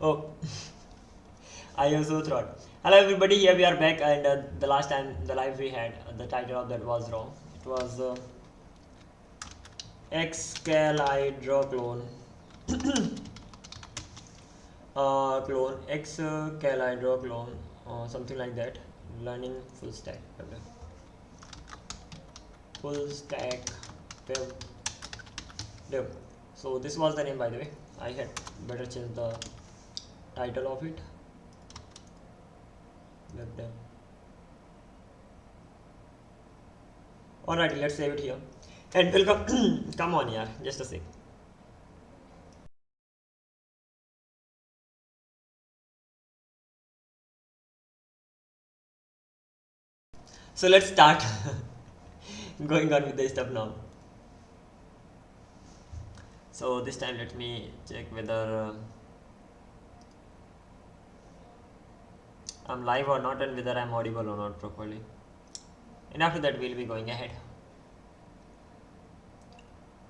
Oh, I also thought. Hello everybody, here we are back, and the last time the live we had, the title of that was wrong. It was Excalidraw clone. Excalidraw clone, something like that. Learning full stack. Okay. Full stack web dev. So this was the name, by the way. I had better change the title of it. Web dev. Alright, let's save it here. And welcome. Come on, yeah, just a sec. So let's start going on with the stuff now. So this time let me check whether I'm live or not, and whether I'm audible or not properly. And after that we'll be going ahead.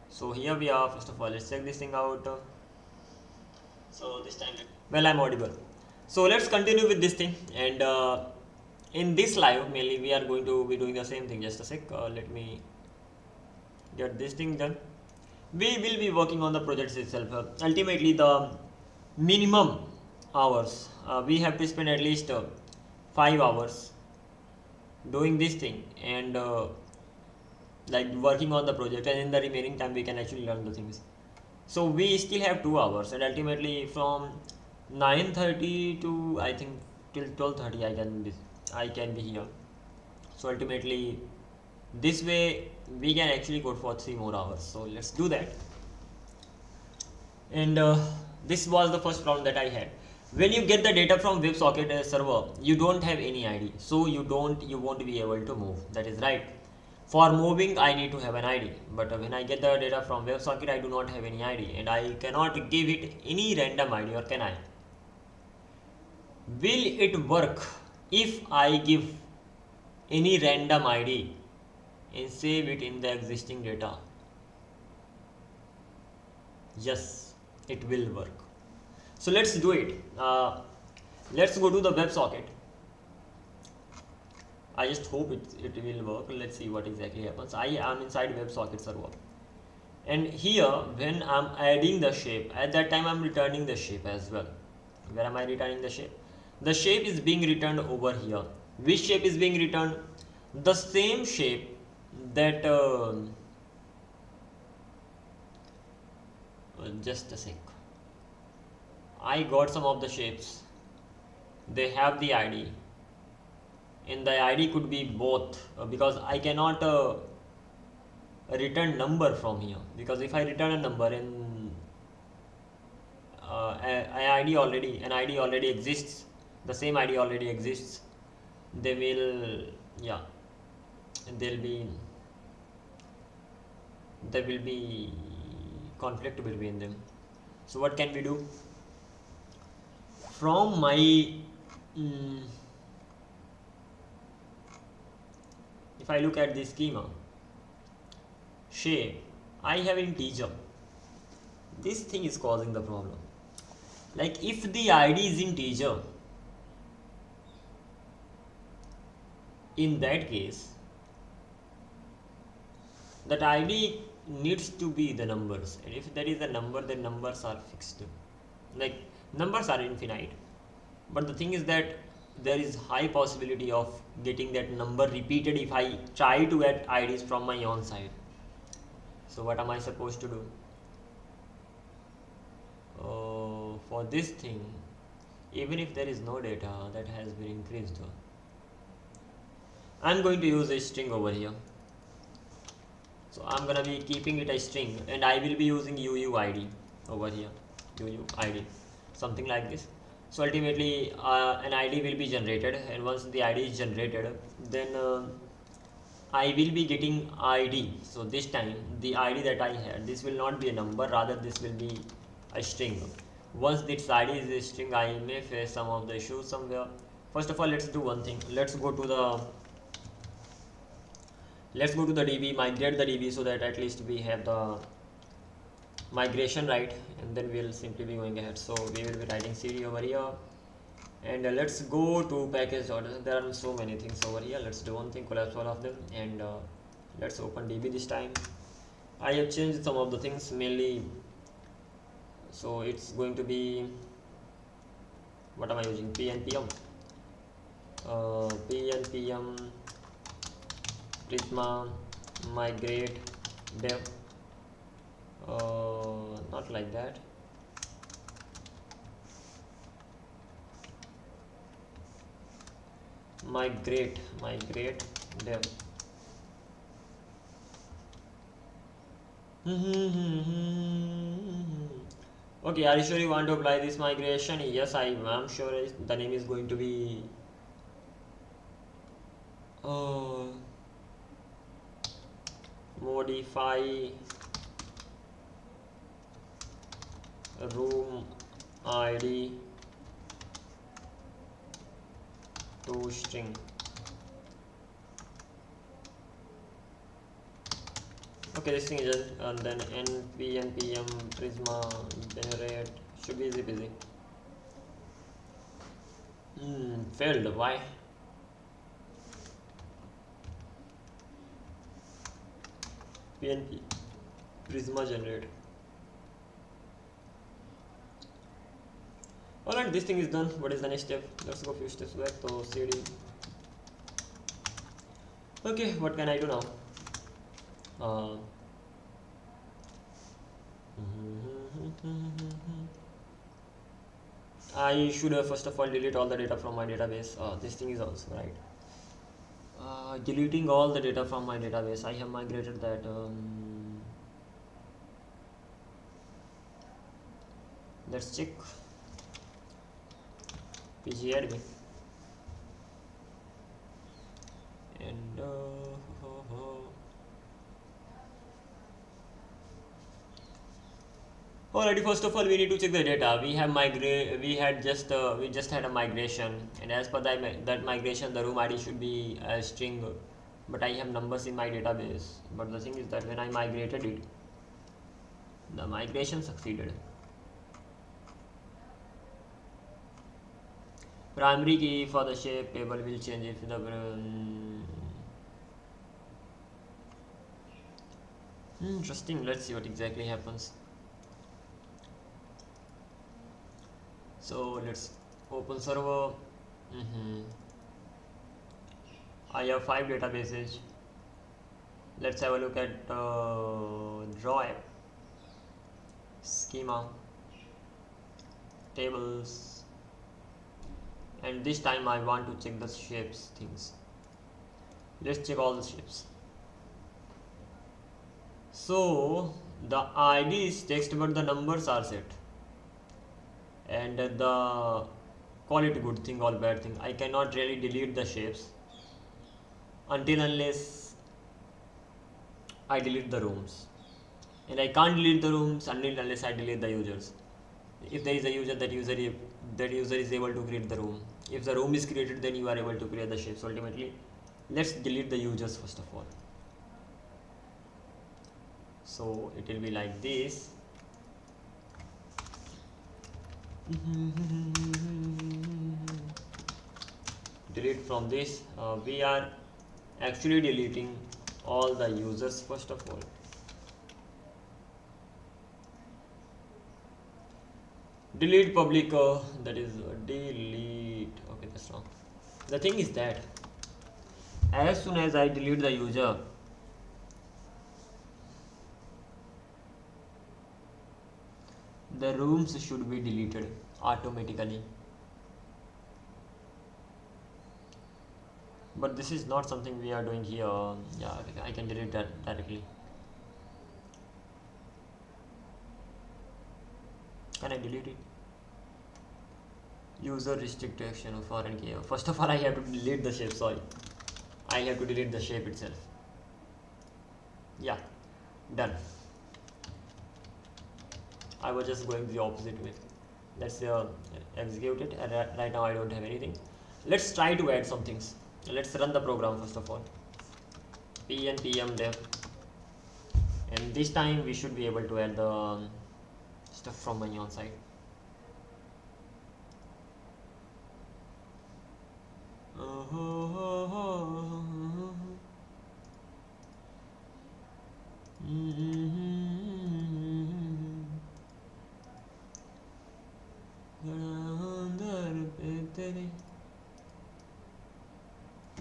So here we are. First of all, let's check this thing out. So this time, well, I'm audible. So let's continue with this thing, and in this live mainly we are going to be doing the same thing. Just a sec, let me get this thing done. We will be working on the projects itself. Ultimately, the minimum hours we have to spend at least 5 hours doing this thing, and like working on the project, and in the remaining time we can actually learn the things. So we still have 2 hours, and ultimately from 9:30 to I think till 12:30 I can be here. So ultimately this way we can actually go for 3 more hours. So let's do that. And this was the first problem that I had. When you get the data from WebSocket server, you don't have any ID, so you won't be able to move. That is right. For moving, I need to have an ID, but when I get the data from WebSocket, I do not have any ID, and I cannot give it any random ID, or can I? Will it work if I give any random ID and save it in the existing data? Yes, it will work. So let's do it. Let's go to the WebSocket. I just hope it will work. Let's see what exactly happens. I am inside WebSocket server, and here when I'm adding the shape, at that time I'm returning the shape as well. Where am I returning the shape? The shape is being returned over here. Which shape is being returned? The same shape that just a sec. I got some of the shapes. They have the ID, and the ID could be both, because I cannot return number from here, because if I return a number and an ID already exists, the same ID already exists, they will, yeah, there will be conflict between them. So what can we do? From my if I look at this schema, shape, I have integer. This thing is causing the problem. Like if the ID is integer, in that case, that ID needs to be the numbers, and if there is a number, then numbers are fixed. Like numbers are infinite, but the thing is that there is high possibility of getting that number repeated if I try to get IDs from my own side. So what am I supposed to do? For this thing, even if there is no data that has been increased, I'm going to use a string over here. So I'm gonna be keeping it a string, and I will be using UUID over here, UUID, something like this. So ultimately an ID will be generated, and once the ID is generated, then I will be getting ID. So this time the ID that I had, this will not be a number, rather this will be a string. Once this ID is a string, I may face some of the issues somewhere. First of all, let's do one thing. Let's go to the DB, migrate the DB, so that at least we have the migration, right? And then we'll simply be going ahead. So we will be writing cd over here, and let's go to package order. There are so many things over here. Let's do one thing, collapse all of them, and let's open db this time. I have changed some of the things mainly, so it's going to be, what am I using, pnpm prisma migrate dev, not like that, migrate dev. Okay, are you sure you want to apply this migration? Yes, I am sure. The name is going to be modify room id to string. Okay, this thing is just, and then npm prisma generate, should be easy peasy. Failed. Why? pnp prisma generate. Alright, this thing is done. What is the next step? Let's go a few steps back. So cd. Okay, what can I do now? I should first of all delete all the data from my database. This thing is also right. Deleting all the data from my database. I have migrated that. Let's check. pgadmin and alrighty, first of all we need to check the data. We just had a migration, and as per that migration the room ID should be a string, but I have numbers in my database. But the thing is that when I migrated it, the migration succeeded. Primary key for the shape table will change if the interesting. Let's see what exactly happens. So let's open server. I have 5 databases. Let's have a look at draw app, schema, tables, and this time I want to check the shapes things. Let's check all the shapes. So the ID is text, but the numbers are set, and the call it good thing or bad thing, I cannot really delete the shapes unless I delete the rooms, and I can't delete the rooms unless I delete the users. If there is a user, that user is able to create the room. If the room is created, then you are able to create the shapes. Ultimately, let's delete the users first of all. So it will be like this. Delete from this. We are actually deleting all the users first of all. Delete public, that is delete. Okay, that's wrong. The thing is that as soon as I delete the user, the rooms should be deleted automatically. But this is not something we are doing here. Yeah, I can delete that directly. Can I delete it? User restrict action of foreign key. First of all, I have to delete the shape. Sorry, I have to delete the shape itself. Yeah, done. I was just going the opposite way. Let's execute it. Right now I don't have anything. Let's try to add some things. Let's run the program first of all. pnpm dev, and this time we should be able to add the stuff from my on side.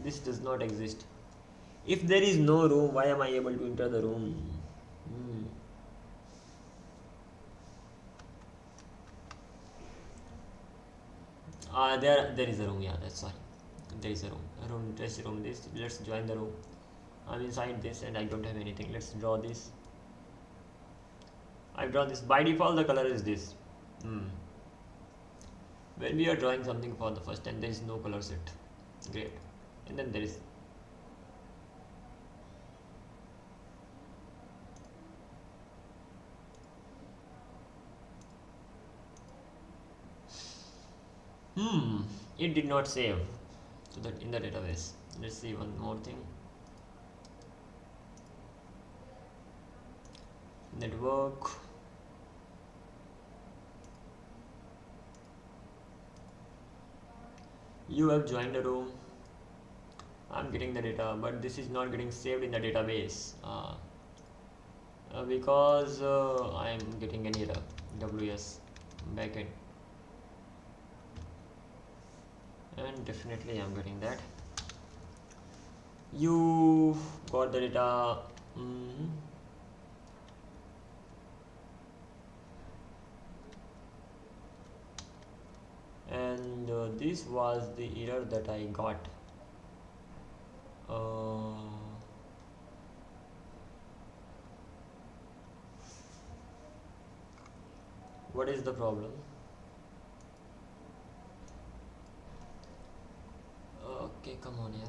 This does not exist. If there is no room, why am I able to enter the room? There is a room. Yeah, that's sorry. There is a room. This. Let's join the room. I'm inside this and I don't have anything. Let's draw this. I've drawn this. By default, the color is this. When we are drawing something for the first time, there is no color set. Great. And then there is. It did not save to that in the database. Let's see one more thing. Network. You have joined a room. I'm getting the data, but this is not getting saved in the database because I'm getting an error. WS backend. And definitely I'm getting that. You got the data. And this was the error that I got. What is the problem? Okay, come on here.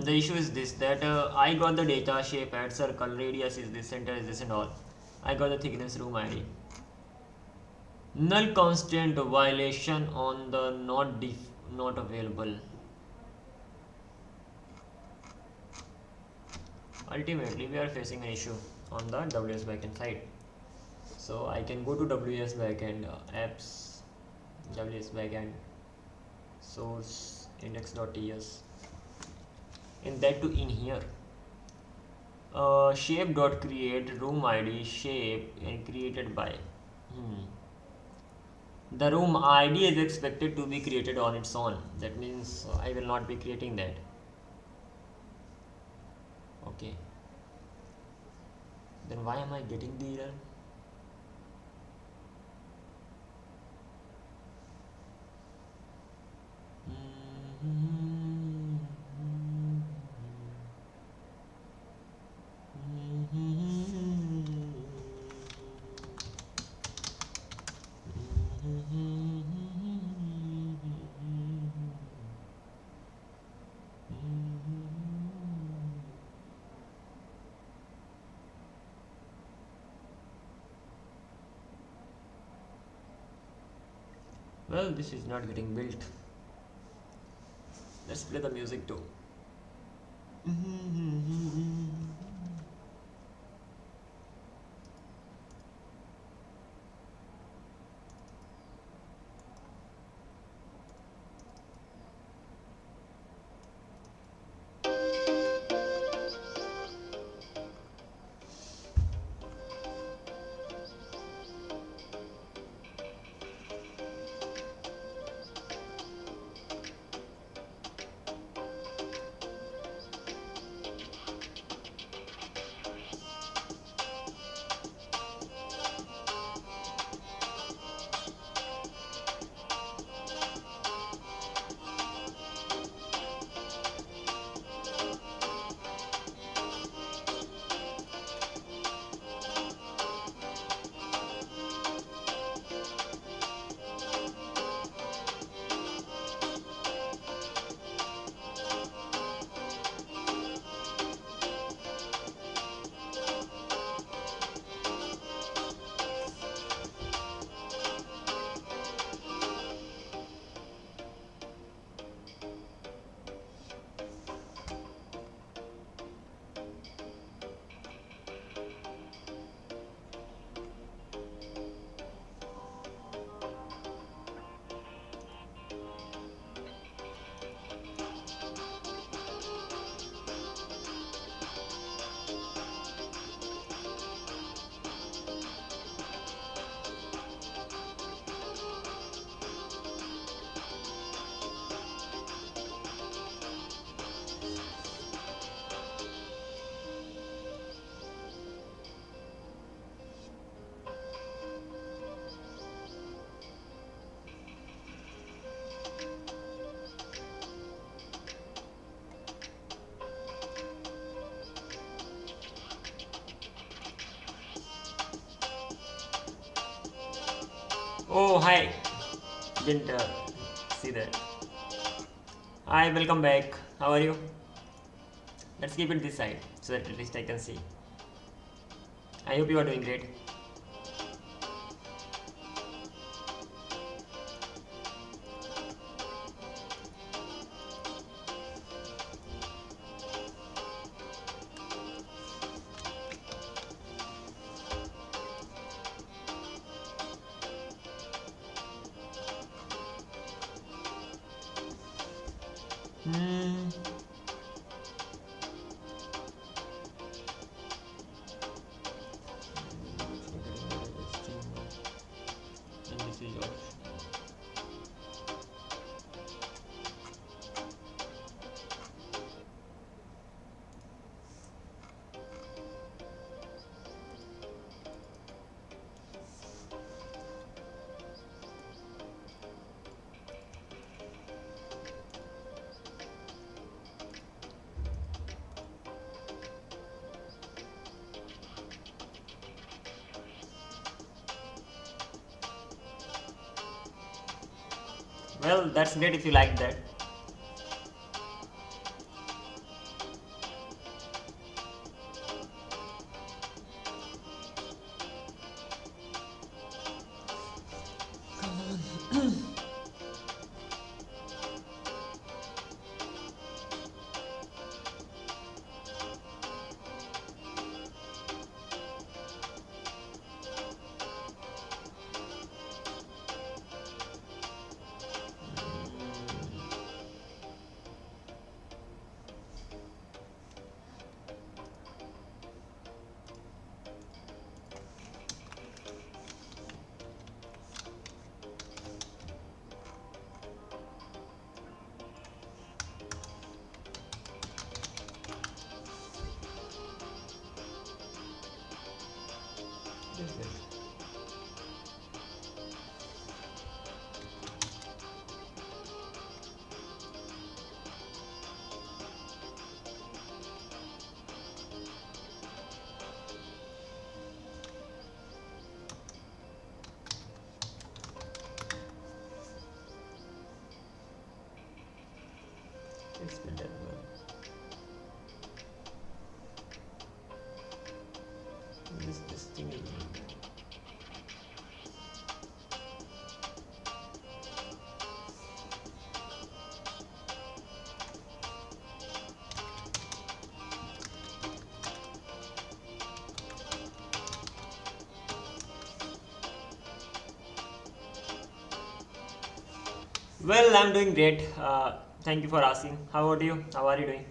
The issue is this, that I got the data, shape, add circle, radius is this, center is this and all. I got the thickness, room ID. Null constant violation on the not available. Ultimately, we are facing an issue on the WS backend side. So I can go to WS backend, apps, WS backend, source, index.ts, and that too in here. Shape.create room ID shape and created by. The room ID is expected to be created on its own. That means I will not be creating that. Okay. Then why am I getting the error? Well, this is not getting built. Let's play the music too. Oh, hi. Didn't see that. Hi, welcome back. How are you? Let's keep it this side so that at least I can see. I hope you are doing great. Hmm. And this is yours. Well, that's great if you like that. Yes, yes. It's been that well. This thing is well, I'm doing great. Thank you for asking. How about you? How are you doing?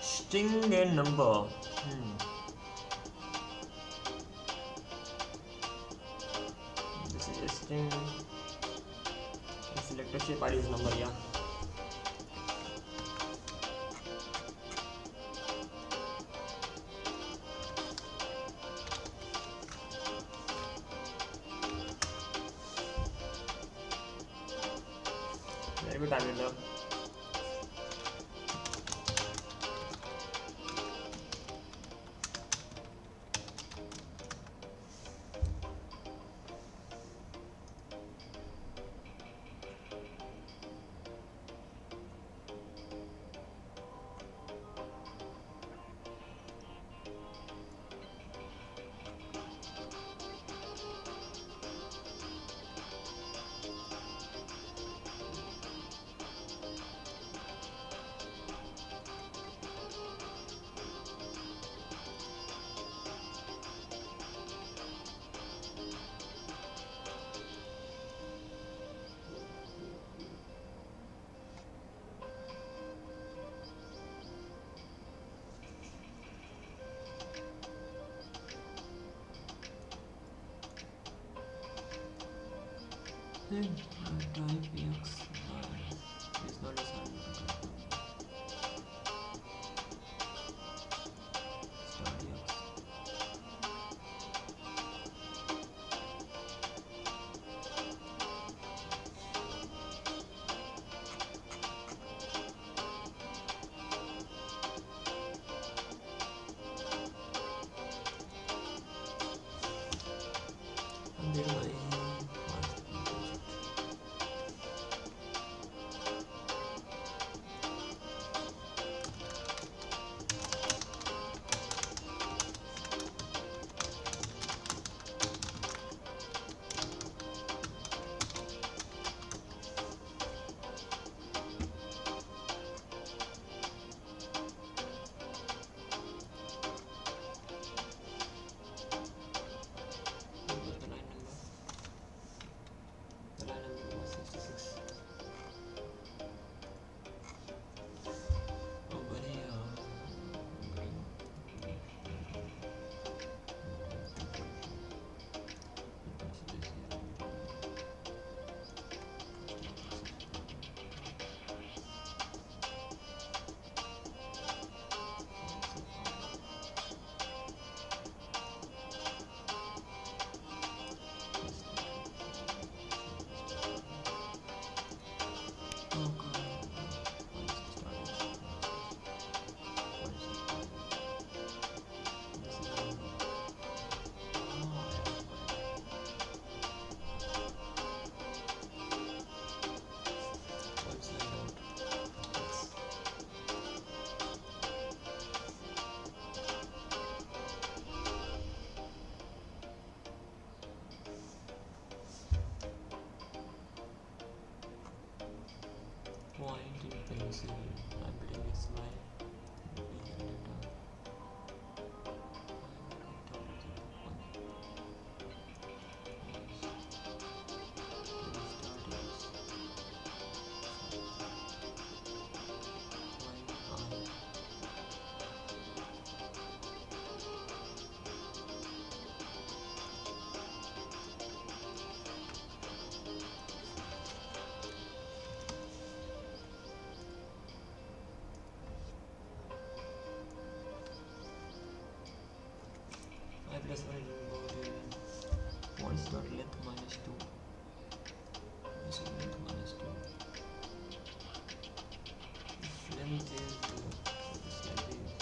String and number. This is a string. Select a shape ID is number, yeah. Very good, I will. Type x is not assigned start x. And then the line number was 66. Over here, point in pencil, I'm putting a slide. I plus 1 about points dot length minus 2. This is length minus 2. If length is like this.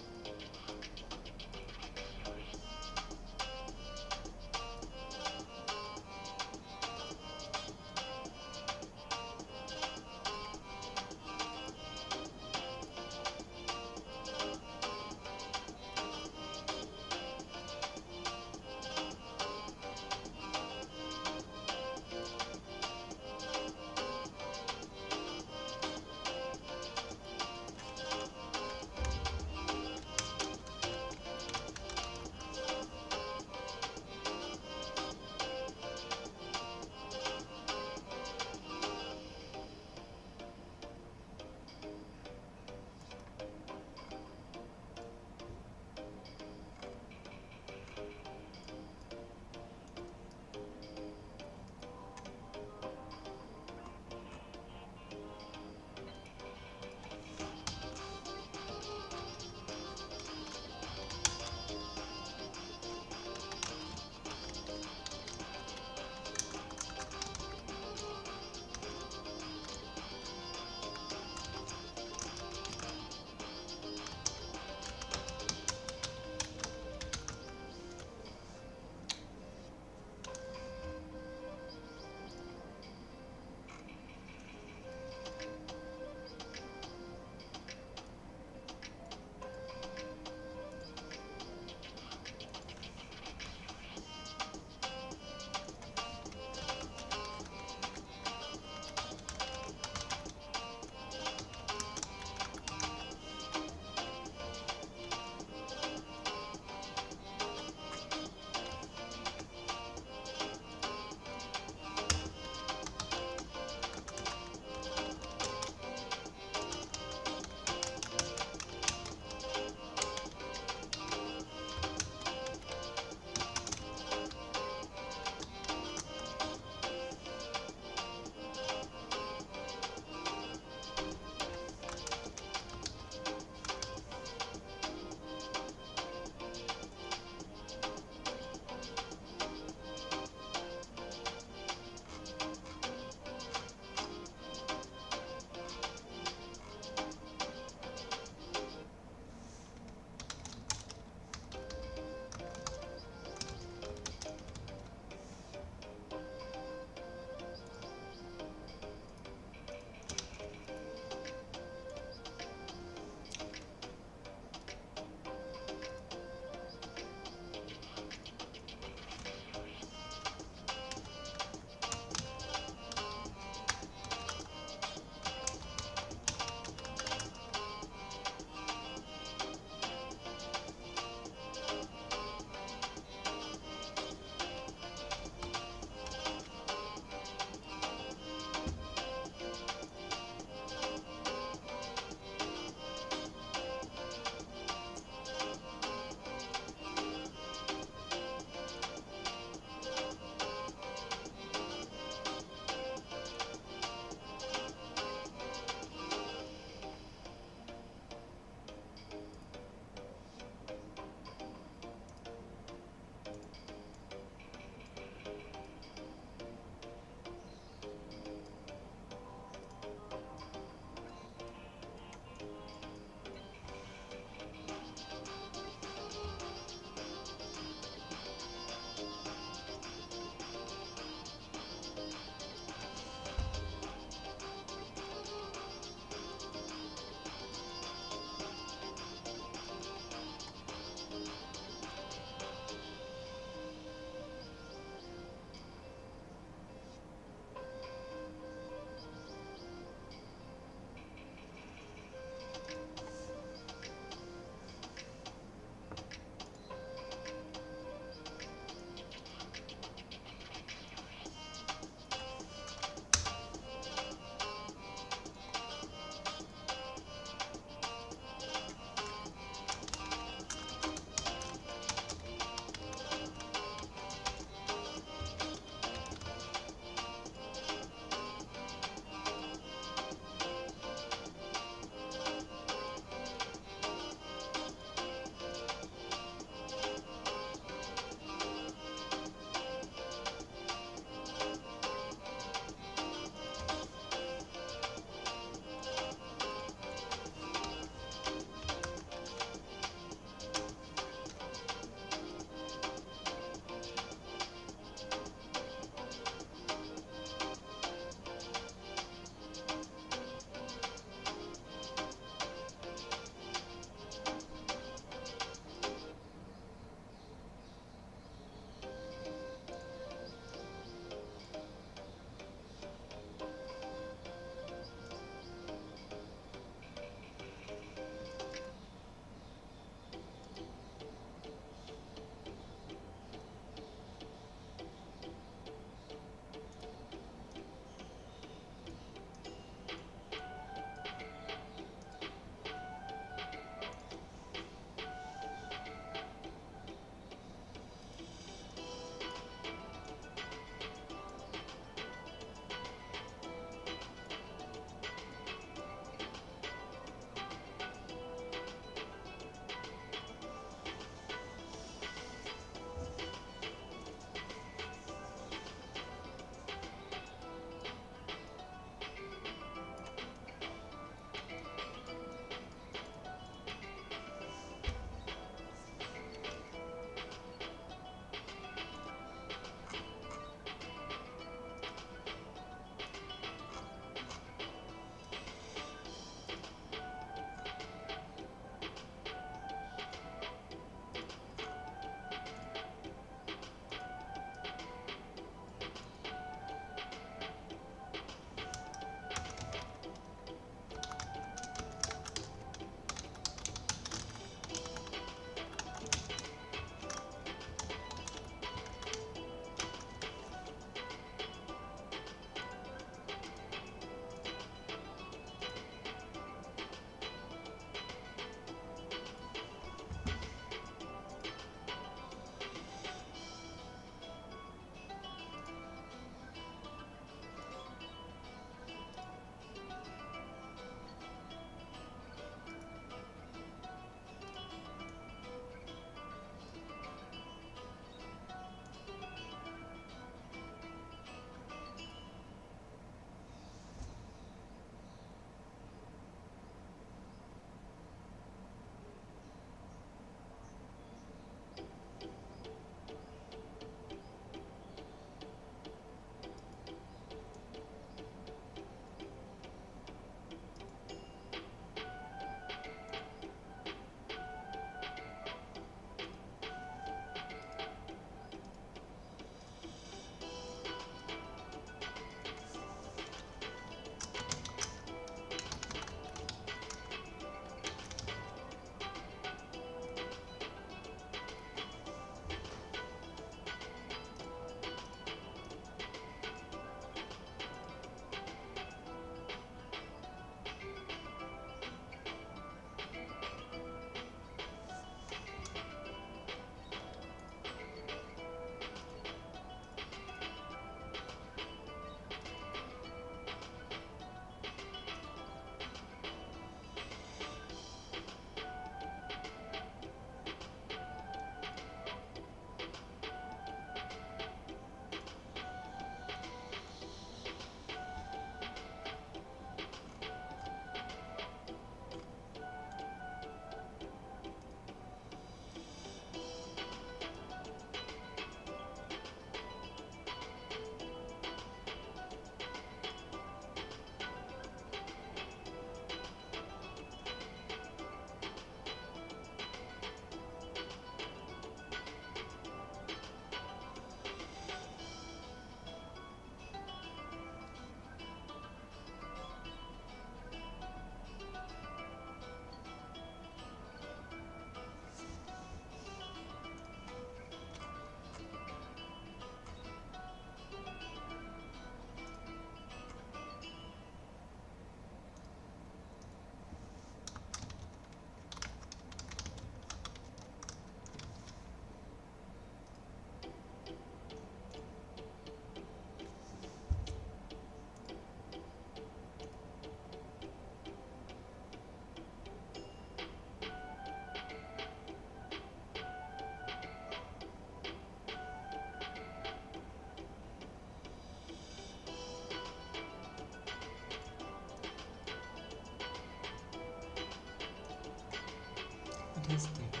has data.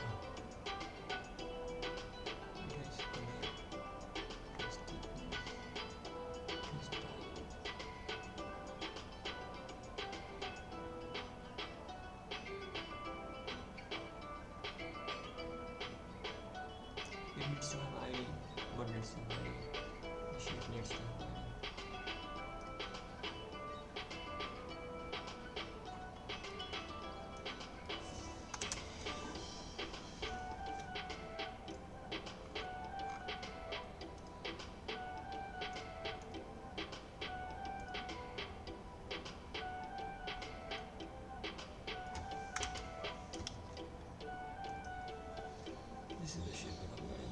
It has color. It has thickness. It has type. It needs to have ID. What needs to have ID? The shape needs to have ID. This is the shape that I'm getting.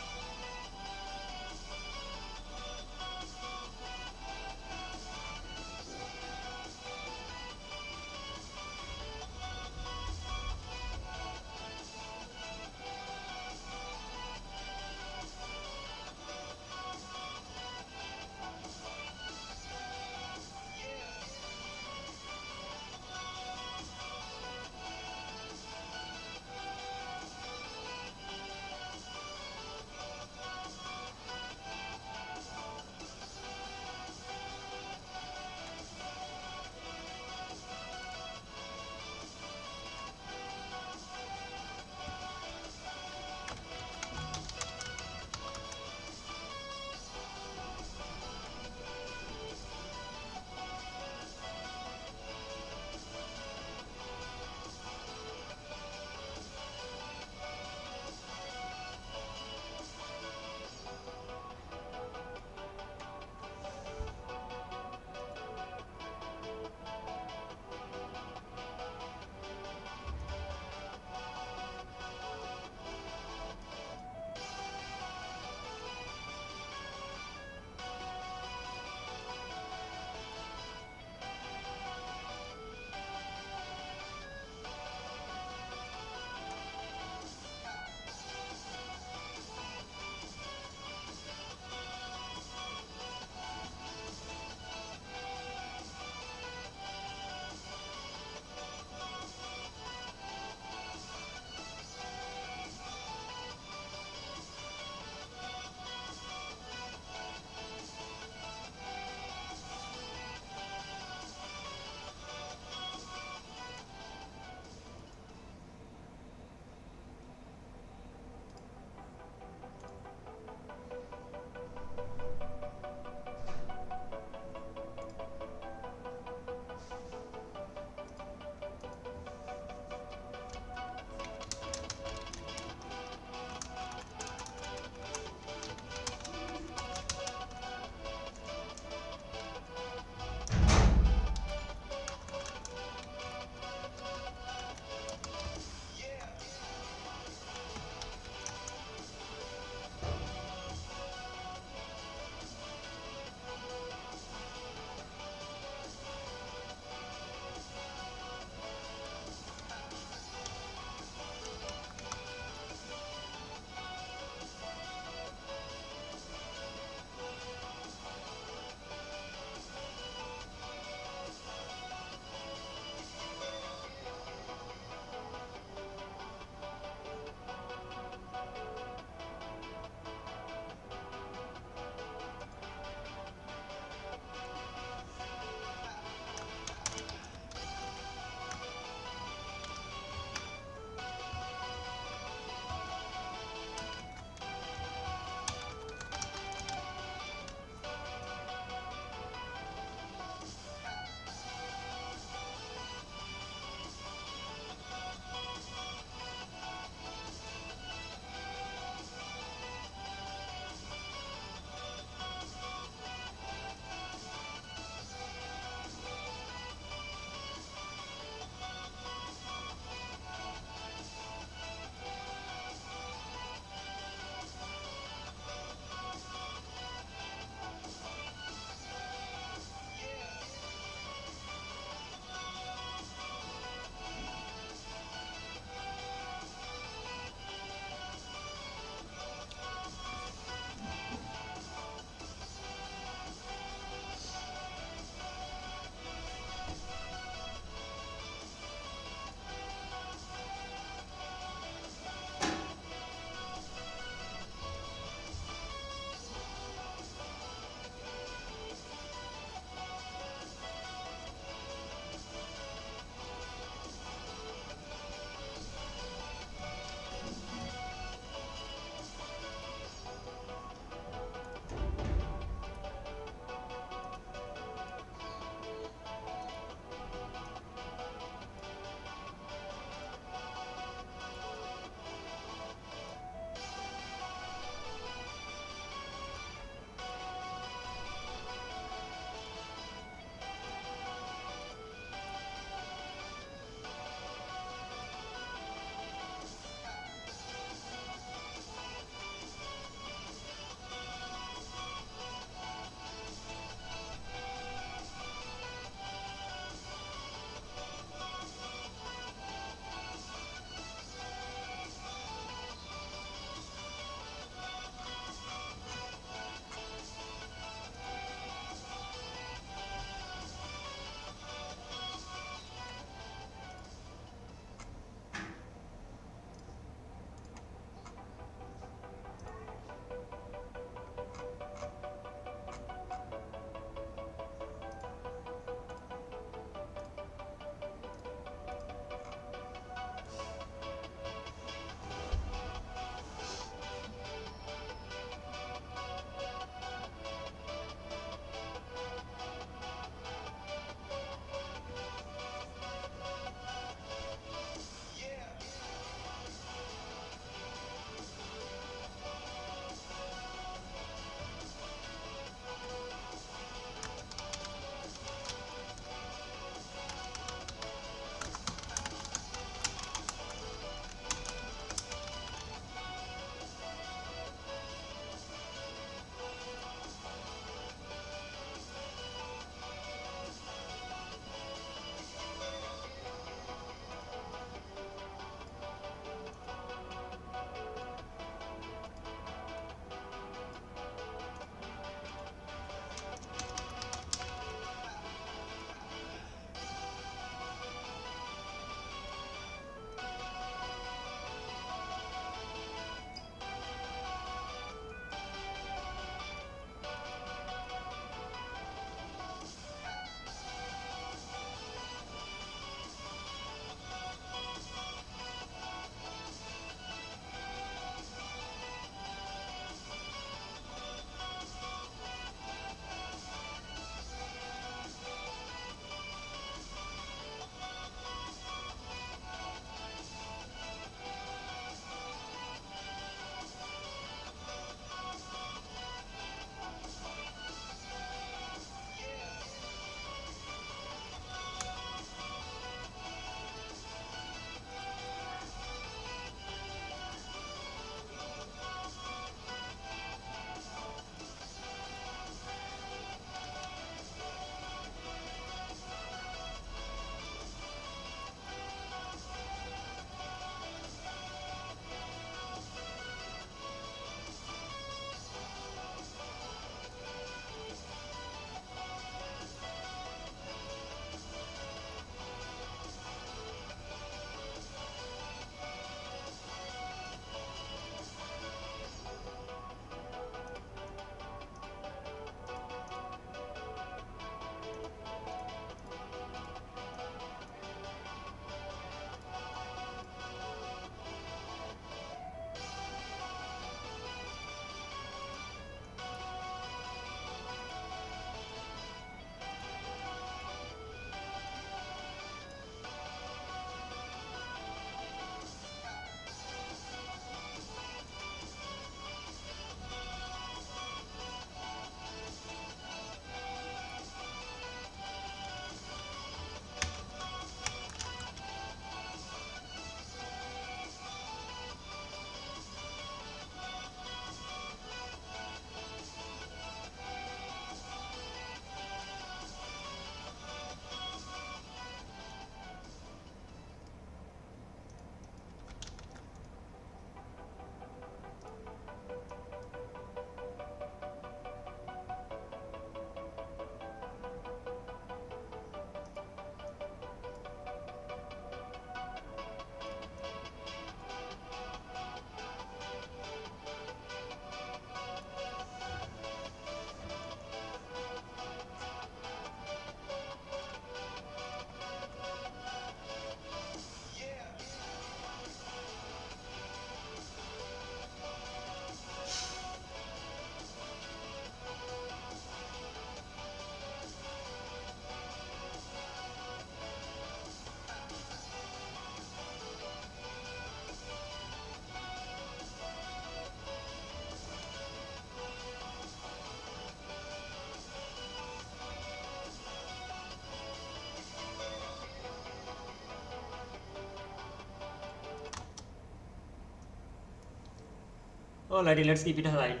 Alrighty, let's keep it aside.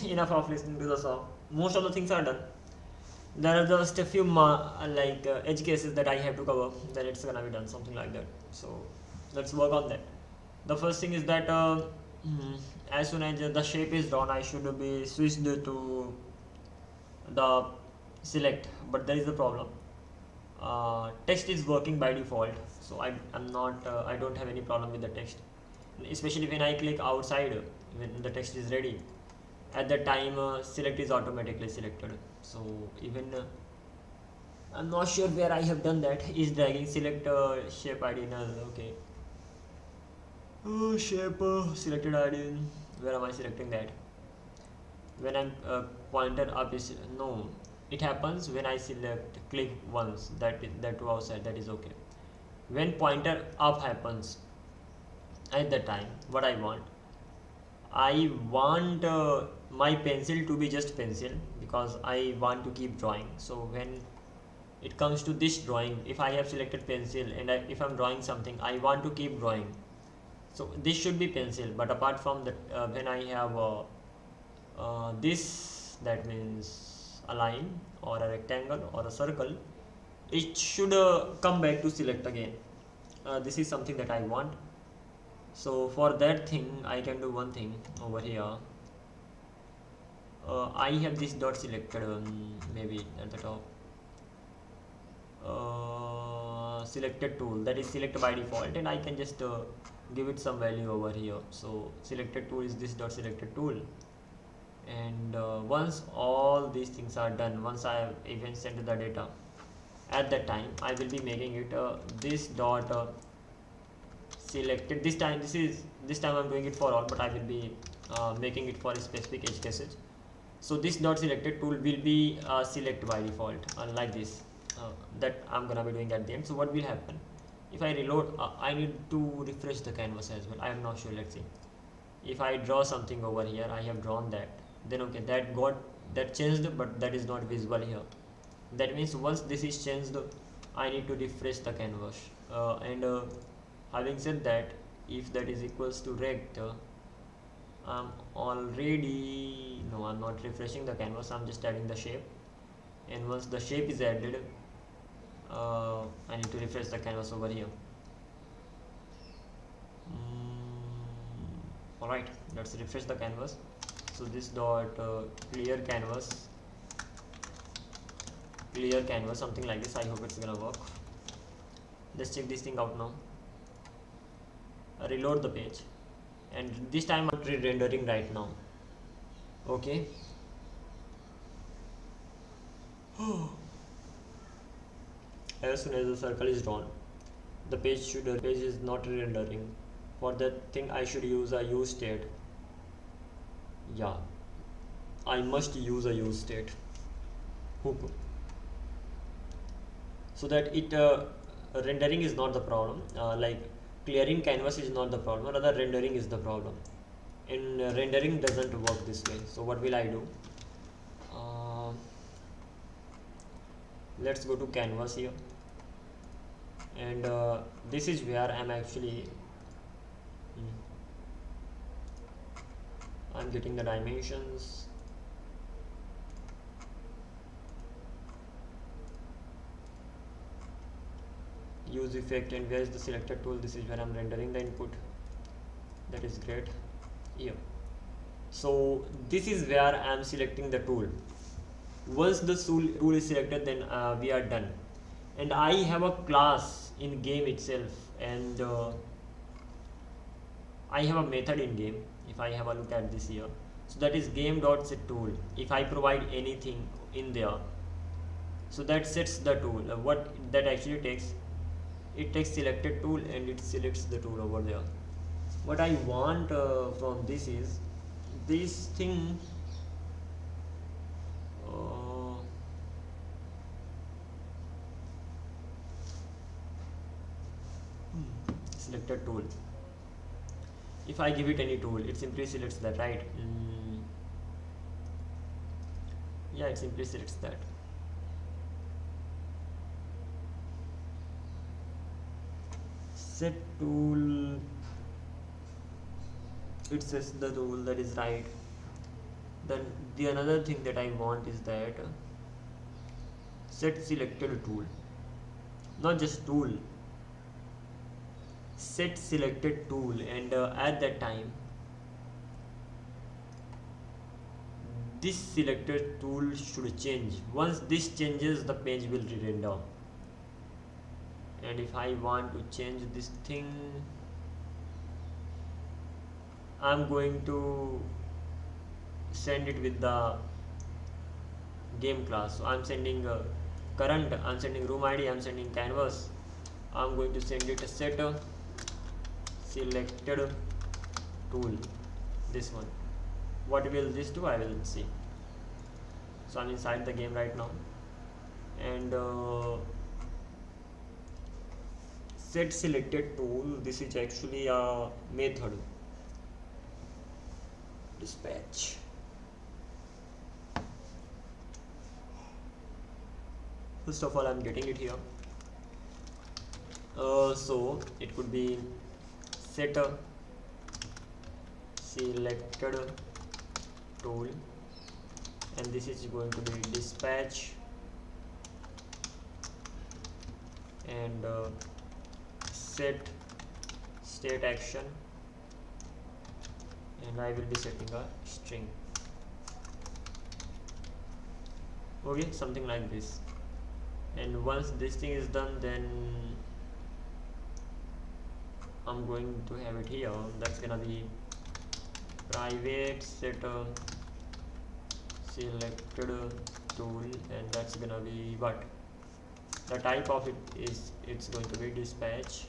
Enough of listening to the song. Most of the things are done. There are just a few edge cases that I have to cover. Then it's gonna be done, something like that. So let's work on that. The first thing is that as soon as the shape is drawn, I should be switched to the select. But there is a problem. Text is working by default, so I don't have any problem with the text, especially when I click outside when the text is ready. At that time select is automatically selected. So even I'm not sure where I have done that. Is dragging select shape id null. Okay, shape selected id, where am I selecting that? When I'm pointer up is no, it happens when I select click once, that to outside, that is okay. When pointer up happens, at that time what I want my pencil to be just pencil, because I want to keep drawing. So when it comes to this drawing, if I have selected pencil and if I'm drawing something, I want to keep drawing, so this should be pencil. But apart from that, when I have this, that means a line or a rectangle or a circle, it should come back to select again. This is something that I want. So for that thing I can do one thing over here. I have this dot selected, maybe at the top, selected tool, that is select by default, and I can just give it some value over here. So selected tool is this dot selected tool, and once all these things are done, once I have even sent the data, at that time I will be making it this dot selected. This time I'm doing it for all, but I will be making it for a specific edge cases. So this dot selected tool will be select by default, like this, that I'm gonna be doing at the end. So what will happen if I reload? I need to refresh the canvas as well. I am not sure. Let's see. If I draw something over here, I have drawn that, then okay, that changed, but that is not visible here. That means once this is changed, I need to refresh the canvas. And having said that, if that is equals to rect, I'm already, no, I'm not refreshing the canvas, I'm just adding the shape. And once the shape is added, I need to refresh the canvas over here. Alright, let's refresh the canvas. So this dot clear canvas, something like this. I hope it's gonna work. Let's check this thing out now. Reload the page, and this time I'm re-rendering right now. Okay. As soon as the circle is drawn, the page is not re-rendering. For that thing I should use a use state. Yeah, I must use a use state hook, so that it rendering is not the problem. Like clearing canvas is not the problem, rather rendering is the problem. And rendering doesn't work this way. So what will I do? Let's go to canvas here, and this is where I'm actually I'm getting the dimensions. Use effect, and where is the selected tool? This is where I'm rendering the input. That is great. Here, so this is where I'm selecting the tool. Once the tool is selected, then we are done. And I have a class in game itself, and I have a method in game. If I have a look at this here, so that is game.setTool. If I provide anything in there, so that sets the tool. What that actually takes, it takes selected tool and it selects the tool over there. What I want from this is this thing, selected tool. If I give it any tool, it simply selects that, right? Yeah, it simply selects that. Set tool, it says the rule, that is right. Then the another thing that I want is that set selected tool, not just tool, set selected tool, and at that time this selected tool should change. Once this changes, the page will re-render. And if I want to change this thing, I'm going to send it with the game class. So I'm sending current, I'm sending room ID, I'm sending canvas. I'm going to send it a set selected tool, this one. What will this do? I will see. So I'm inside the game right now, and set selected tool, this is actually a method. Dispatch. First of all, I'm getting it here. So it could be set selected tool, and this is going to be dispatch, and set state action, and I will be setting a string. Okay, something like this. And once this thing is done, then I'm going to have it here. That's gonna be private set selected tool, and that's gonna be what? The type of it is, it's going to be dispatch,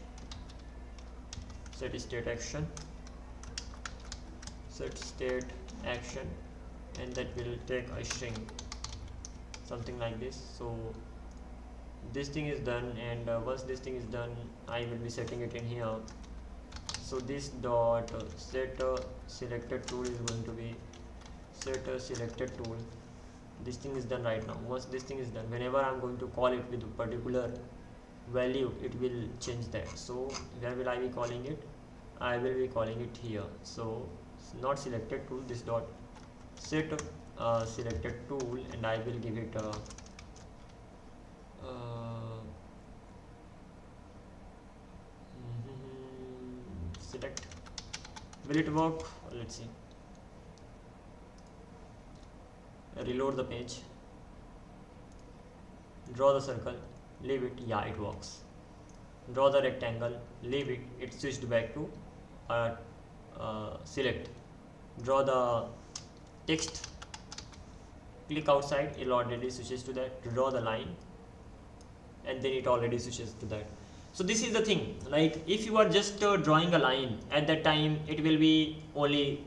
set state action, set state action, and that will take a string, something like this. So this thing is done, and once this thing is done, I will be setting it in here. So this dot set selected tool is going to be set selected tool. This thing is done right now. Once this thing is done, whenever I'm going to call it with a particular value, it will change that. So where will I be calling it? I will be calling it here. So not selected tool, this dot set selected tool, and I will give it select. Will it work? Let's see. Reload the page, draw the circle, leave it. Yeah, it works. Draw the rectangle, leave it. It switched back to select. Draw the text, click outside, it already switches to that. Draw the line, and then it already switches to that. So this is the thing, like if you are just drawing a line, at that time it will be only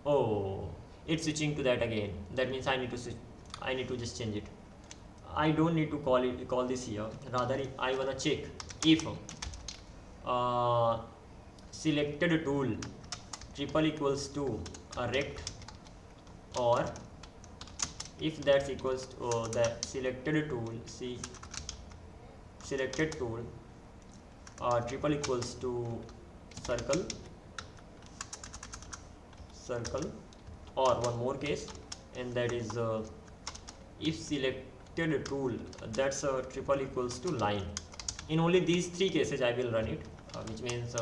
oh, it's switching to that again. That means I need to switch, I need to just change it. I don't need to call this here. Rather, I wanna check if selected tool triple equals to a rect, or if that's equals to the selected tool, see selected tool triple equals to circle, or one more case, and that is if selected tool that's triple equals to line. In only these three cases I will run it, which means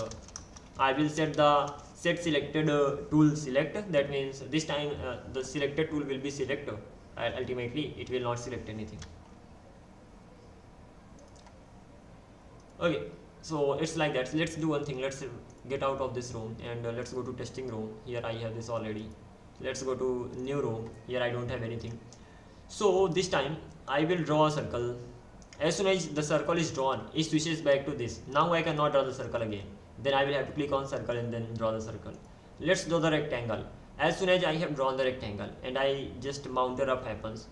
I will set the set selected tool select. That means this time the selected tool will be select. Ultimately it will not select anything. Okay, so it's like that. So let's do one thing. Let's get out of this room, and let's go to testing room. Here I have this already. Let's go to new room. Here I don't have anything. So this time I will draw a circle. As soon as the circle is drawn, it switches back to this. Now I cannot draw the circle again. Then I will have to click on circle and then draw the circle. Let's draw the rectangle. As soon as I have drawn the rectangle and I just mounted up happens,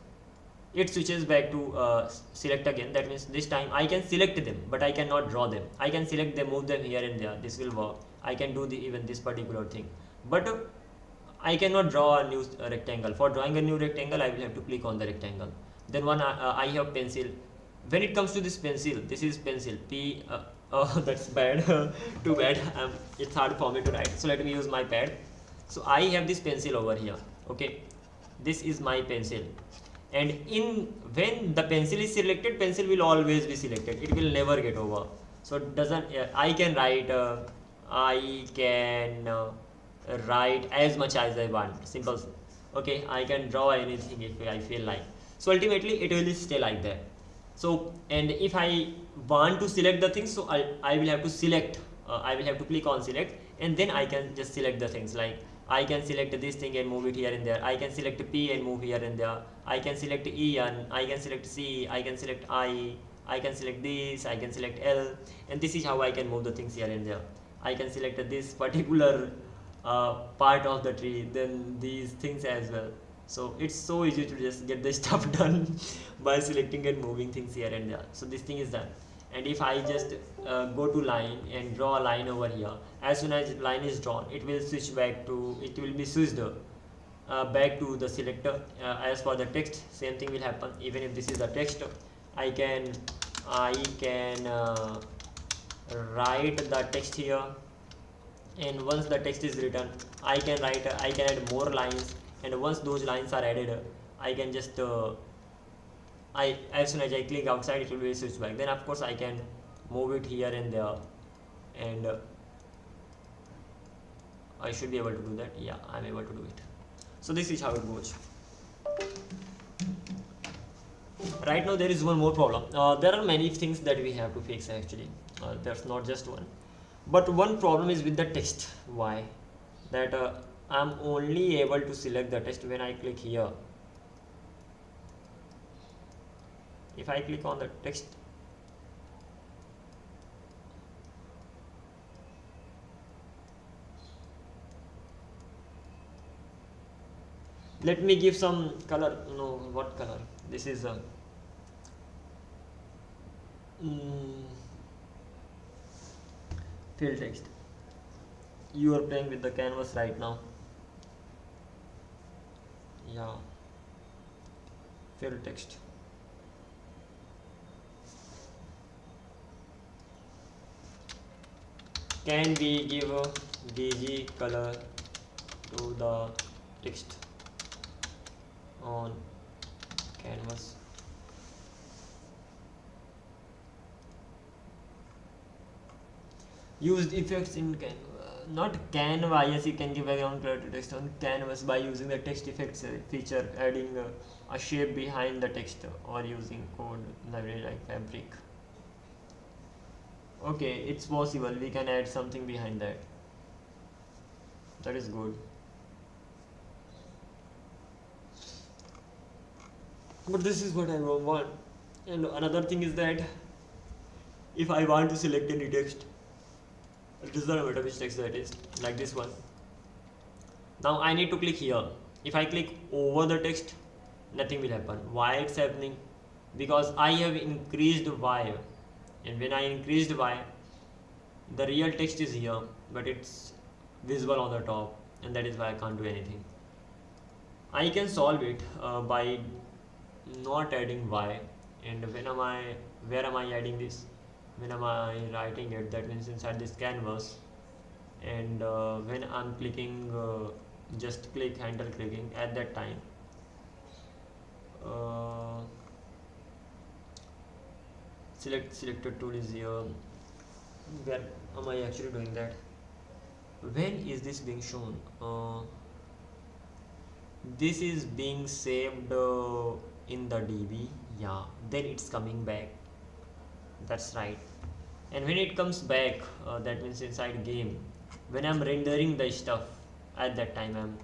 it switches back to select again. That means this time I can select them, but I cannot draw them. I can select them, move them here and there. This will work. I can do even this particular thing, but I cannot draw a new rectangle. For drawing a new rectangle, I will have to click on the rectangle. Then I have pencil. When it comes to this pencil, this is pencil. Oh, that's bad. Too bad. It's hard for me to write. So let me use my pad. So I have this pencil over here. Okay, this is my pencil, and when the pencil is selected, pencil will always be selected, it will never get over. So it doesn't I can write write as much as I want, simple. Okay, I can draw anything if I feel like. So ultimately it will stay like that. So, and if I want to select the things, so I will have to select, I will have to click on select, and then I can just select the things. Like I can select this thing and move it here and there, I can select P and move here and there, I can select E and I can select C, I can select I can select this, I can select L, and this is how I can move the things here and there. I can select this particular part of the tree, then these things as well. So it's so easy to just get the stuff done by selecting and moving things here and there. So this thing is done. And if I just go to line and draw a line over here, as soon as line is drawn, it will switch back to, it will be switched back to the selector. As for the text, same thing will happen. Even if this is the text, I can write the text here, and once the text is written, I can add more lines, and once those lines are added, I can just as soon as I click outside, it will be switched back. Then of course I can move it here and there, and I should be able to do that. Yeah, I'm able to do it. So this is how it goes. Right now there is one more problem. There are many things that we have to fix actually. There's not just one, but one problem is with the text. Why? That I'm only able to select the text when I click here. If I click on the text, let me give some color. No, what color? This is fill text. You are playing with the canvas right now. Yeah, fill text. Can we give a DG color to the text on canvas? Used effects in Canva, not Canva. Yes, you can give background color to text on canvas by using the text effects feature, adding a shape behind the text, or using code library like Fabric. Okay, it's possible. We can add something behind that. That is good. But this is what I want. And another thing is that if I want to select any text, it does not matter which text that is, like this one. Now I need to click here. If I click over the text, nothing will happen. Why it's happening? Because I have increased Y, and when I increased Y, the real text is here, but it's visible on the top, and that is why I can't do anything. I can solve it by not adding Y. And where am I adding this? When am I writing it? That means inside this canvas. And when I'm clicking, just click, handle clicking, at that time selected tool is here. Where am I actually doing that? When is this being shown? This is being saved in the DB. Yeah, then it's coming back. That's right. And when it comes back, that means inside game, when I'm rendering the stuff, at that time I'm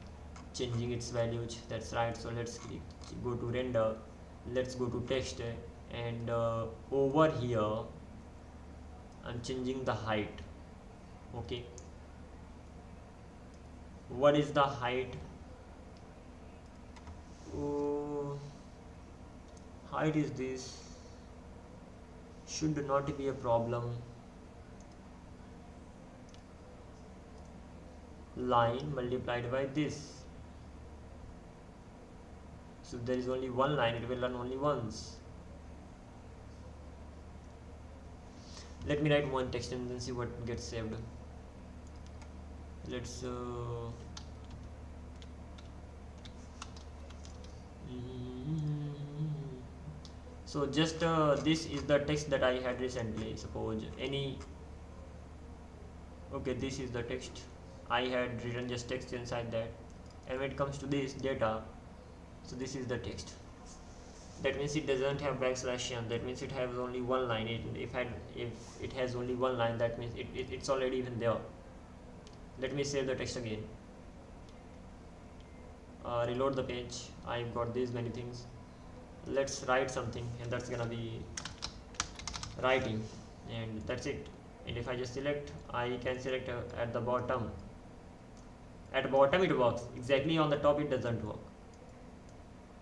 changing its values. That's right. So let's go to render, let's go to text, and over here I'm changing the height. Okay, what is the height? Height is this, should not be a problem. Line multiplied by this, so there is only one line, it will run only once. Let me write one text and then see what gets saved. Let's So just this is the text that I had recently. Suppose any, okay, this is the text I had written, just text inside that. And when it comes to this data, so this is the text. That means it doesn't have backslash n. That means it has only one line. If it has only one line, that means it's already even there. Let me save the text again. Reload the page. I've got these many things. Let's write something, and that's gonna be writing, and that's it. And if I just select, I can select at the bottom. At bottom it works. Exactly on the top it doesn't work.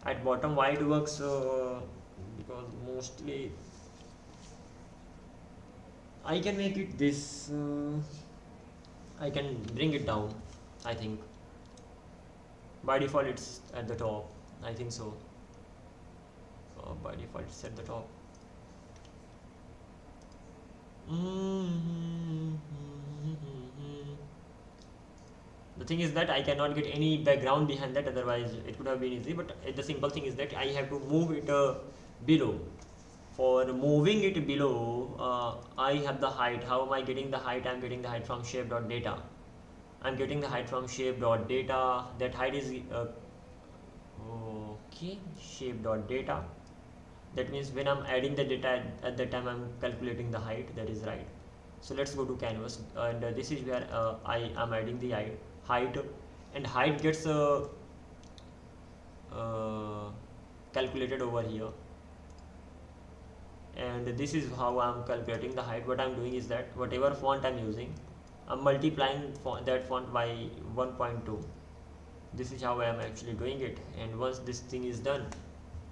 At bottom why it works? Because mostly I can make it this. I can bring it down. I think by default it's at the top. I think so. By default it's at the top. The thing is that I cannot get any background behind that, otherwise it would have been easy. But the simple thing is that I have to move it below. For moving it below, I have the height. How am I getting the height? I'm getting the height from shape.data. I'm getting the height from shape.data. That height is okay, shape.data. That means when I'm adding the data at that time, I'm calculating the height. That is right. So let's go to canvas, and this is where I am adding the height, and height gets calculated over here. And this is how I'm calculating the height. What I'm doing is that whatever font I'm using, I'm multiplying that font by 1.2. This is how I am actually doing it. And once this thing is done,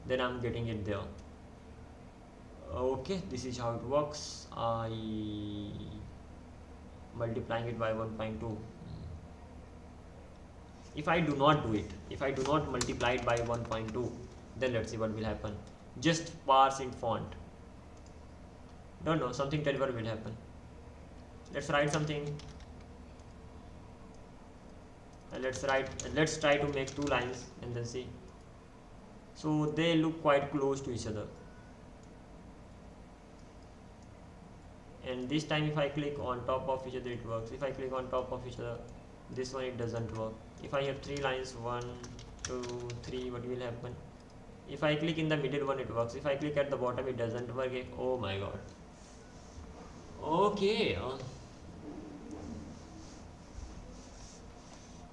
then I'm getting it there. Okay, this is how it works. I multiplying it by 1.2. If I do not do it, if I do not multiply it by 1.2, then let's see what will happen. Just parse in font. Don't know, something terrible will happen. Let's write something. Let's try to make 2 lines and then see. So they look quite close to each other. And this time if I click on top of each other, it works. If I click on top of each other, this one, it doesn't work. If I have 3 lines, 1, 2, 3, what will happen? If I click in the middle one, it works. If I click at the bottom, it doesn't work. Oh my god. Okay,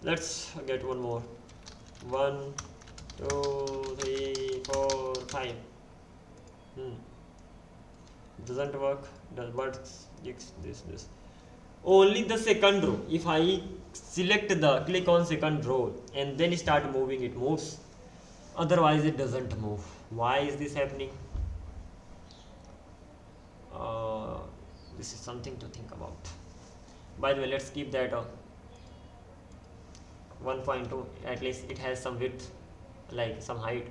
let's get one more. 1, 2, 3, 4, 5. Doesn't work. But this only the second row. If I click on second row and then start moving, it moves. Otherwise it doesn't move. Why is this happening? This is something to think about. By the way, let's keep that 1.2. At least it has some width, like some height.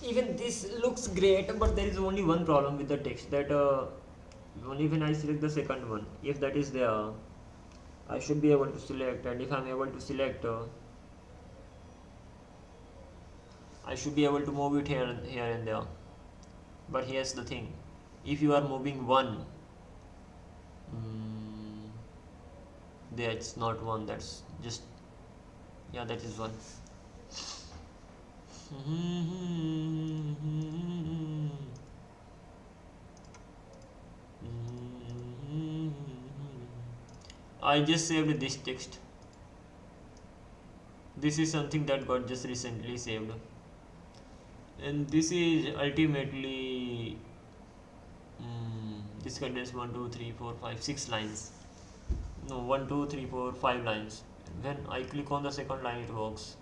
Even this looks great, but there is only one problem with the text, that only when I select the second one, if that is there, I should be able to select, and if I am able to select, I should be able to move it here and there. But here's the thing, if you are moving one, that's not one, that's just, yeah, that is one. I just saved this text. This is something that got just recently saved, and this is ultimately this contains 1, 2, 3, 4, 5, 6 lines. No, 1, 2, 3, 4, 5 lines. When I click on the second line, it works.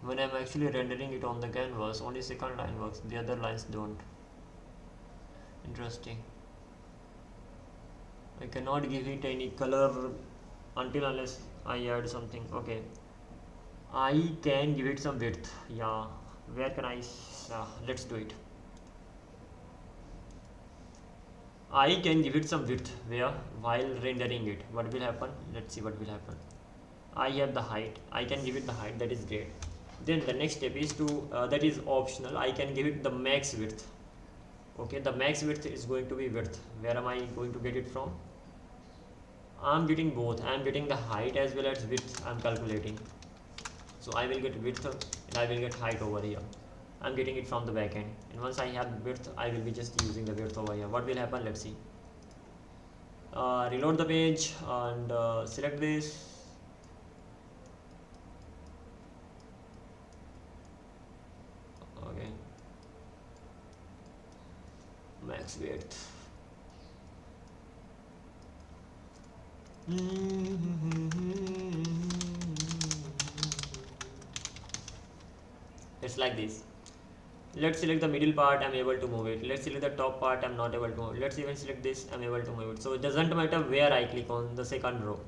When I'm actually rendering it on the canvas, only second line works, the other lines don't. Interesting. I cannot give it any color until unless I add something. Okay, I can give it some width. Yeah, where can I? Let's do it. I can give it some width. Where? While rendering it. What will happen? Let's see what will happen. I have the height. I can give it the height. That is great. Then the next step is to that is optional, I can give it the max width. Okay, the max width is going to be width. Where am I going to get it from? I'm getting both. I'm getting the height as well as width. I'm calculating, so I will get width and I will get height over here. I'm getting it from the backend, and once I have width, I will be just using the width over here. What will happen? Let's see. Reload the page and select this. Okay, max width. It's like this. Let's select the middle part, I'm able to move it. Let's select the top part, I'm not able to move it. Let's even select this, I'm able to move it. So it doesn't matter where I click on the second row.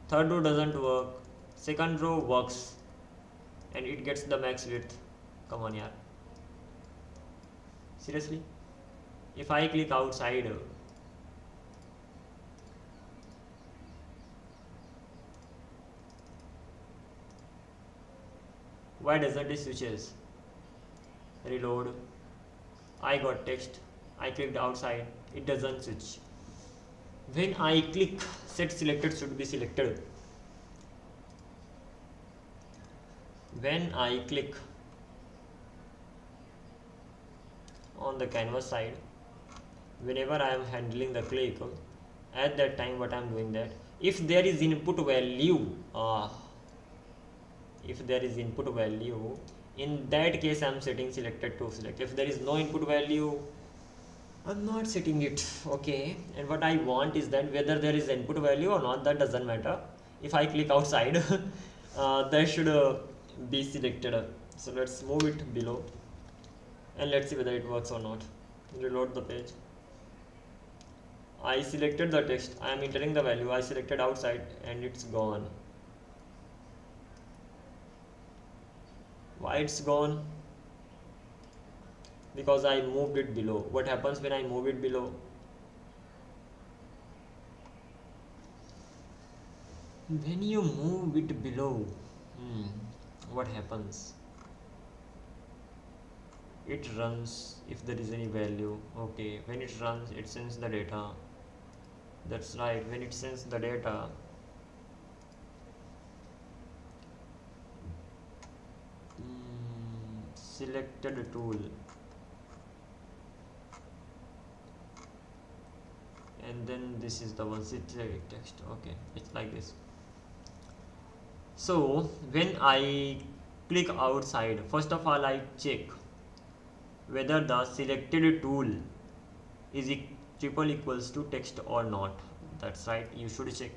Third row doesn't work, second row works, and it gets the max width. Come on, yaar. Seriously? If I click outside, why doesn't it switches? Reload. I got text. I clicked outside. It doesn't switch. When I click set selected should be selected. When I click on the canvas side, whenever I am handling the click, at that time what I am doing that, if there is input value, in that case I am setting selected to select. If there is no input value, I'm not setting it. Okay, and what I want is that whether there is input value or not, that doesn't matter. If I click outside, that should be selected. So let's move it below and let's see whether it works or not. Reload the page. I selected the text, I am entering the value, I selected outside and it's gone. Why it's gone? Because I moved it below. What happens when I move it below? When you move it below, what happens? It runs if there is any value. Okay, when it runs, it sends the data. That's right, when it sends the data, selected tool, and then this is the one select text. Okay, it's like this. So when I click outside, first of all I check whether the selected tool is triple equals to text or not. That's right, you should check,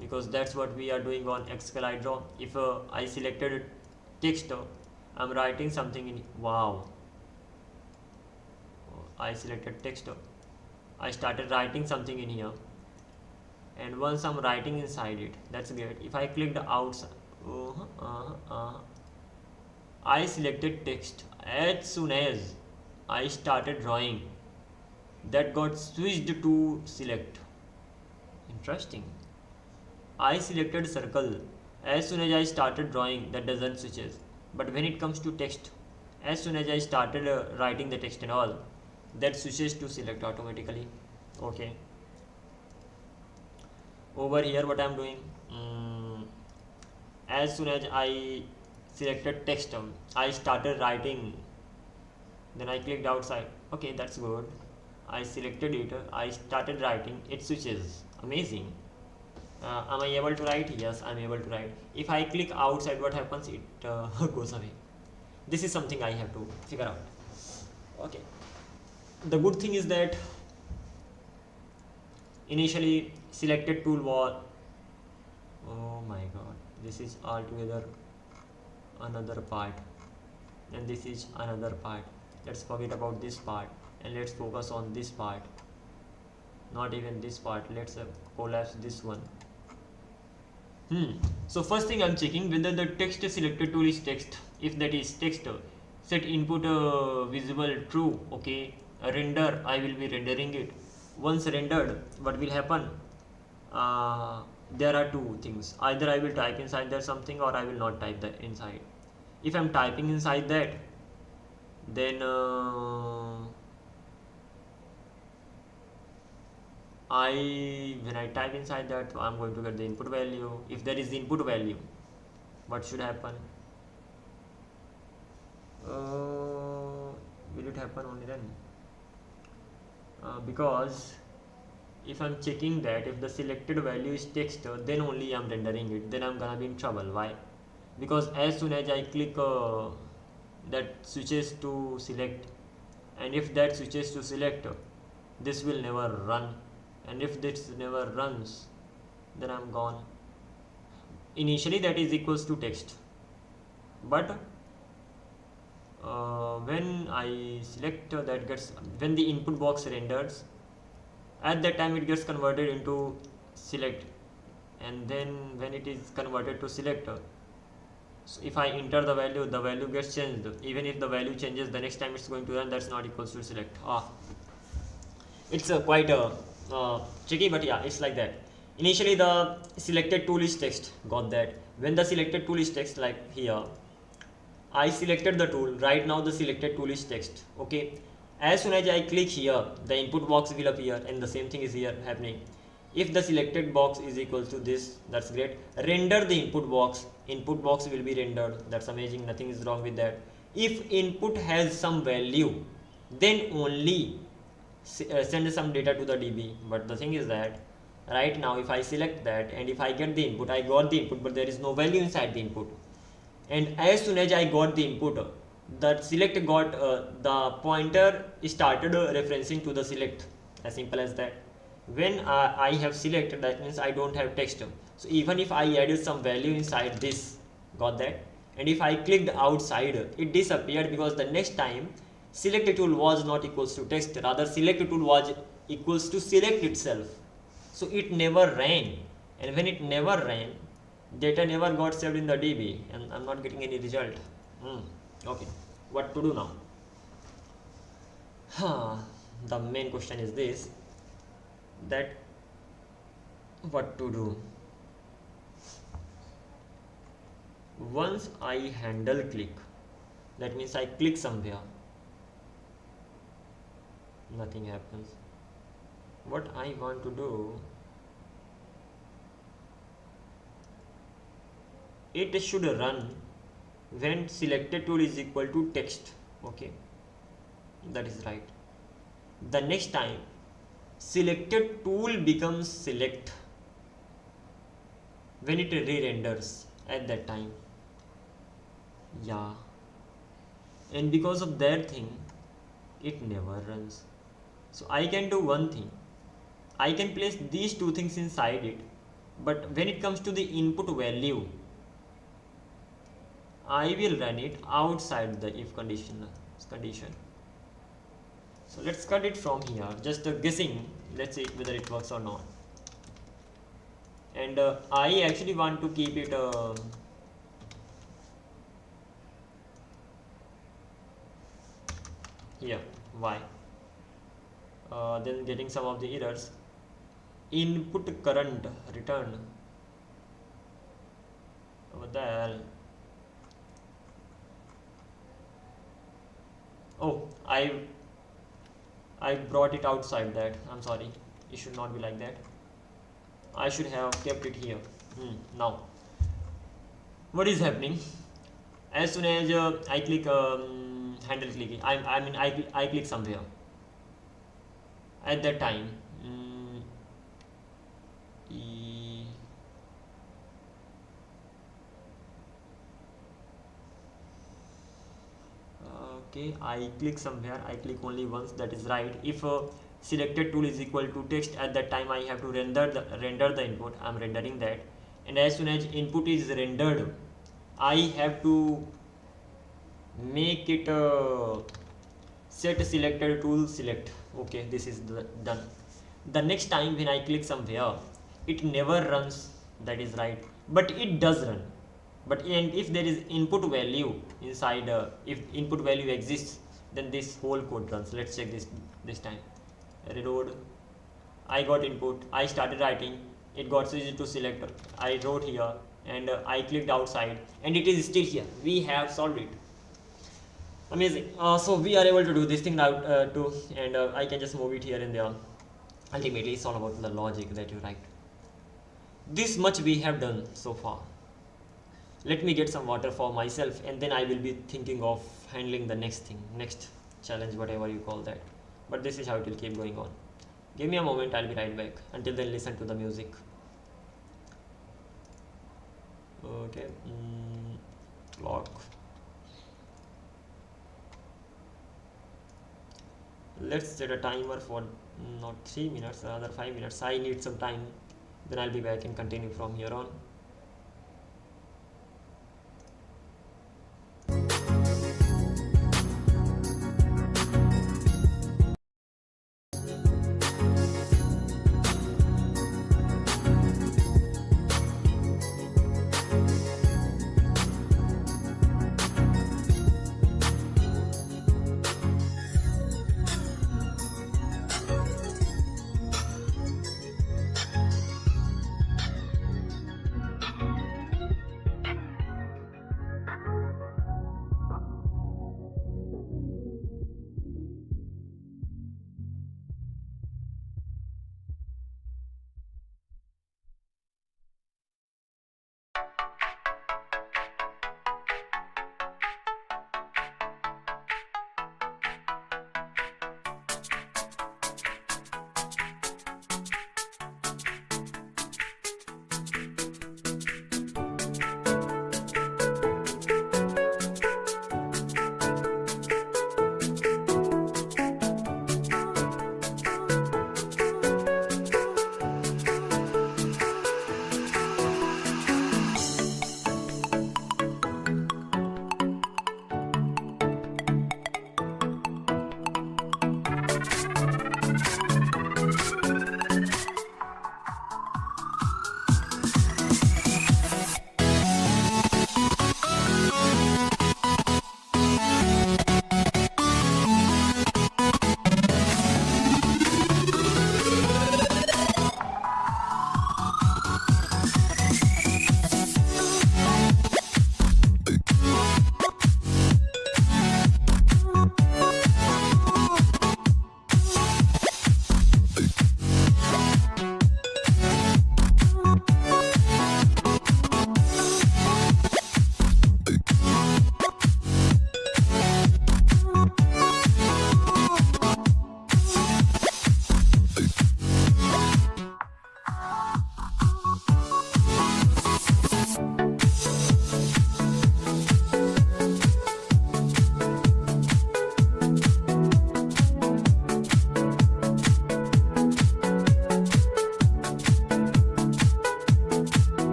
because that's what we are doing on Excalidraw. If I selected text, I'm writing something in, wow, I selected text, I started writing something in here, and once I'm writing inside it, that's great. If I clicked outside, I selected text, as soon as I started drawing, that got switched to select. Interesting. I selected circle, as soon as I started drawing, that doesn't switches. But when it comes to text, as soon as I started writing the text and all, that switches to select automatically. Okay, over here what I am doing, as soon as I selected text, I started writing, then I clicked outside. Okay, that's good. I selected it, I started writing, it switches. Amazing. Am I able to write? Yes, I am able to write. If I click outside, what happens? It goes away. This is something I have to figure out. Okay, the good thing is that initially selected tool was, oh my god, this is altogether another part, and this is another part. Let's forget about this part and let's focus on this part. Not even this part, let's collapse this one. So first thing I'm checking whether the text selected tool is text. If that is text, set input visible true. Okay, render, I will be rendering it. Once rendered, what will happen? There are two things. Either I will type inside there something, or I will not type that inside. if I'm typing inside that, then when I type inside that, I'm going to get the input value. If there is the input value, what should happen? Will it happen only then? Because if I'm checking that if the selected value is text, then only I'm rendering it, then I'm gonna be in trouble. Why? Because as soon as I click that switches to select, and if that switches to select, this will never run, and if this never runs, then I'm gone. Initially that is equals to text, but when I select, that gets, when the input box renders, at that time it gets converted into select, and then when it is converted to select, so if I enter the value gets changed. Even if the value changes, the next time it's going to run, that's not equals to select. It's quite tricky, but yeah, it's like that. Initially the selected tool is text, got that. When the selected tool is text, like here, I selected the tool, right now the selected tool is text, okay. As soon as I click here, the input box will appear, and the same thing is here happening. If the selected box is equals to this, that's great. Render the input box will be rendered, that's amazing, nothing is wrong with that. If input has some value, then only send some data to the DB. But the thing is that right now if I select that, and if I get the input, I got the input, but there is no value inside the input. And as soon as I got the input, the select got the pointer started referencing to the select, as simple as that. When I have selected, that means I don't have text, so even if I added some value inside this, got that, and if I clicked outside, it disappeared, because the next time select tool was not equals to text, rather select tool was equals to select itself, so it never ran. And when it never ran, data never got saved in the DB, and I'm not getting any result. Okay, what to do now? The main question is this, that what to do. Once I handle click, that means I click somewhere, nothing happens. What I want to do, it should run when selected tool is equal to text, okay, that is right. The next time selected tool becomes select, when it re-renders, at that time, yeah, and because of that thing it never runs. So I can do one thing, I can place these two things inside it, but when it comes to the input value, I will run it outside the if condition. So let's cut it from here, just guessing, let's see whether it works or not. And I actually want to keep it here. Why? Then getting some of the errors. Input current return. What the hell? Oh, I brought it outside that. I'm sorry, it should not be like that. I should have kept it here. Now what is happening? As soon as I click handle clicking, I click somewhere, at that time okay, I click somewhere, I click only once, that is right. If selected tool is equal to text, at that time I have to render the input, I'm rendering that. And as soon as input is rendered, I have to make it set selected tool select. Okay, this is done. The next time when I click somewhere, it never runs, that is right, but it does run. But if there is input value inside, if input value exists, then this whole code runs. Let's check this time. Reload. I got input, I started writing, it got switched to select, I wrote here, and I clicked outside and it is still here. We have solved it. Amazing. So we are able to do this thing now too, and I can just move it here and there. Ultimately it's all about the logic that you write. This much we have done so far. Let me get some water for myself and then I will be thinking of handling the next thing, next challenge, whatever you call that. But this is how it will keep going on. Give me a moment, I'll be right back. Until then, listen to the music. Okay, clock. Let's set a timer for not 3 minutes, rather 5 minutes. I need some time. Then I'll be back and continue from here on.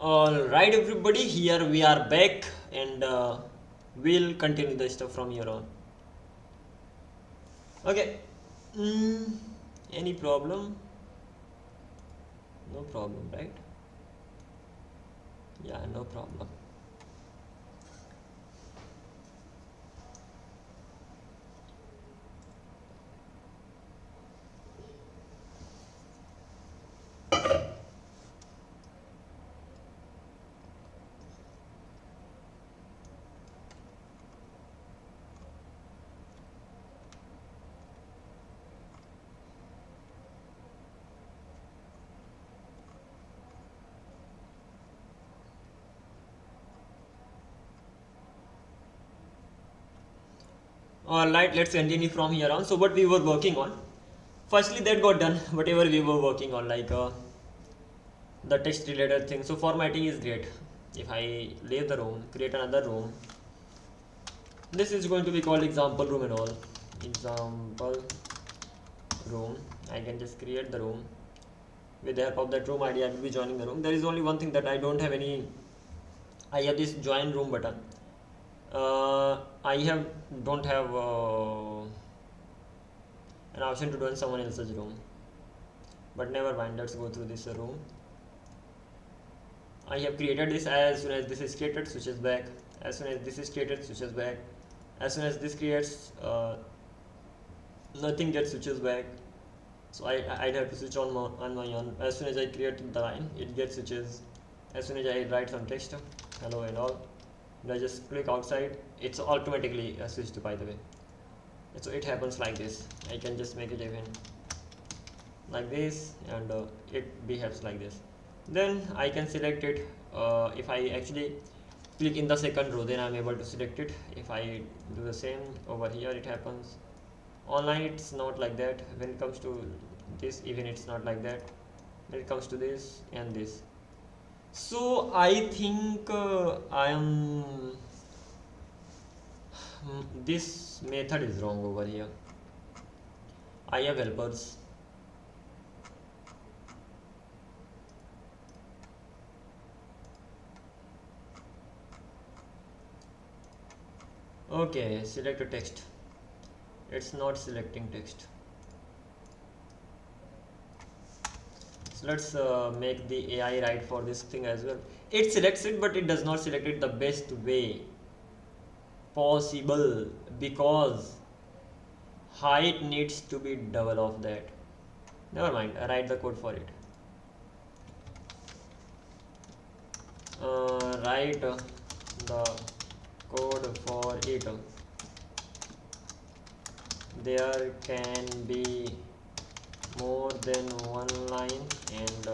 Alright everybody, here we are back, and we'll continue the stuff from here on. Okay. Any problem? No problem, right? Yeah, no problem. Alright, let's continue from here on. So what we were working on, firstly that got done, whatever we were working on, like the text related thing. So formatting is great. If I leave the room, create another room, this is going to be called example room and all. Example room, I can just create the room. With the help of that room ID, I will be joining the room. There is only one thing that I don't have any, I have this join room button. I don't have an option to join someone else's room, but never mind, let's go through this room. I have created this. As soon as this is created, switches back. As soon as this is created, switches back. As soon as this creates, nothing gets switches back. So I'd have to switch on my own. As soon as I create the line, it gets switches. As soon as I write some text, hello and all, and I just click outside, it's automatically switched, by the way. So it happens like this. I can just make it even like this, and it behaves like this. Then I can select it. If I actually click in the second row, then I'm able to select it. If I do the same over here, it happens. Online it's not like that. When it comes to this, even it's not like that. When it comes to this and this, so I think this method is wrong over here. I have helpers. Okay, select a text. It's not selecting text. So let's make the AI write for this thing as well. It selects it, but it does not select it the best way possible, because height needs to be double of that. Never mind, I write the code for it. Write the code for it. There can be more than one line, and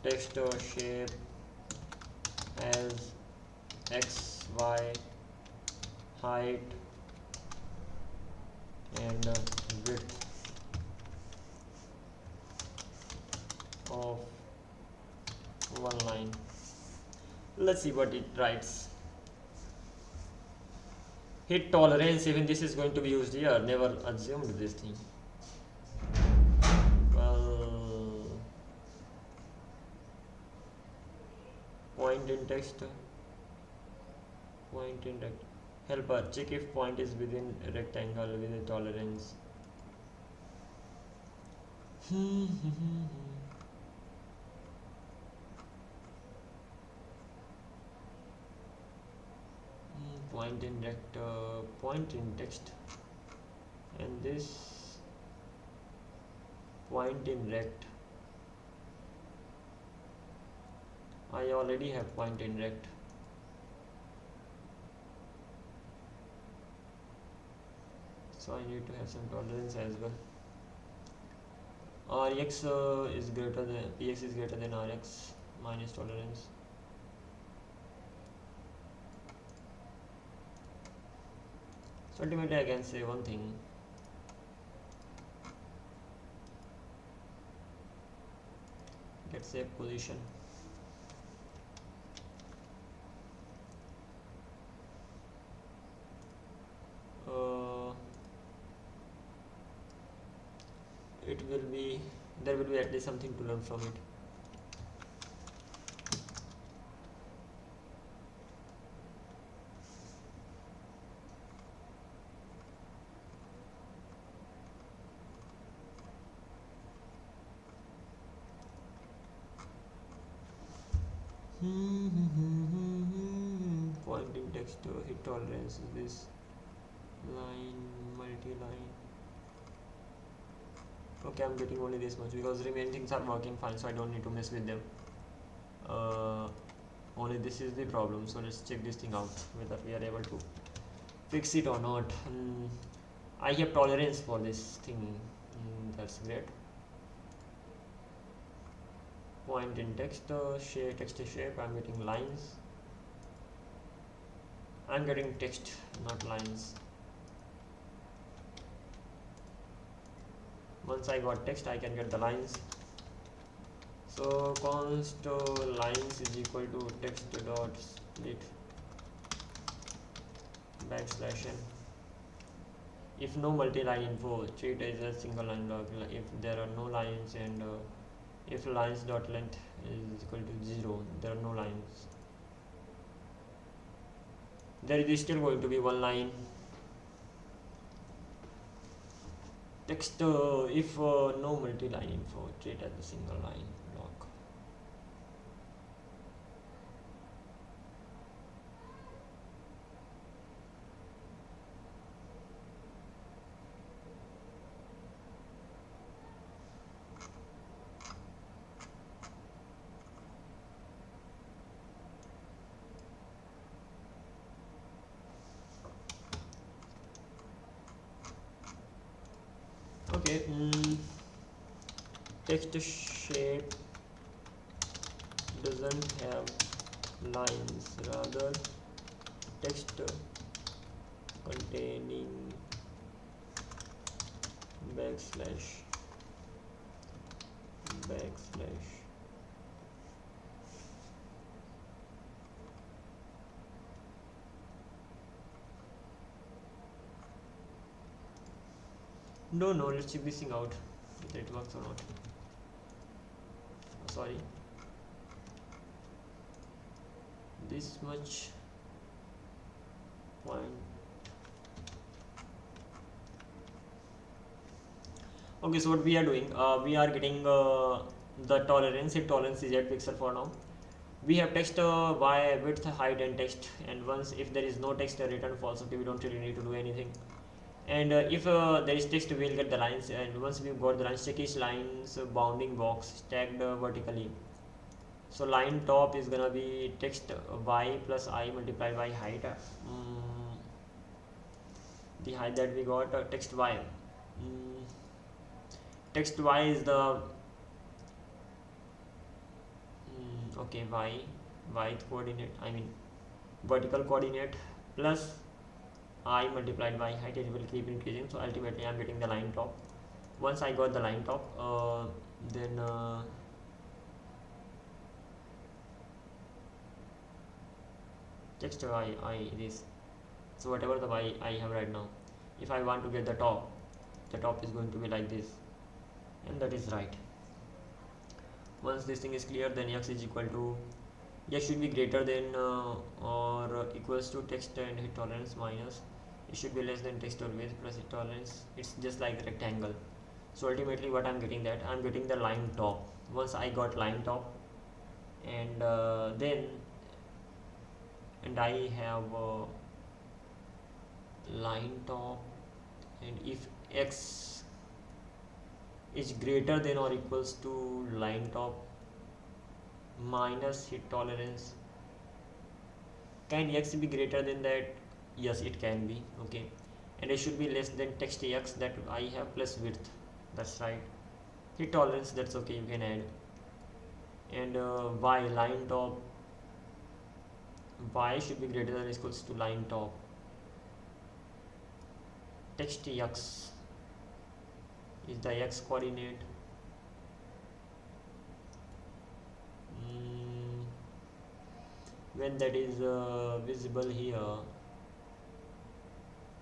text shape as x, y, height, and width of one line. Let's see what it writes. Hit tolerance, even this is going to be used here. Never assumed this thing. Well, point in text, point in helper, check if point is within rectangle with a tolerance. Point in point in text, and this point in rect. I already have point in rect. So I need to have some tolerance as well. Rx is greater than Px is greater than Rx minus tolerance. So ultimately I can say one thing. Let's say position. There will be at least something to learn from it. Pointing text hit tolerance is this line, multi-line. Okay, I'm getting only this much because remaining things are working fine, so I don't need to mess with them. Only this is the problem, so let's check this thing out whether we are able to fix it or not. I have tolerance for this thing. That's great. Point in text shape, text shape. I'm getting lines. I'm getting text, not lines. Once I got text, I can get the lines. So const lines is equal to text dot split \n. If no multi-line info, treat as a single line block. If there are no lines, and if lines dot length is equal to 0, there are no lines. There is still going to be one line. Text if no multi-line info, treat as a single line block. Okay, text shape doesn't have lines, rather text containing backslash. No, let's check this thing out whether it works or not. Oh, sorry, this much point. Okay, so what we are doing, we are getting the tolerance. If tolerance is 8 pixel for now. We have text y, width, height, and text. And once if there is no text, return false. Okay, we don't really need to do anything. And if there is text, we will get the lines. And once we got the lines, check each lines bounding box stacked vertically. So line top is gonna be text y plus I multiplied by height. The height that we got, text y. Text y is the okay, y coordinate, I mean vertical coordinate, plus I multiplied by height. It will keep increasing, so ultimately I am getting the line top. Once I got the line top, then text I this. So whatever the y I have right now, if I want to get the top is going to be like this, and that is right. Once this thing is clear, then x is equal to, x should be greater than or equals to text and hit tolerance minus, it should be less than text or width plus hit tolerance. It's just like the rectangle. So ultimately what I'm getting, that I'm getting the line top. Once I got line top, and then I have line top, and if x is greater than or equals to line top minus hit tolerance, can x be greater than that? Yes, it can be. Okay, and it should be less than text x that I have plus width. That's right. Hit tolerance, that's okay, you can add. And y line top, y should be greater than or equals to line top. Text x is the x coordinate. When that is visible here,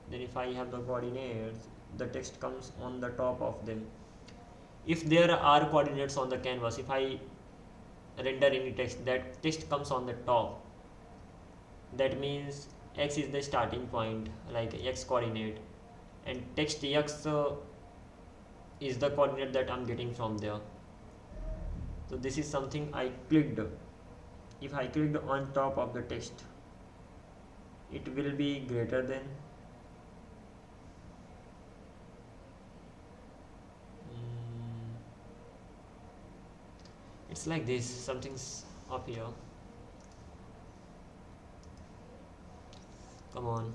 then if I have the coordinates, the text comes on the top of them. If there are coordinates on the canvas, if I render any text, that text comes on the top, that means x is the starting point, like x coordinate, and text x is the coordinate that I'm getting from there. So this is something I clicked. if I click on top of the text, it will be greater than it's like this, something's up here. Come on.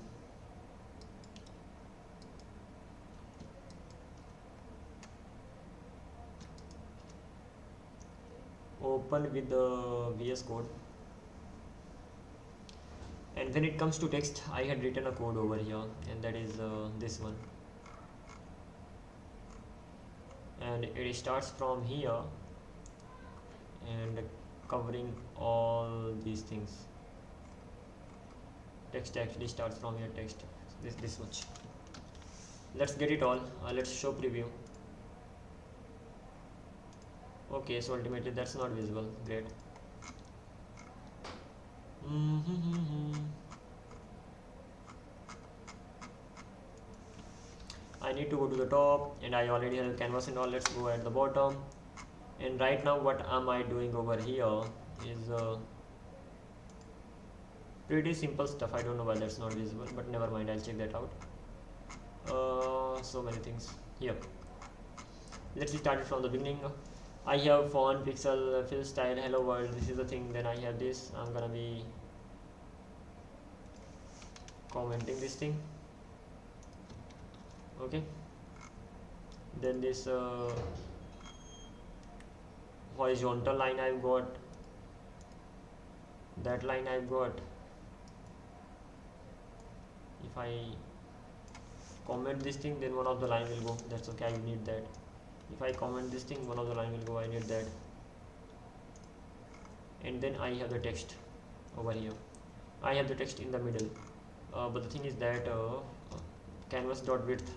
Open with the VS Code. And when it comes to text, I had written a code over here, and that is this one. And it starts from here and covering all these things. Text actually starts from here, text, this much. Let's get it all. Let's show preview. Okay, so ultimately that's not visible. Great. I need to go to the top, and I already have a canvas and all. Let's go at the bottom. And right now what am I doing over here is pretty simple stuff. I don't know why that's not visible, but never mind, I'll check that out. So many things here. Let's start it from the beginning. I have font, pixel, fill style, hello world. This is the thing. Then I have this. I'm gonna be commenting this thing. Okay. Then this horizontal line I've got. That line I've got. If I comment this thing, then one of the line will go. That's okay, I need that. If I comment this thing, one of the line will go. I need that. And then I have the text over here. I have the text in the middle. But the thing is that canvas.width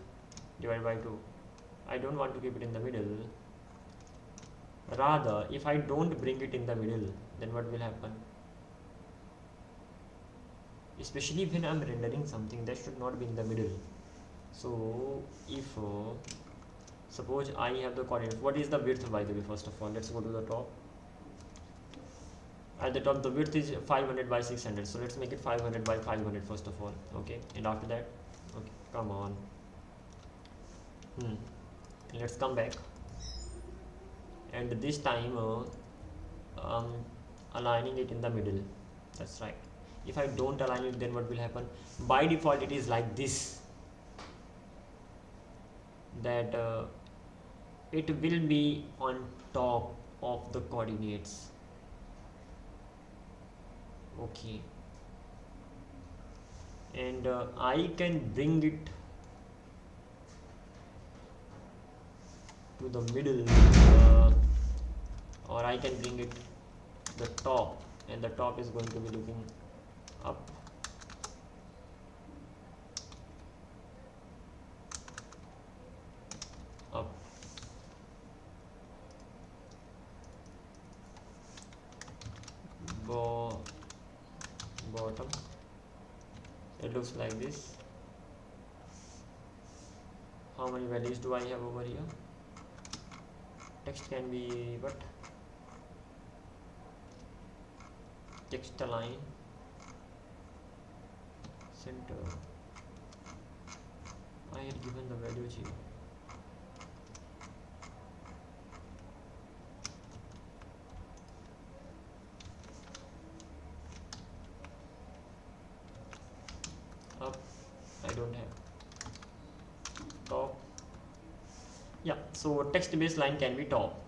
divided by 2. I don't want to keep it in the middle. Rather, if I don't bring it in the middle, then what will happen? Especially when I'm rendering something, that should not be in the middle. So if suppose I have the coordinate, what is the width by the way? First of all, let's go to the top. At the top the width is 500 by 600, so let's make it 500 by 500 first of all. Okay, and after that, okay, come on, let's come back, and this time aligning it in the middle. That's right. If I don't align it, then what will happen? By default it is like this, that it will be on top of the coordinates. Okay, and I can bring it to the middle, or I can bring it to the top, and the top is going to be looking up. Up. Bottom. It looks like this. How many values do I have over here? Text can be what? Text align, center. I had given the values here. Up, I don't have. Top. Yeah, so text based line can be top,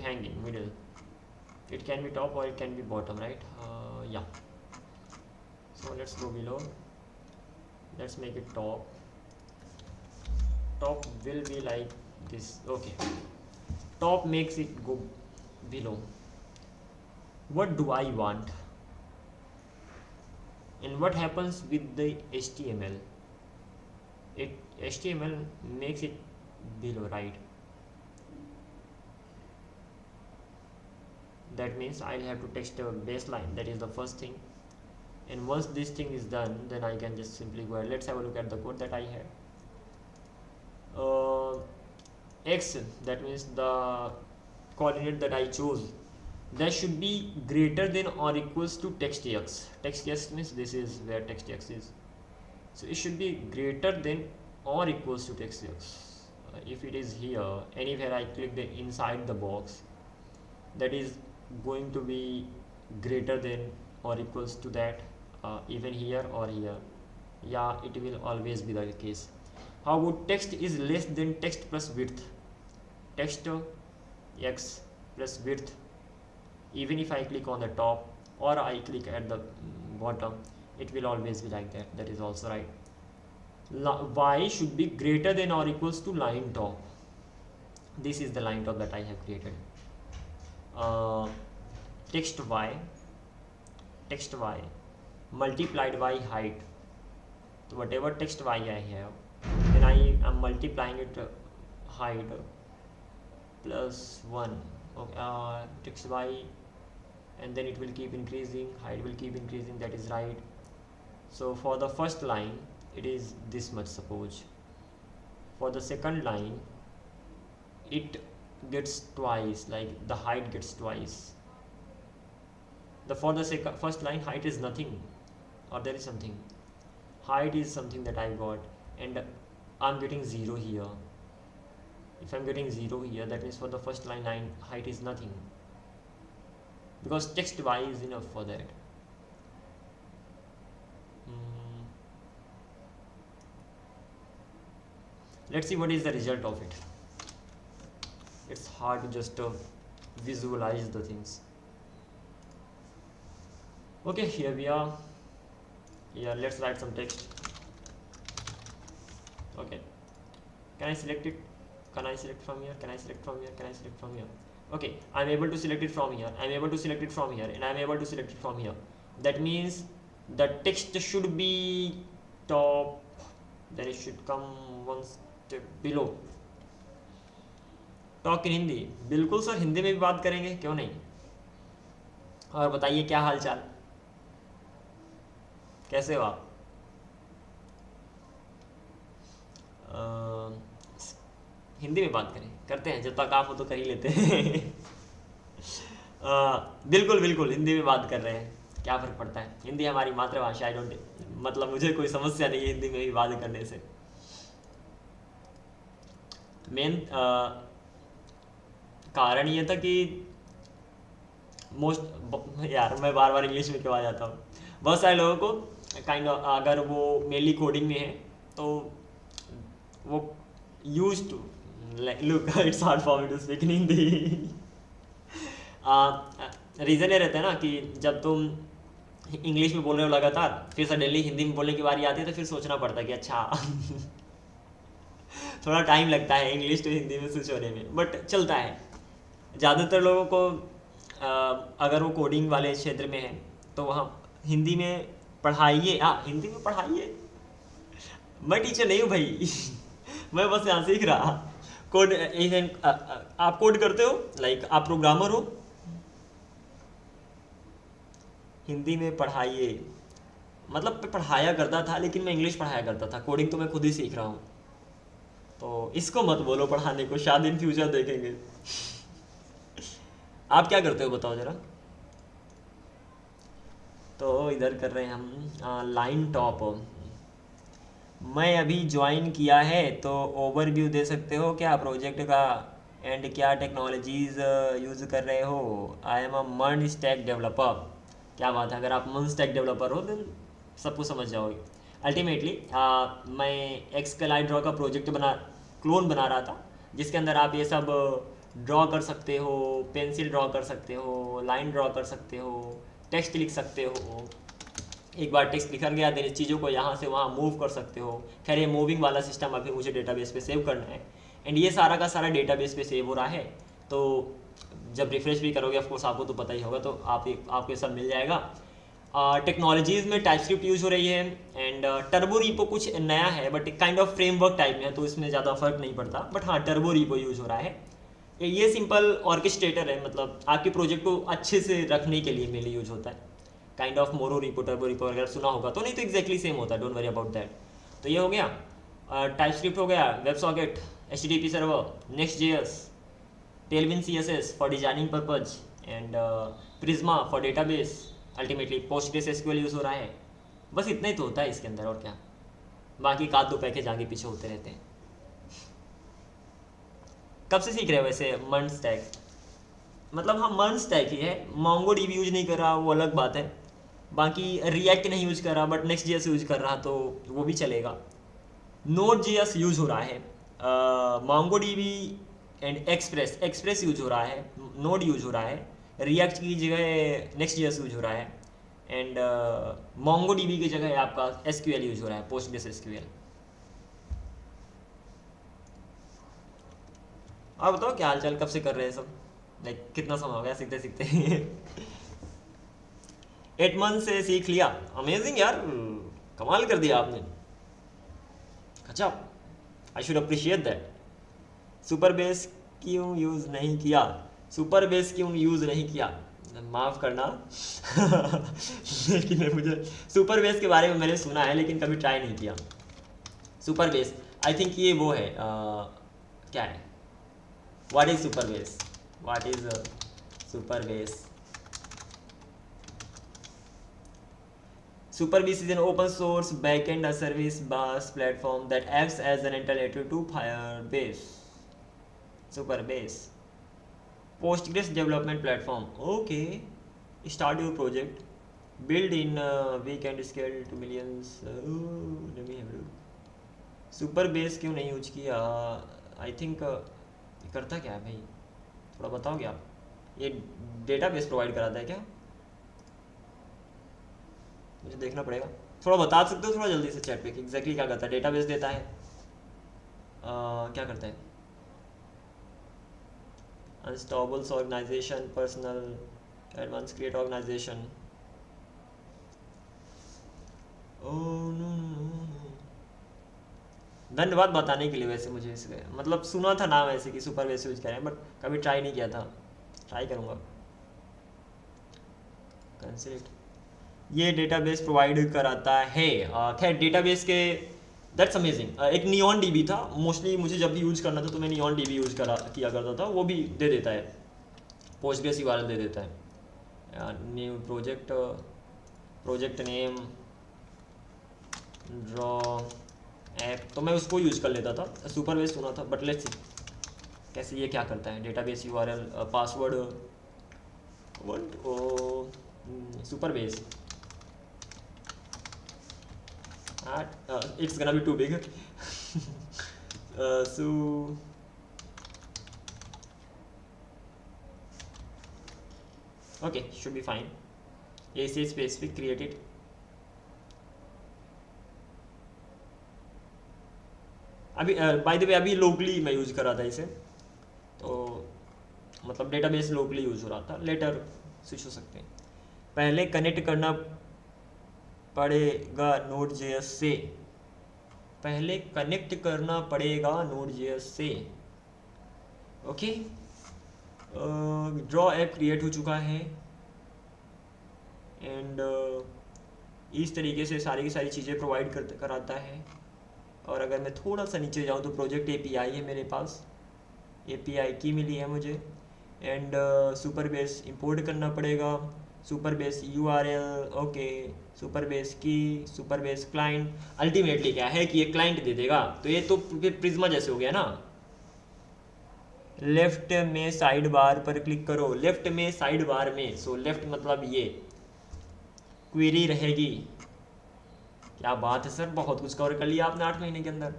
hanging, middle. It can be top or it can be bottom, right? Yeah. So let's go below. Let's make it top. Top will be like this. Okay. Top makes it go below. What do I want? And what happens with the HTML? HTML makes it below, right? That means I'll have to text a baseline. That is the first thing. And once this thing is done, then I can just simply go ahead. Let's have a look at the code that I had. X, that means the coordinate that I chose that should be greater than or equals to text.x. Text.x means this is where text.x is. So it should be greater than or equals to text.x. If it is here, anywhere I click the inside the box, that is going to be greater than or equals to that, even here or here. Yeah, it will always be the case. How about text is less than text plus width? Text x plus width, even if I click on the top or I click at the bottom, it will always be like that. That is also right. Y should be greater than or equals to line top. This is the line top that I have created. Text y multiplied by height. So whatever text y I have, then I am multiplying it height plus 1. Okay, text y, and then it will keep increasing, height will keep increasing. That is right. So for the first line it is this much, suppose. For the second line it gets twice, like the height gets twice. For the first line height is nothing, or there is something. Height is something that I got, and I'm getting 0 here. If I'm getting 0 here, that means for the first line height is nothing, because text y is enough for that. Let's see what is the result of it. It's hard to just visualize the things. Okay, here we are. Yeah, let's write some text. Okay, can I select it? Can I select from here? Can I select from here? Can I select from here? Okay, I'm able to select it from here. I'm able to select it from here, and I'm able to select it from here. That means the text should be top, then it should come one step below. Talk in Hindi, बिल्कुल sir, Hindi में भी बात करेंगे, क्यों नहीं। और बताइए क्या हाल चाल, कैसे हो आप। हिंदी में बात करें, करते हैं, जब तक आप हो तो कर ही लेते हैं। बिल्कुल बिल्कुल हिंदी में बात कर रहे हैं, क्या फ़र्क पड़ता है, हिंदी हमारी मातृभाषा। आई डोंट, मतलब मुझे कोई समस्या नहीं है हिंदी में भी बात करने से। मेन कारण ये था कि यार मैं बार बार इंग्लिश में क्यों आ जाता हूँ। बहुत सारे लोगों को काइंड ऑफ, अगर वो मेनली कोडिंग में है तो वो use to look, it's hard for me to speak in Hindi. Reason ये रहता है ना कि जब तुम इंग्लिश में बोल रहे हो लगातार, फिर सडनली हिंदी में बोलने की बारी आती है, तो फिर सोचना पड़ता है कि अच्छा थोड़ा टाइम लगता है इंग्लिश टू हिंदी में स्विच होने में, बट चलता है। ज़्यादातर लोगों को अगर वो कोडिंग वाले क्षेत्र में है तो वहाँ हिंदी में पढ़ाइए, हिंदी में पढ़ाइए। मैं टीचर नहीं हूँ भाई मैं बस यहाँ सीख रहा। कोड, आप कोड करते हो, लाइक आप प्रोग्रामर हो, हिंदी में पढ़ाइए। मतलब पढ़ाया करता था, लेकिन मैं इंग्लिश पढ़ाया करता था, कोडिंग तो मैं खुद ही सीख रहा हूँ। तो इसको मत बोलो पढ़ाने को, शायद इन फ्यूचर देखेंगे। आप क्या करते हो बताओ जरा। तो इधर कर रहे हैं हम लाइन टॉप। मैं अभी ज्वाइन किया है, तो ओवरव्यू दे सकते हो क्या प्रोजेक्ट का, एंड क्या टेक्नोलॉजीज यूज़ कर रहे हो। आई एम अ मन स्टैक डेवलपर। क्या बात है, अगर आप मन स्टैक डेवलपर हो तो सब कुछ समझ जाओगे। अल्टीमेटली मैं एक्सकलाइड्रॉ का प्रोजेक्ट क्लोन बना रहा था, जिसके अंदर आप ये सब ड्रॉ कर सकते हो, पेंसिल ड्रॉ कर सकते हो, लाइन ड्रॉ कर सकते हो, टेक्स्ट लिख सकते हो। एक बार टेक्स्ट लिखा गया, देन चीज़ों को यहाँ से वहाँ मूव कर सकते हो। खैर ये मूविंग वाला सिस्टम अभी मुझे डेटाबेस पे सेव करना है, एंड ये सारा का सारा डेटाबेस पे सेव हो रहा है। तो जब रिफ्रेश भी करोगे, ऑफकोर्स आपको तो पता ही होगा, तो आपको सब मिल जाएगा। टेक्नोलॉजीज़ में टाइपस्क्रिप्ट यूज़ हो रही है, एंड टर्बो रीपो कुछ नया है, but kind of framework type में है, तो इसमें ज़्यादा फर्क नहीं पड़ता। बट हाँ, टर्बो रीपो यूज़ हो रहा है। ये सिंपल ऑर्केस्ट्रेटर है, मतलब आपके प्रोजेक्ट को अच्छे से रखने के लिए मेनली यूज होता है। काइंड ऑफ मोरो रीपो, टर्बो रीपो अगर सुना होगा तो, नहीं तो एक्जैक्टली सेम होता है, डोंट वरी अबाउट दैट। तो ये हो गया, टाइपस्क्रिप्ट हो गया, web socket, HTTP server, Next.js, Tailwind CSS for designing purpose, and Prisma for database, ultimately PostgreSQL use हो रहा है। बस इतना ही तो होता है इसके अंदर, और क्या, बाकी एक आध दो पैकेज आगे पीछे होते रहते हैं। कब से सीख रहे हो वैसे मर्न स्टैक? मतलब हाँ मर्न स्टैक ही है, मोंगो डीबी यूज नहीं कर रहा वो अलग बात है, बाकी रिएक्ट नहीं यूज कर रहा बट नेक्स्ट जेएस यूज कर रहा तो वो भी चलेगा। नोड जेएस यूज हो रहा है, Mongo dB and express use हो रहा है, नोड यूज हो रहा है, रिएक्ट की जगह नेक्स्ट जेएस यूज हो रहा है, एंड मोंगो डीबी की जगह आपका एसक्यूएल यूज हो रहा है, पोस्टग्रेस एसक्यूएल। और बताओ क्या हालचाल, कब से कर रहे हैं सब, लाइक कितना समय हो गया सीखते सीखते? 8 मंथ से सीख लिया, अमेजिंग यार, कमाल कर दिया आपने, अच्छा, I should appreciate that. Super base क्यों यूज़ नहीं किया? सुपर बेस क्यों यूज़ नहीं किया, माफ़ करना लेकिन मुझे सुपर बेस के बारे में मैंने सुना है लेकिन कभी ट्राई नहीं किया। सुपर बेस आई थिंक ये वो है क्या है, what is super base, what is super base? Superbase is an open source backend service bus platform that acts as an alternative to Firebase. Superbase, Postgres development platform. Okay, start your project. Build in week and scale to millions. Let me have a look. Superbase क्यों नहीं use किया? I think करता क्या है भाई, थोड़ा बताओगे आप? ये डेटाबेस प्रोवाइड कराता है क्या? मुझे देखना पड़ेगा, थोड़ा बता सकते हो थोड़ा जल्दी से चैट पे कि एग्जैक्टली क्या करता है? डेटाबेस देता है, क्या करता है? अनस्टॉबल्स organisation, personal, advance create organisation. धन्यवाद बताने के लिए, वैसे मुझे इसलिए मतलब सुना था नाम ऐसे कि सुपर बेस यूज करें बट कभी ट्राई नहीं किया था, ट्राई करूँगा। कंसिडर ये डेटाबेस प्रोवाइड कराता है, खैर डेटाबेस के, दैट्स अमेजिंग। एक नियॉन डीबी था, मोस्टली मुझे जब भी यूज़ करना था तो मैं नियॉन डीबी यूज़ किया करता था, वो भी दे देता है, पोस्टग्रेस यूआरएल दे देता है। New project name, draw app, तो मैं उसको यूज़ कर लेता था। सुपरबेस सुना था बट लेट्स सी कैसे ये क्या करता है। Database URL, password, Supabase, it's gonna be too big. So okay, should be fine. ACH specific created. अभी बाय द वे अभी लोकली मैं यूज़ कर रहा था इसे, तो मतलब डेटाबेस लोकली यूज़ हो रहा था, लेटर स्विच हो सकते हैं। पहले कनेक्ट करना पड़ेगा Node.js से, पहले कनेक्ट करना पड़ेगा Node.js से। ओके, ड्रॉ ऐप क्रिएट हो चुका है एंड इस तरीके से सारी की सारी चीज़ें प्रोवाइड कराता है। और अगर मैं थोड़ा सा नीचे जाऊँ तो प्रोजेक्ट API है मेरे पास, API की मिली है मुझे, एंड सुपरबेस इंपोर्ट करना पड़ेगा, सुपरबेस URL, ओके, सुपरबेस की, सुपरबेस क्लाइंट। अल्टीमेटली क्या है कि ये क्लाइंट दे देगा, तो ये तो फिर प्रिज्मा जैसे हो गया ना। लेफ्ट में साइड बार पर क्लिक करो, लेफ्ट में साइड बार में, सो लेफ्ट मतलब ये क्वेरी रहेगी। क्या बात है सर, बहुत कुछ कवर कर लिया आपने 8 महीने के अंदर।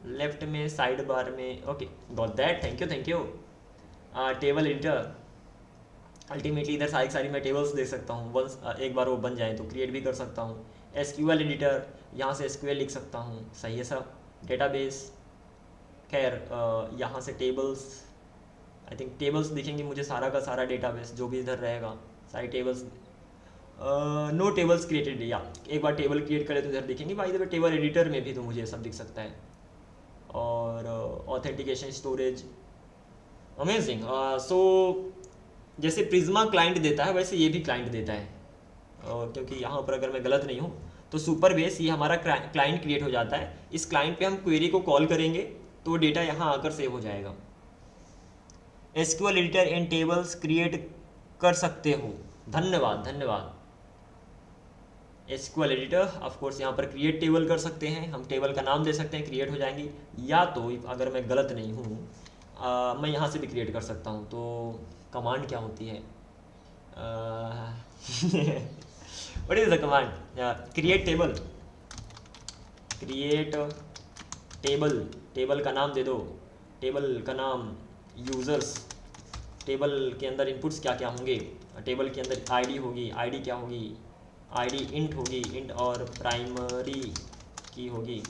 लेफ्ट में साइड बार में, okay got that, thank you. Table editor, ultimately इधर सारी मैं टेबल्स देख सकता हूँ, वंस एक बार वो बन जाए तो क्रिएट भी कर सकता हूँ। SQL एडिटर, यहाँ से SQL लिख सकता हूँ, सही है सब। डेटाबेस, खैर यहाँ से टेबल्स, आई थिंक टेबल्स दिखेंगे मुझे, सारा का सारा डेटाबेस जो भी इधर रहेगा, सारी टेबल्स। नो टेबल्स क्रिएटेड, या एक बार टेबल क्रिएट करें तो इधर दिखेंगे। Bye the way table editor में भी तो मुझे ये सब दिख सकता है। और ऑथेंटिकेशन, स्टोरेज, अमेजिंग। सो जैसे प्रिज्मा क्लाइंट देता है वैसे ये भी क्लाइंट देता है, क्योंकि यहाँ पर अगर मैं गलत नहीं हूँ तो सुपरबेस ये हमारा क्लाइंट क्रिएट हो जाता है। इस क्लाइंट पे हम क्वेरी को कॉल करेंगे तो डेटा यहाँ आकर सेव हो जाएगा। SQL editor and tables create कर सकते हो। धन्यवाद धन्यवाद। एसक्यूएल एडिटर ऑफ कोर्स यहाँ पर क्रिएट टेबल कर सकते हैं, हम टेबल का नाम दे सकते हैं, क्रिएट हो जाएंगी। या तो अगर मैं गलत नहीं हूँ मैं यहाँ से भी क्रिएट कर सकता हूँ। तो कमांड क्या होती है? What is the command? Create table, create table, table का नाम दे दो, टेबल का नाम यूज़र्स, टेबल के अंदर इनपुट्स क्या क्या होंगे, टेबल के अंदर आईडी होगी, आईडी क्या होगी, आईडी इंट होगी, इंट और प्राइमरी की होगी।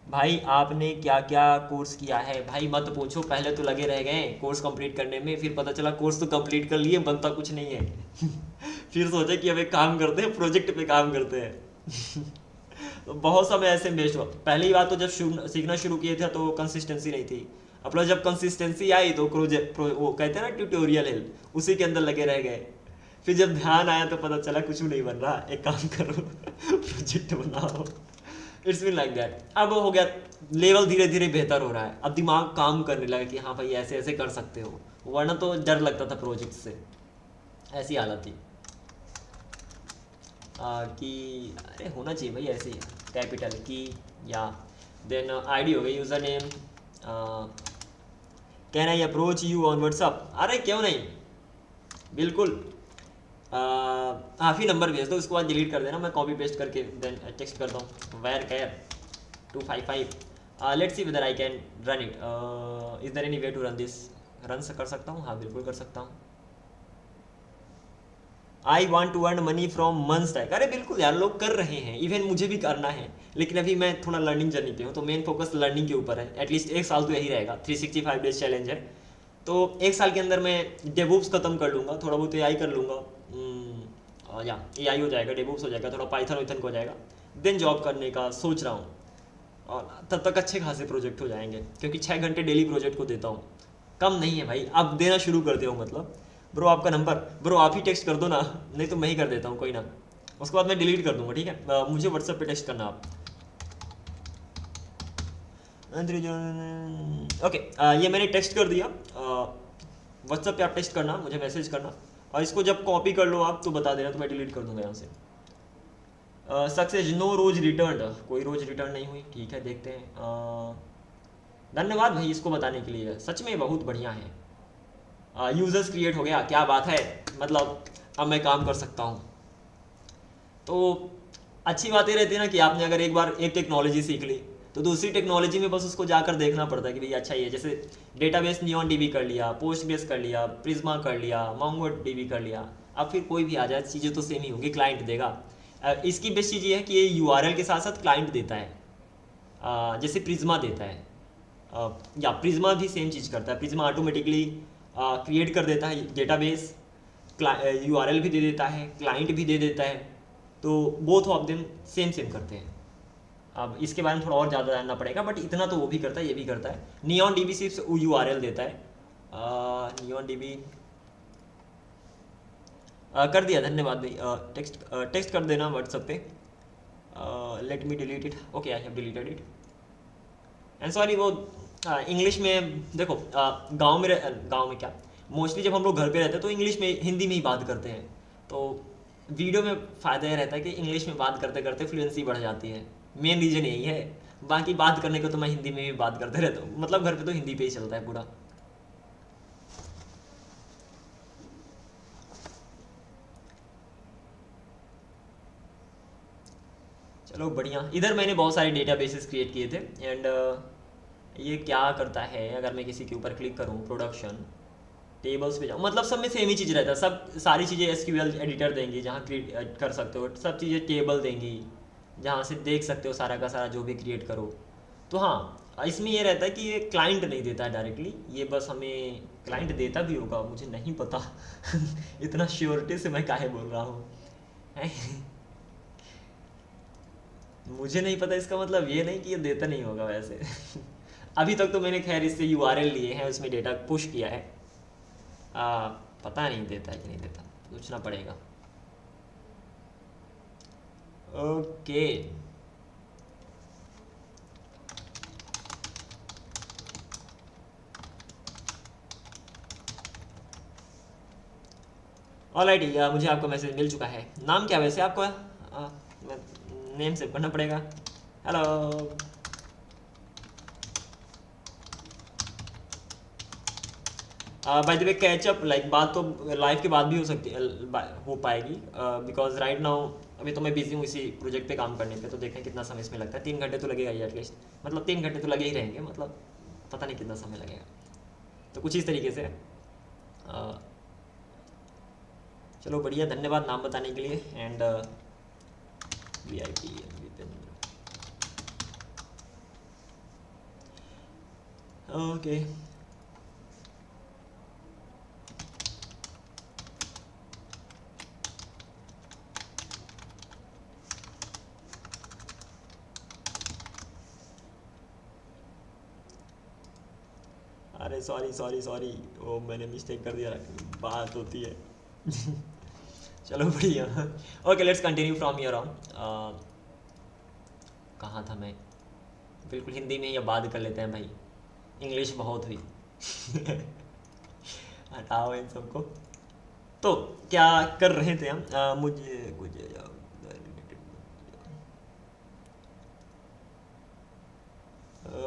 भाई आपने क्या क्या कोर्स किया है? भाई मत पूछो, पहले तो लगे रह गए कोर्स कंप्लीट करने में, फिर पता चला कोर्स तो कंप्लीट कर लिए, बनता कुछ नहीं है। फिर सोचे कि अब एक काम करते हैं, प्रोजेक्ट पे काम करते हैं। तो बहुत समय ऐसे वेस्ट हुआ। पहली बात तो जब सीखना शुरू किए थे तो कंसिस्टेंसी नहीं थी। अपना जब कंसिस्टेंसी आई तो वो कहते हैं ना ट्यूटोरियल है, उसी के अंदर लगे रह गए। फिर जब ध्यान आया तो पता चला कुछ नहीं बन रहा, एक काम करो प्रोजेक्ट बनाओ। It's been like that. अब हो गया, लेवल धीरे धीरे बेहतर हो रहा है, अब दिमाग काम करने लगा कि हाँ भाई ऐसे ऐसे कर सकते हो, वरना तो डर लगता था प्रोजेक्ट से, ऐसी हालत थी। कि अरे होना चाहिए भाई ऐसे ही, कैपिटल की या देन आईडी हो गई, user name, can I approach you on WhatsApp? अरे क्यों नहीं, बिल्कुल। हाफी नंबर भेज दो, उसके बाद डिलीट कर देना, मैं कॉपी पेस्ट करके देन टेक्स्ट करता हूँ, varchar 255। Let's see whether I can run it. Is there any way to run this? Run कर सकता हूँ, हाँ बिल्कुल कर सकता हूँ। I want to earn money from MERN stack. अरे बिल्कुल यार, लोग कर रहे हैं, इवन मुझे भी करना है, लेकिन अभी मैं थोड़ा लर्निंग जर्नी पे हूँ, तो मेन फोकस लर्निंग के ऊपर है। एटलीस्ट एक साल तो यही रहेगा, 365 डेज चैलेंज है, तो एक साल के अंदर मैं डेवॉप्स खत्म कर लूँगा, थोड़ा बहुत एआई कर लूँगा, या एआई हो जाएगा, डेवॉप्स हो जाएगा, थोड़ा पाइथन वाइथन को हो जाएगा, देन जॉब करने का सोच रहा हूँ। और तब तक अच्छे खासे प्रोजेक्ट हो जाएंगे, क्योंकि 6 घंटे डेली प्रोजेक्ट को देता हूँ, कम नहीं है भाई, अब देना शुरू कर दिया हूँ। मतलब ब्रो आपका नंबर, ब्रो आप ही टेक्स्ट कर दो ना, नहीं तो मैं ही कर देता हूँ, कोई ना, उसके बाद मैं डिलीट कर दूंगा, ठीक है? मुझे व्हाट्सएप पे टेक्स्ट करना आप। ओके, ये मैंने टेक्स्ट कर दिया, व्हाट्सएप पे आप टेक्स्ट करना, मुझे मैसेज करना, और इसको जब कॉपी कर लो आप तो बता देना, तो मैं डिलीट कर दूंगा यहाँ से। सक्सेस, नो रोज रिटर्न, कोई रोज रिटर्न नहीं हुई, ठीक है देखते हैं। धन्यवाद भाई इसको बताने के लिए, सच में बहुत बढ़िया है। यूजर्स क्रिएट हो गया, क्या बात है, मतलब अब मैं काम कर सकता हूँ। तो अच्छी बातें रहती है ना कि आपने अगर एक बार एक टेक्नोलॉजी सीख ली तो दूसरी टेक्नोलॉजी में बस उसको जाकर देखना पड़ता है कि भाई अच्छा ये, जैसे डेटाबेस नियॉन डीबी कर लिया, पोस्टबेस कर लिया, प्रिज्मा कर लिया, मोंगो डीबी कर लिया, अब फिर कोई भी आ जाए चीज़ें तो सेम ही होंगी, क्लाइंट देगा। इसकी बेस्ट चीज़ ये है कि ये यूआरएल के साथ साथ क्लाइंट देता है, जैसे प्रिज्मा देता है, या प्रिज्मा भी सेम चीज़ करता है। प्रिज्मा ऑटोमेटिकली क्रिएट कर देता है डेटाबेस, यूआरएल भी दे देता है, क्लाइंट भी दे देता है, तो बोथ ऑफ देम सेम करते हैं। अब इसके बारे में थोड़ा और ज़्यादा जानना पड़ेगा, बट इतना तो वो भी करता है, ये भी करता है। नियॉन डीबी सिर्फ यूआरएल देता है, नियॉन डीबी कर दिया, धन्यवाद भाई। टेक्स्ट कर देना व्हाट्सएप पे, let me delete it, okay I have deleted it, and sorry वो इंग्लिश में देखो, गांव में क्या, मोस्टली जब हम लोग घर पे रहते हैं तो इंग्लिश में, हिंदी में ही बात करते हैं, तो वीडियो में फ़ायदा यह रहता है कि इंग्लिश में बात करते करते फ्लुएंसी बढ़ जाती है, मेन रीज़न यही है। बाकी बात करने को तो मैं हिंदी में भी बात करते रहता हूँ, मतलब घर पे तो हिंदी पे ही चलता है पूरा। चलो बढ़िया। इधर मैंने बहुत सारे डेटाबेसेस क्रिएट किए थे, एंड ये क्या करता है, अगर मैं किसी के ऊपर क्लिक करूँ, प्रोडक्शन टेबल्स पे जाऊँ, मतलब सब में सेम ही चीज़ रहता है, सब सारी चीज़ें एसक्यूएल एडिटर देंगी जहाँ क्रिएट कर सकते हो, सब चीज़ें टेबल देंगी जहाँ से देख सकते हो सारा का सारा जो भी क्रिएट करो। तो हाँ, इसमें ये रहता है कि ये क्लाइंट नहीं देता है डायरेक्टली, ये बस हमें, क्लाइंट देता भी होगा मुझे नहीं पता। इतना श्योरिटी से मैं काहे बोल रहा हूँ, मुझे नहीं पता, इसका मतलब ये नहीं कि ये देता नहीं होगा वैसे। अभी तक तो मैंने खैर इससे यूआरएल लिए हैं, उसमें डेटा पुश किया है, पता नहीं देता है कि नहीं देता, पूछना पड़ेगा। ओके, ऑलराइट, मुझे आपका मैसेज मिल चुका है। नाम क्या वैसे आपका? मैं नेम सेव करना पड़ेगा। Hello, by the way catch up like बात तो लाइव के बाद भी हो सकती है, हो पाएगी, बिकॉज राइट नाउ अभी तो मैं बिजी हूँ इसी प्रोजेक्ट पे काम करने पे, तो देखें कितना समय इसमें लगता है। 3 घंटे तो लगेगा ही एटलीस्ट, मतलब 3 घंटे तो लगे ही रहेंगे, मतलब पता नहीं कितना समय लगेगा। तो कुछ इस तरीके से चलो बढ़िया, धन्यवाद नाम बताने के लिए। एंड VIP ओके, अरे सॉरी सॉरी सॉरी, ओ मैंने मिस्टेक कर दिया, बात होती है। चलो बढ़िया। Okay, let's continue from here on. कहाँ था मैं? बिल्कुल हिंदी में या बात कर लेते हैं भाई, इंग्लिश बहुत हुई। हटाओ इन सबको। तो क्या कर रहे थे हम? मुझे कुछ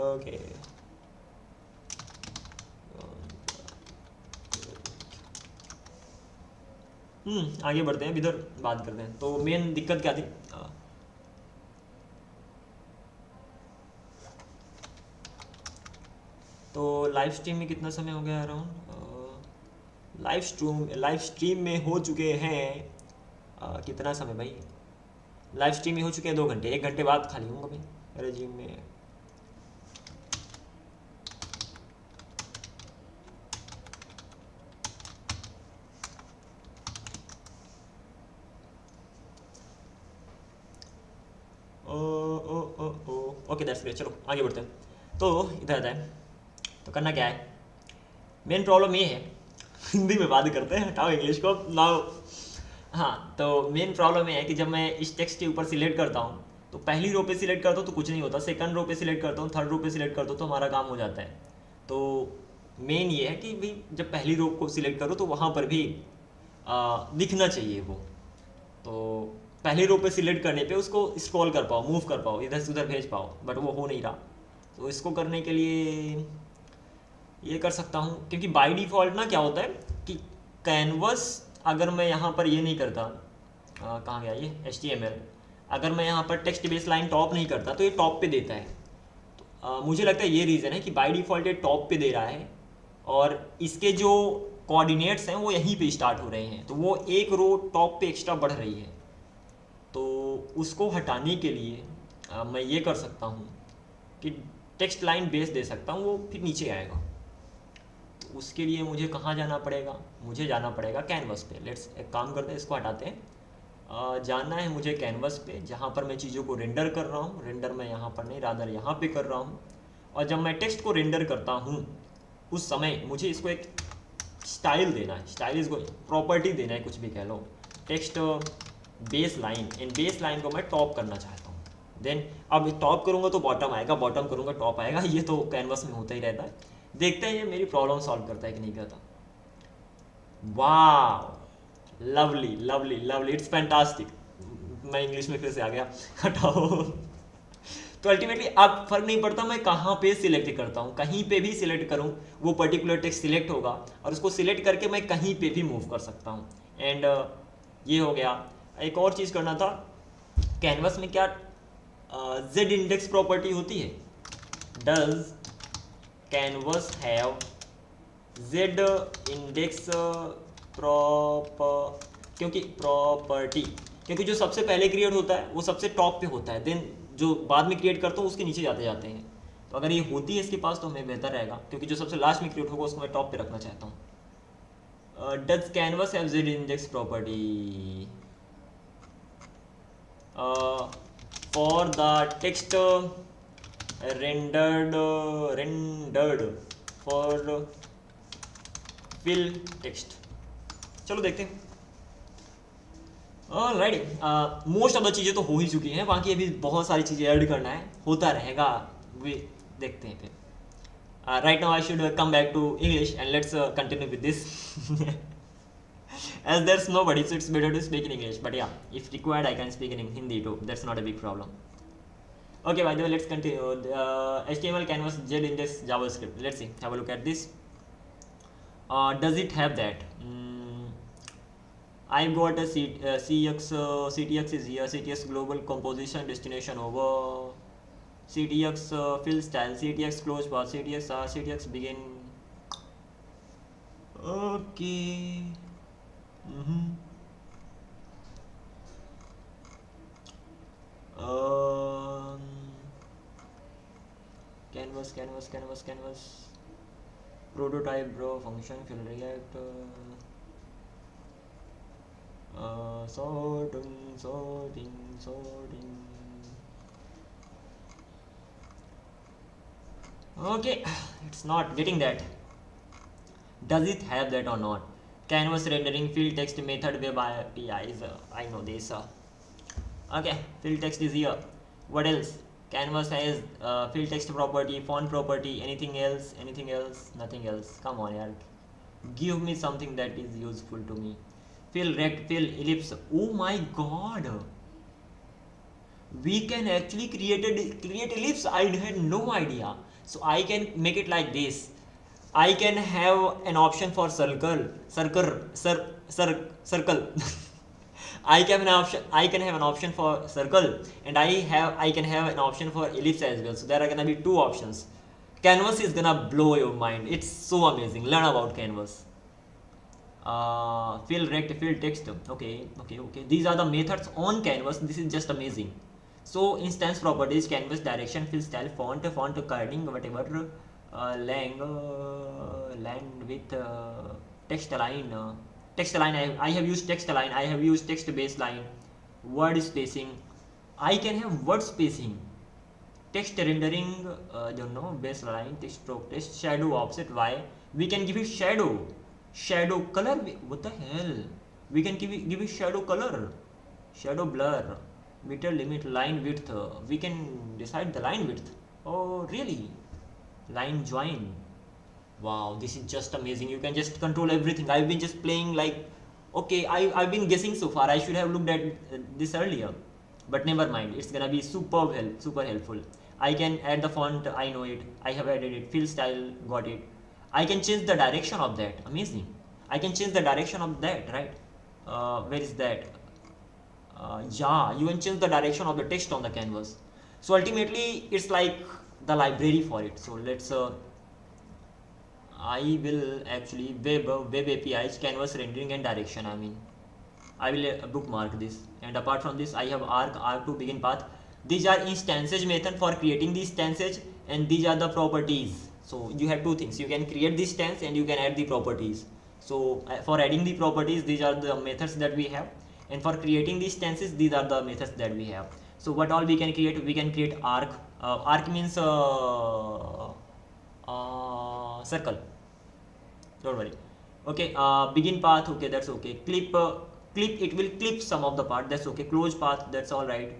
ओके, आगे बढ़ते हैं, इधर बात करते हैं। तो मेन दिक्कत क्या थी? तो लाइव स्ट्रीम में कितना समय हो गया अराउंड? लाइव स्ट्रीम में हो चुके हैं कितना समय भाई? लाइव स्ट्रीम में हो चुके हैं 2 घंटे, 1 घंटे बाद खाली हूँ भाई रेजिम में। ओके दैट्स ग्रेट, चलो आगे बढ़ते हैं। तो इधर आता है, तो करना क्या है? मेन प्रॉब्लम ये है, हिंदी में बात करते हैं, हटाओ इंग्लिश को नाउ। हाँ, तो मेन प्रॉब्लम ये है कि जब मैं इस टेक्स्ट के ऊपर सिलेक्ट करता हूँ, तो पहली रो पे सिलेक्ट करता हूँ तो कुछ नहीं होता, सेकंड रो पे सिलेक्ट करता हूँ, थर्ड रो पे सिलेक्ट करता हूँ तो हमारा काम हो जाता है। तो मेन ये है कि भाई जब पहली रो को सिलेक्ट करो तो वहाँ पर भी दिखना चाहिए वो। तो पहली रो पे सिलेक्ट करने पे उसको स्क्रॉल कर पाओ, मूव कर पाओ, इधर से उधर भेज पाओ, बट वो हो नहीं रहा। तो इसको करने के लिए ये कर सकता हूँ, क्योंकि बाय डिफ़ॉल्ट ना क्या होता है कि कैनवस अगर मैं यहाँ पर ये नहीं करता, कहाँ गया ये HTML, अगर मैं यहाँ पर टेक्स्ट बेस लाइन टॉप नहीं करता तो ये टॉप पे देता है। तो मुझे लगता है ये रीज़न है कि बाय डिफ़ॉल्ट ये टॉप पे दे रहा है, और इसके जो कोऑर्डिनेट्स हैं वो यहीं पे स्टार्ट हो रहे हैं, तो वो एक रो टॉप पे एक्स्ट्रा बढ़ रही है। तो उसको हटाने के लिए मैं ये कर सकता हूँ कि टेक्स्ट लाइन बेस दे सकता हूँ, वो फिर नीचे आएगा। तो उसके लिए मुझे कहाँ जाना पड़ेगा? मुझे जाना पड़ेगा कैनवस पे। लेट्स एक काम करते हैं, इसको हटाते हैं। जाना है मुझे कैनवस पे, जहाँ पर मैं चीज़ों को रेंडर कर रहा हूँ। रेंडर मैं यहाँ पर नहीं, रादर यहाँ पे कर रहा हूँ। और जब मैं टेक्स्ट को रेंडर करता हूँ उस समय मुझे इसको एक स्टाइल देना है, स्टाइल इसको प्रॉपर्टी देना है, कुछ भी कह लो, टेक्स्ट बेस लाइन। इन बेस लाइन को मैं टॉप करना चाहता हूँ। देन अब टॉप करूँगा तो बॉटम आएगा, बॉटम करूँगा टॉप आएगा, ये तो कैनवस में होता ही रहता है। देखते हैं ये मेरी प्रॉब्लम सॉल्व करता है कि नहीं करता। वाह, lovely lovely lovely, it's fantastic. मैं इंग्लिश में फिर से आ गया, हटाओ। तो अल्टीमेटली अब फर्क नहीं पड़ता मैं कहाँ पे सिलेक्ट करता हूँ, कहीं पे भी सिलेक्ट करूँ वो पर्टिकुलर टेक्स्ट सिलेक्ट होगा, और उसको सिलेक्ट करके मैं कहीं पे भी मूव कर सकता हूँ। एंड ये हो गया। एक और चीज़ करना था, कैनवस में क्या जेड इंडेक्स प्रॉपर्टी होती है? Does canvas have Z index property? क्योंकि जो सबसे पहले क्रिएट होता है वो सबसे टॉप पे होता है, देन जो बाद में क्रिएट करता हूँ उसके नीचे जाते जाते हैं। तो अगर ये होती है इसके पास तो हमें बेहतर रहेगा, क्योंकि जो सबसे लास्ट में क्रिएट होगा उसको मैं टॉप पे रखना चाहता हूँ। Does canvas have Z index property for the text rendered for fill text? चलो देखते हैं। ऑलराइट, मोस्ट ऑफ द चीज़ें तो हो ही चुकी हैं, बाकी अभी बहुत सारी चीज़ें ऐड करना है, होता रहेगा, वे देखते हैं फिर। Right now I should come back to English and let's continue with this. As there's nobody, so it's better to speak in English. But yeah, if required, I can speak in Hindi too. That's not a big problem. Okay, by the way, let's continue. HTML canvas Z index JavaScript. Let's see. Have a look at this. Does it have that? I've got a CTX is here. CTX global composition destination over. CTX fill style. CTX close path. CTX begin. Okay. Canvas. Prototype draw function fill react. Sorting. Okay, it's not getting that. Does it have that or not? Canvas rendering fill text method web APIs. I know this. Okay, fill text is here. What else? Canvas has fill text property, font property. Anything else? Nothing else. Come on, yaar. Give me something that is useful to me. Fill rect, fill ellipse. Oh my god. We can actually create ellipse. I had no idea. So I can make it like this. I can have an option for circle. I can have an option for circle, and I can have an option for ellipse as well. So there are gonna be two options. Canvas is gonna blow your mind. It's so amazing. Learn about Canvas. Fill rect, fill text. Okay. These are the methods on Canvas. This is just amazing. So instance properties, canvas direction, fill style, font coloring, whatever, lang width, text align. I have used text align. I have used text baseline, word spacing. I can have word spacing, text rendering. Don't know, baseline, text stroke, text shadow offset. Why? We can give it shadow color. What the hell? We can give it shadow color, shadow blur. Meter limit, line width. We can decide the line width. Oh really? Line join. Wow, this is just amazing. You can just control everything. I've been just playing like, okay, I've been guessing so far. I should have looked at this earlier, but never mind. It's gonna be super helpful. I can add the font. I know it. I have added it. Fill style, got it. I can change the direction of that. Amazing. I can change the direction of that, right? Where is that? Yeah, you can change the direction of the text on the canvas. So ultimately it's like the library for it. So let's I will actually web APIs, canvas rendering and direction. I will bookmark this, and apart from this I have arc to begin path. These are instances method for creating the instances, and these are the properties. So you have two things. You can create the instance and you can add the properties. So for adding the properties, these are the methods that we have. And for creating these instances, these are the methods that we have. So what all we can create? We can create arc. Arc means circle. Don't worry. Okay. Begin path. Okay, that's okay. Clip. It will clip some of the part. That's okay. Close path. That's all right.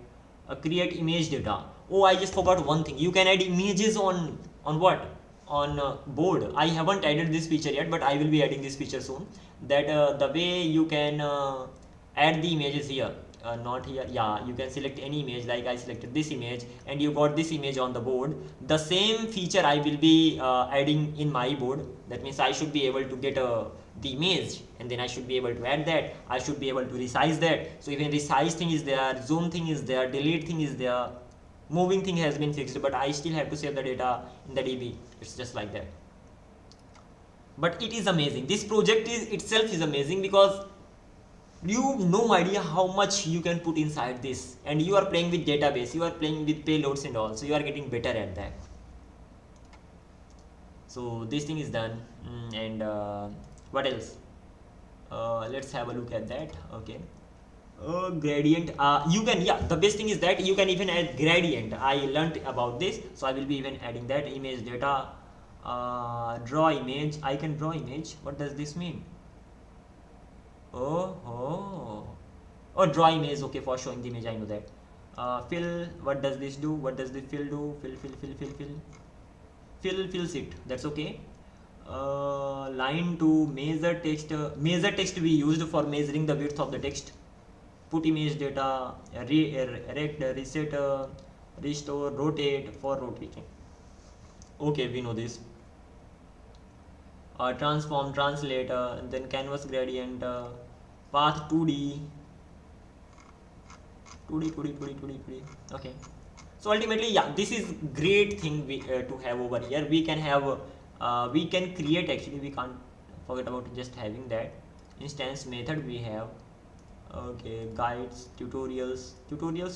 Create image data. Oh, I just forgot one thing. You can add images on what? On board. I haven't added this feature yet, but I will be adding this feature soon. That the way you can add the images here, not here. Yeah, you can select any image. Like I selected this image, and you got this image on the board. The same feature I will be adding in my board. That means I should be able to get the image, and then I should be able to add that. I should be able to resize that. So even resize thing is there, zoom thing is there, delete thing is there, moving thing has been fixed, but I still have to save the data in the DB. It's just like that. But it is amazing. This project itself is amazing because you have no idea how much you can put inside this, and you are playing with database, you are playing with payloads and all, so you are getting better at that. So this thing is done. And what else? Let's have a look at that. Okay. Gradient. You can, yeah, the best thing is that you can even add gradient. I learned about this, so I will be even adding that. Image data, draw image. I can draw image. What does this mean? Oh, draw image. Okay, for showing the image, I know that. Fill. What does this do? What does the fill do? Fill fills it. That's okay. line to measure text. Measure text we used for measuring the width of the text. Put image data, erect, reset, restore, rotate for rotating. Okay, we know this. Transform, translate, and then canvas gradient, path 2D. Okay. So ultimately, yeah, this is great thing we to have over here. We can have, we can create, actually we can't forget about just having that instance method we have. Okay, guides, tutorials,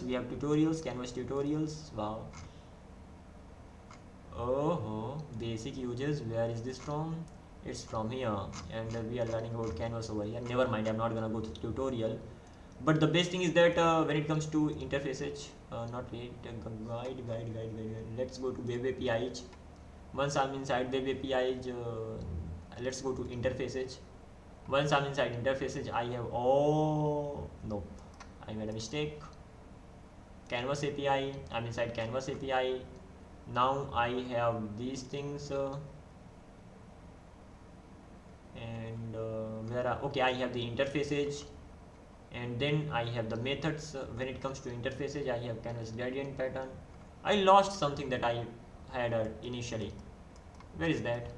we have tutorials, canvas tutorials. Wow. Oh, basic uses, where is this from? It's from here, and we are learning about canvas over here. Never mind, I'm not gonna go to tutorial. But the best thing is that when it comes to interfaces, not yet, guide. Let's go to web APIs. Once I'm inside web APIs, let's go to interfaces. Once I'm inside interfaces, I have, oh no, I made a mistake. Canvas API, I'm inside canvas API. Now I have these things, and where are, okay, I have the interfaces, and then I have the methods. When it comes to interfaces, I have canvas gradient pattern. I lost something that I had initially. Where is that?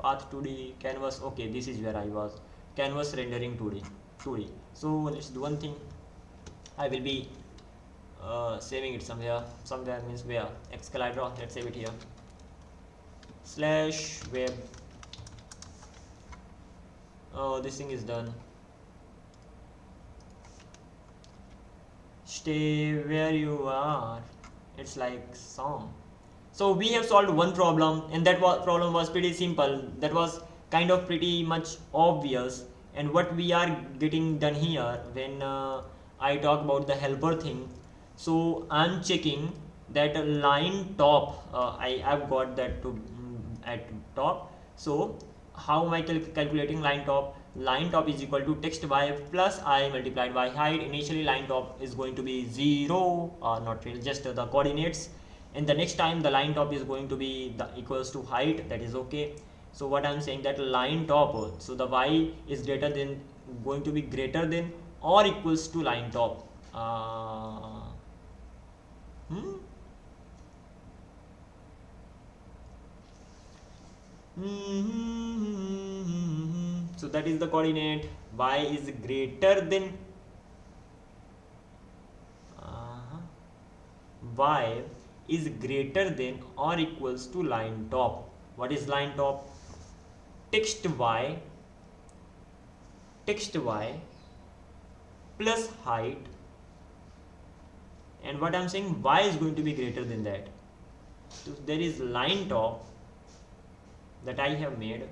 Path 2D, canvas. Okay, this is where I was. Canvas rendering 2D. So let's do one thing. I will be saving it somewhere means where? Excalidraw. Let's save it here. /web. Oh, this thing is done. Stay where you are. It's like song. So we have solved one problem, and that problem was pretty simple. That was kind of pretty much obvious. And what we are getting done here, when I talk about the helper thing, so I'm checking that line top, I've got that to at top. So how am I calculating line top? Line top is equal to text y plus I multiplied by height. Initially line top is going to be 0, not real, just the coordinates, and the next time the line top is going to be the equals to height. That is okay. So what I'm saying, that line top, so the y is greater than, going to be greater than or equals to line top. So that is the coordinate. Y is greater than y is greater than or equals to line top. What is line top? Text y plus height, and what I'm saying, y is going to be greater than that. So there is line top that I have made.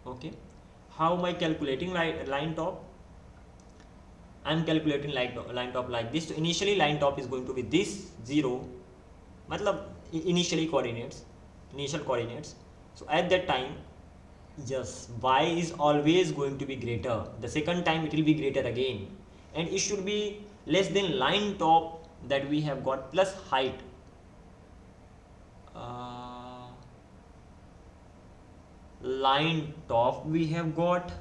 Okay, how am I calculating line top? I'm calculating line top like this. So initially line top is going to be this 0, matlab initial coordinates. So at that time, yes, y is always going to be greater. The second time it will be greater again, and it should be less than line top that we have got plus height. Line top we have got,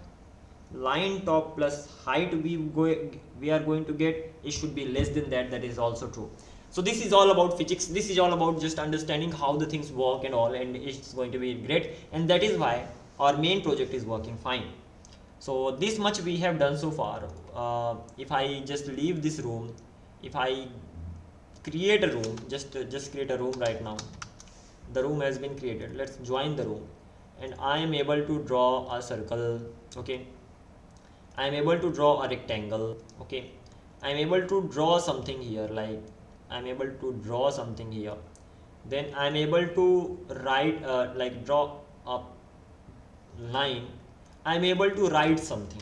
line top plus height we are going to get, it should be less than that. That is also true. So this is all about physics. This is all about just understanding how the things work and all, and it's going to be great, and that is why our main project is working fine. So this much we have done so far. If I just leave this room, if I create a room, just create a room right now. The room has been created. Let's join the room, and I am able to draw a circle. Okay, I am able to draw a rectangle. Okay, I am able to draw something here, like I am able to draw something here. Then I am able to write, like draw a line. I am able to write something.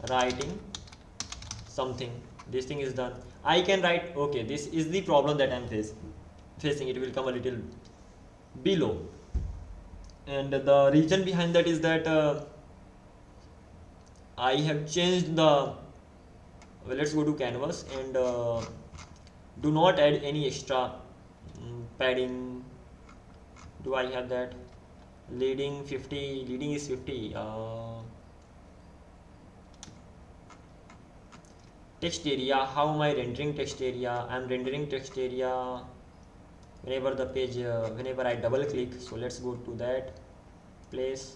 Writing something. This thing is done. I can write. Okay, this is the problem that I am facing. It will come a little below, and the reason behind that is that I have changed the, well, let's go to canvas and do not add any extra Padding, do I have that? Leading 50, leading is 50. Text area, how am I rendering text area? I'm rendering text area whenever the page, whenever I double click. So let's go to that place.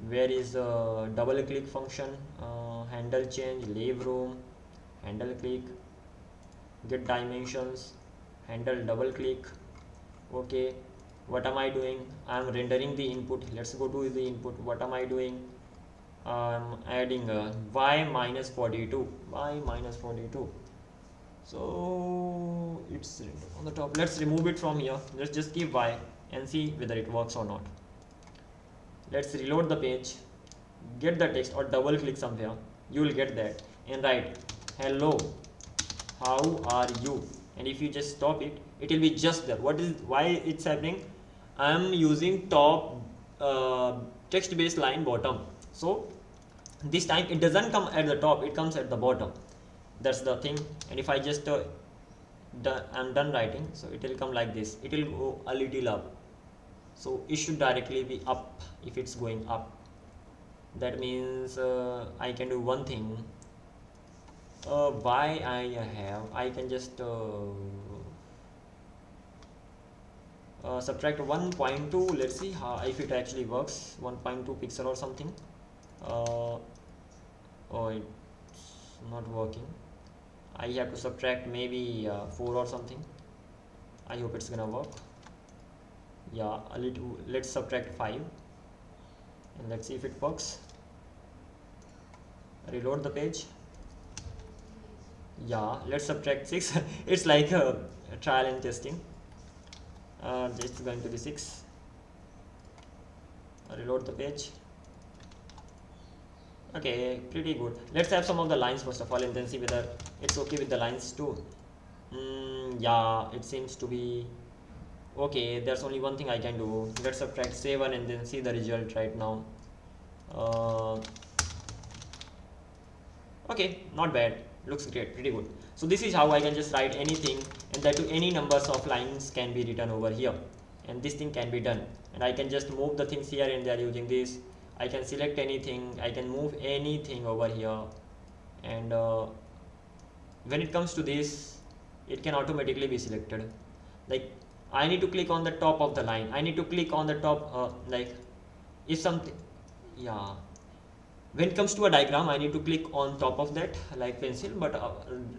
Where is double click function? Handle change, leave room, handle click, get dimensions, handle double click. Okay, what am I doing? I'm rendering the input. Let's go to the input. What am I doing? I'm adding y minus 42, y minus 42. So it's on the top. Let's remove it from here. Let's just keep y and see whether it works or not. Let's reload the page, get the text or double click somewhere. You will get that and write hello, how are you? And if you just stop it, it will be just there. Why it's happening? I'm using top text based line bottom. So this time it doesn't come at the top, it comes at the bottom. That's the thing. And if I just I'm done writing, so it will come like this. It will go a little up. So it should directly be up. If it's going up, that means I can do one thing. Why I can just subtract 1.2. Let's see how if it actually works. 1.2 pixel or something. Oh, it's not working. I have to subtract maybe 4 or something. I hope it's gonna work. Yeah, a little. Let's subtract 5 and let's see if it works. Reload the page. Yeah, let's subtract 6. It's like a trial and testing. It's going to be 6. Reload the page. Okay, pretty good. Let's have some of the lines first of all and then see whether it's okay with the lines too. Yeah, it seems to be okay. There's only one thing I can do. Let's subtract 7 and then see the result right now. Okay, not bad. Looks great, pretty good. So this is how I can just write anything, and that to any numbers of lines can be written over here, and this thing can be done. And I can just move the things here and there using this. I can select anything, I can move anything over here, and when it comes to this, it can automatically be selected. Like I need to click on the top of the line, I need to click on the top, like if something, yeah, when it comes to a diagram I need to click on top of that like pencil, but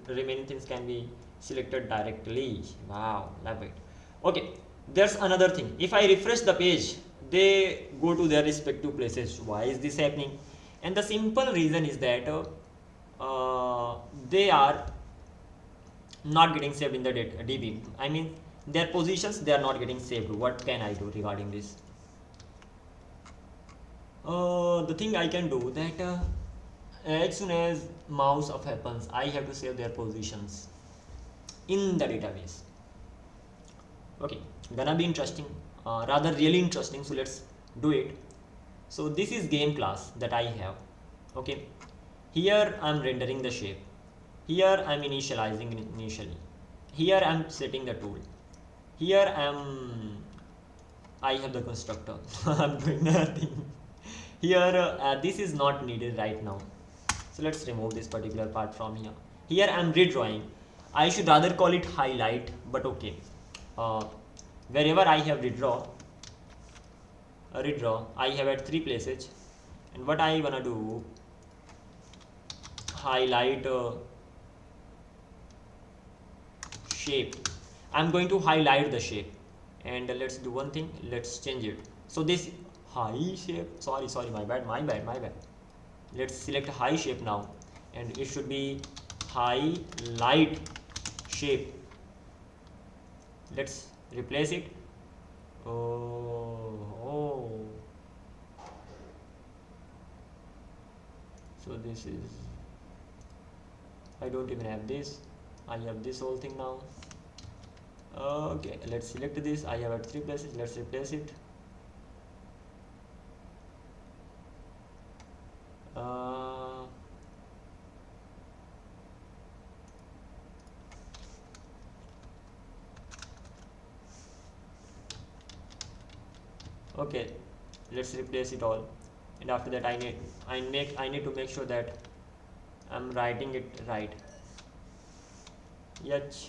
remaining things can be selected directly. Wow, love it. Okay, there's another thing. If I refresh the page, they go to their respective places. Why is this happening? And the simple reason is that they are not getting saved in the DB. I mean their positions, they are not getting saved. What can I do regarding this? The thing I can do that as soon as mouse up happens, I have to save their positions in the database. Okay, gonna be interesting, rather really interesting. So let's do it. So this is game class that I have. Okay, here I'm rendering the shape, here I'm initializing initially, here I'm setting the tool, here I have the constructor. I'm doing nothing here. This is not needed right now, so let's remove this particular part from here. Here I'm redrawing. I should rather call it highlight, but okay. Wherever I have redraw, I have at 3 places, and what I wanna do, highlight shape. I'm going to highlight the shape, and let's do one thing. Let's change it. So this high shape. Sorry, my bad. Let's select high shape now, and it should be highlight shape. Let's replace it. Oh. So this is, I don't even have this. I have this whole thing now. Okay, let's select this. I have at 3 places. Let's replace it. Okay, let's replace it all, and after that I need to make sure that I'm writing it right. H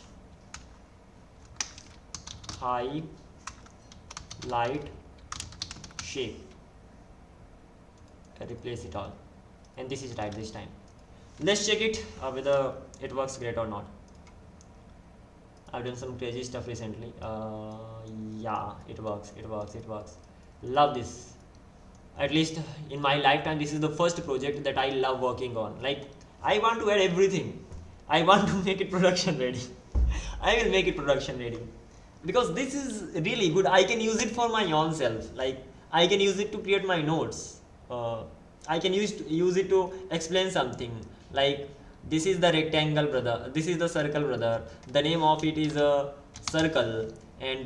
high light shape, replace it all, and this is right this time. Let's check it whether it works great or not. I've done some crazy stuff recently. Yeah, it works. Love this. At least in my lifetime, this is the first project that I love working on. Like, I want to add everything. I want to make it production ready. I will make it production ready because this is really good. I can use it for my own self. Like, I can use it to create my notes. I can use it to explain something. Like, this is the rectangle, brother. This is the circle, brother. The name of it is a circle, and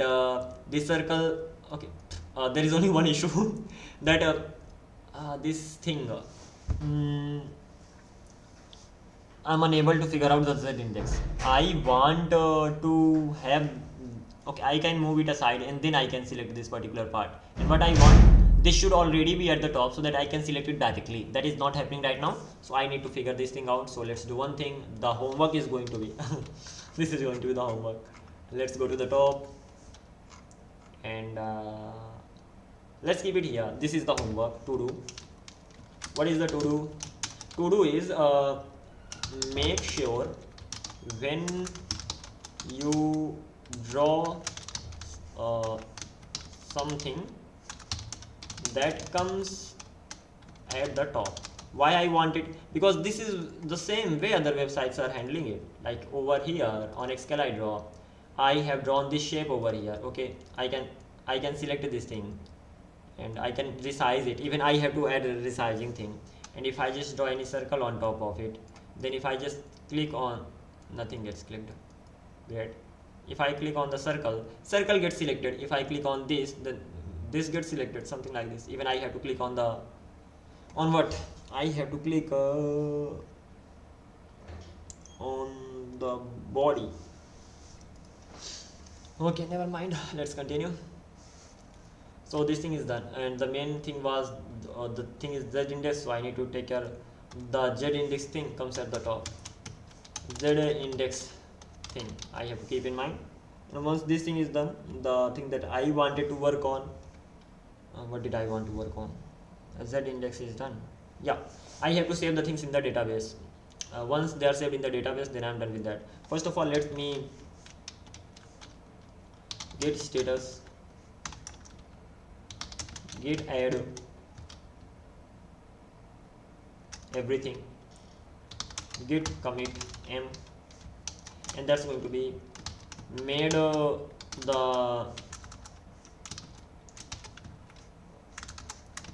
this circle. Okay, there is only one issue that this thing. I'm unable to figure out the Z index. I want to have. Okay, I can move it aside, and then I can select this particular part. And what I want. This should already be at the top so that I can select it directly. That is not happening right now, so I need to figure this thing out. So let's do one thing. The homework is going to be this is going to be the homework. Let's go to the top, and let's keep it here. This is the homework to do. What is the to do? To do is make sure when you draw something that comes at the top. Why I want it? Because this is the same way other websites are handling it. Like over here on Excalidraw, I have drawn this shape over here. Okay, I can select this thing, and I can resize it. Even I have to add a resizing thing. And if I just draw any circle on top of it, then if I just click on, nothing gets clicked. Great. If I click on the circle gets selected. If I click on this, then this gets selected, something like this. Even I have to click on the what? I have to click on the body. Okay, never mind. Let's continue. So this thing is done, and the main thing was the thing is Z index. So I need to take care. The Z index thing comes at the top. Z index thing I have to keep in mind. And once this thing is done, the thing that I wanted to work on. What did I want to work on? Z index is done. Yeah, I have to save the things in the database. Once they are saved in the database, then I'm done with that. First of all, let me get status, get add everything, get commit m, and that's going to be made the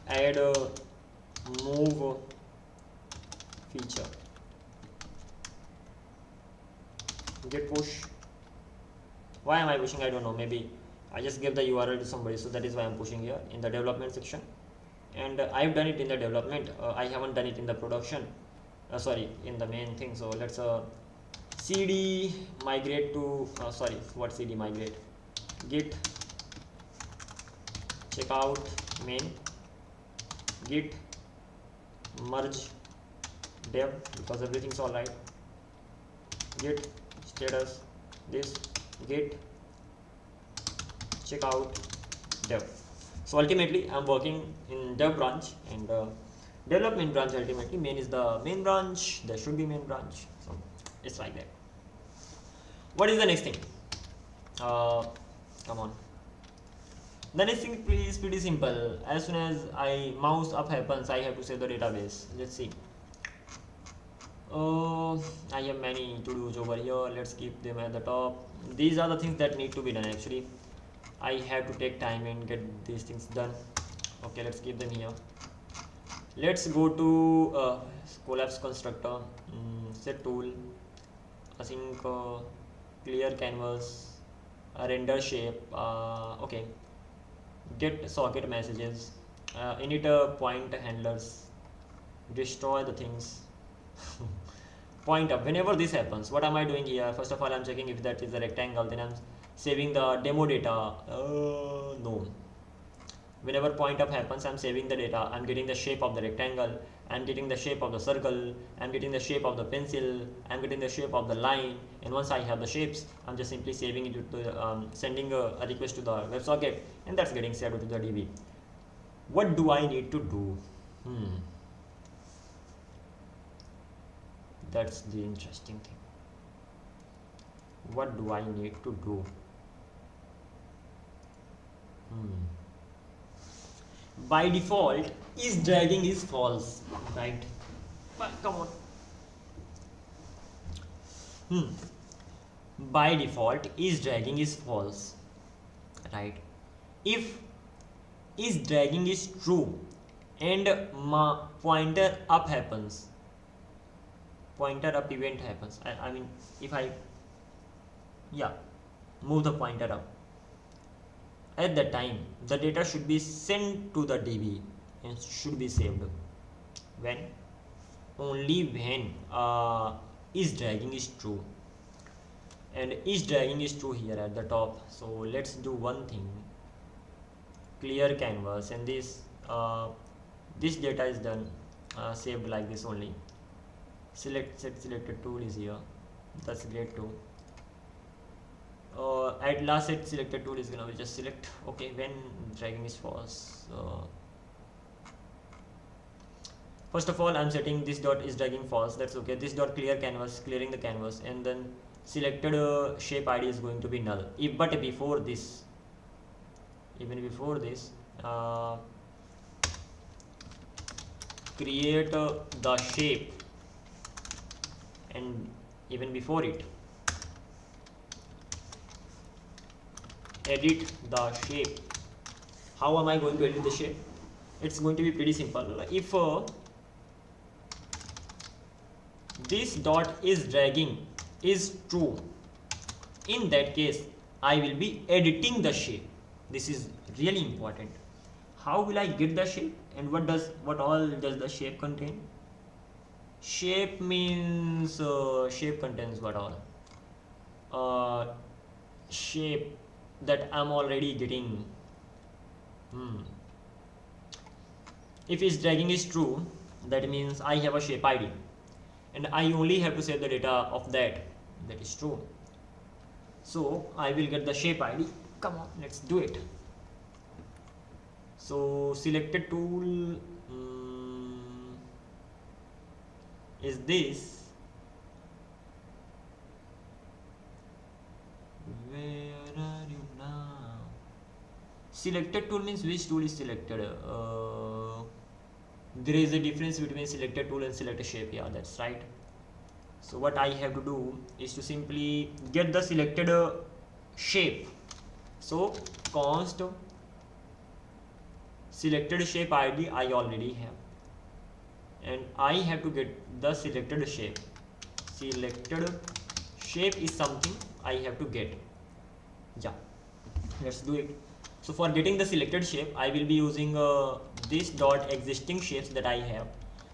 add move feature, get push. Why am I pushing? I don't know. Maybe I just gave the URL to somebody, so that is why I'm pushing here in the development section. And I've done it in the development. I haven't done it in the production. Sorry, in the main thing. So let's cd migrate to what cd migrate, git checkout main, git merge dev, because everything's all right, git status this, git checkout dev. So ultimately I'm working in dev branch, and development branch. Ultimately main is the main branch. There should be main branch, so it's like that. What is the next thing? Come on. The next thing is pretty simple. As soon as I mouse up happens, I have to save the database. Let's see. I have many to do's over here. Let's keep them at the top. These are the things that need to be done. Actually, I have to take time and get these things done. Okay, let's keep them here. Let's go to collapse constructor, set tool, async, clear canvas, render shape. Okay, get socket messages, init point handlers, destroy the things. Point up. Whenever this happens, what am I doing here? First of all, I'm checking if that is a rectangle, then I'm saving the demo data. No, Whenever point up happens, I'm saving the data. I'm getting the shape of the rectangle, I'm getting the shape of the circle, I'm getting the shape of the pencil, I'm getting the shape of the line. And once I have the shapes, I'm just simply saving it to sending a request to the WebSocket, and that's getting saved to the DB. What do I need to do? That's the interesting thing. What do I need to do? By default, is dragging is false, right? But come on. By default, is dragging is false, right? If is dragging is true and pointer up happens, pointer up event happens. I mean, if I move the pointer up, at that time the data should be sent to the DB and should be saved. When? Only when is dragging is true, and is dragging is true here at the top. So let's do one thing, clear canvas, and this this data is done saved like this only. Set selected tool is here, that's great too. At last set selected tool is gonna just select. Okay, when dragging is false, first of all I'm setting this dot is dragging false, that's okay. This dot clear canvas, clearing the canvas, and then selected shape ID is going to be null. But before this, even before this, create the shape, and even before it, edit the shape. How am I going to edit the shape? It's going to be pretty simple. If this dot is dragging is true, in that case I will be editing the shape. This is really important. How will I get the shape, and what all does the shape contain? Shape means shape contains what all? Shape that I'm already getting. If is dragging is true, that means I have a shape ID, and I only have to save the data of that is true. So I will get the shape ID. Come on, let's do it. So selected tool is this. Where are you now? Selected tool means which tool is selected. There is a difference between selected tool and select a shape. Yeah, that's right. So what I have to do is to simply get the selected shape. So const selected shape ID I already have, and I have to get the selected shape. Selected shape is something I have to get. Yeah, let's do it. So for getting the selected shape, I will be using this dot existing shapes that I have,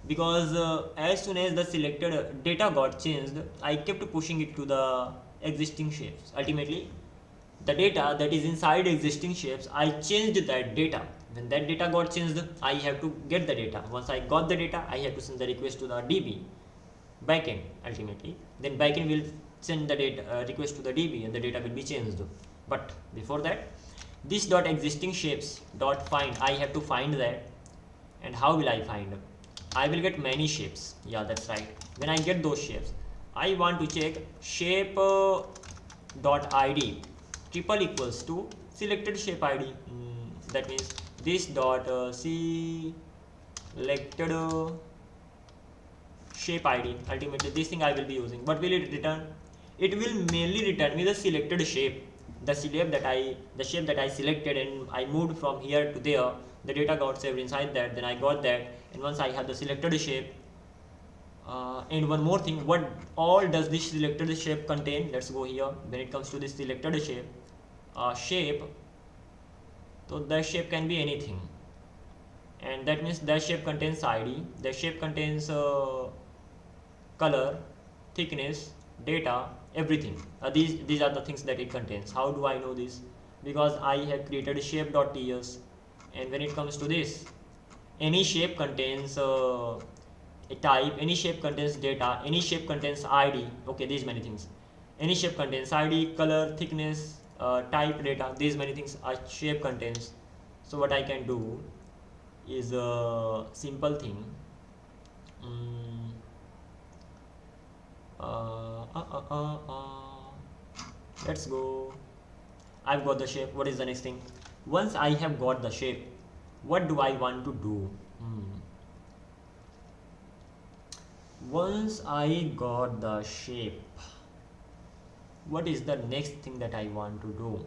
because as soon as the selected data got changed, I kept pushing it to the existing shapes. Ultimately, the data that is inside existing shapes, I changed that data. When that data got changed, I have to get the data. Once I got the data, I have to send the request to the DB backend. Ultimately, then backend will send the data request to the DB, and the data will be changed. But before that, this dot existing shapes dot find, I have to find that. And how will I find? I will get many shapes. Yeah, that's right. When I get those shapes, I want to check shape dot ID triple equals to selected shape ID. That means this dot selected shape ID. Ultimately, this thing I will be using. What will it return? It will mainly return me the selected shape. The shape that I selected, and I moved from here to there. The data got saved inside that. Then I got that, and once I have the selected shape, and one more thing, what all does this selected shape contain? Let's go here. When it comes to this selected shape, so the shape can be anything, and that means the shape contains ID. The shape contains color, thickness, data, everything. These are the things that it contains. How do I know this? Because I have created shape.ts, And when it comes to this, any shape contains a type, any shape contains data, any shape contains ID. Okay, these many things. Any shape contains ID, color, thickness, type, data. These many things a shape contains. So what I can do is a simple thing. Let's go. I've got the shape. What is the next thing? Once I have got the shape, what do I want to do? Once I got the shape, what is the next thing that I want to do?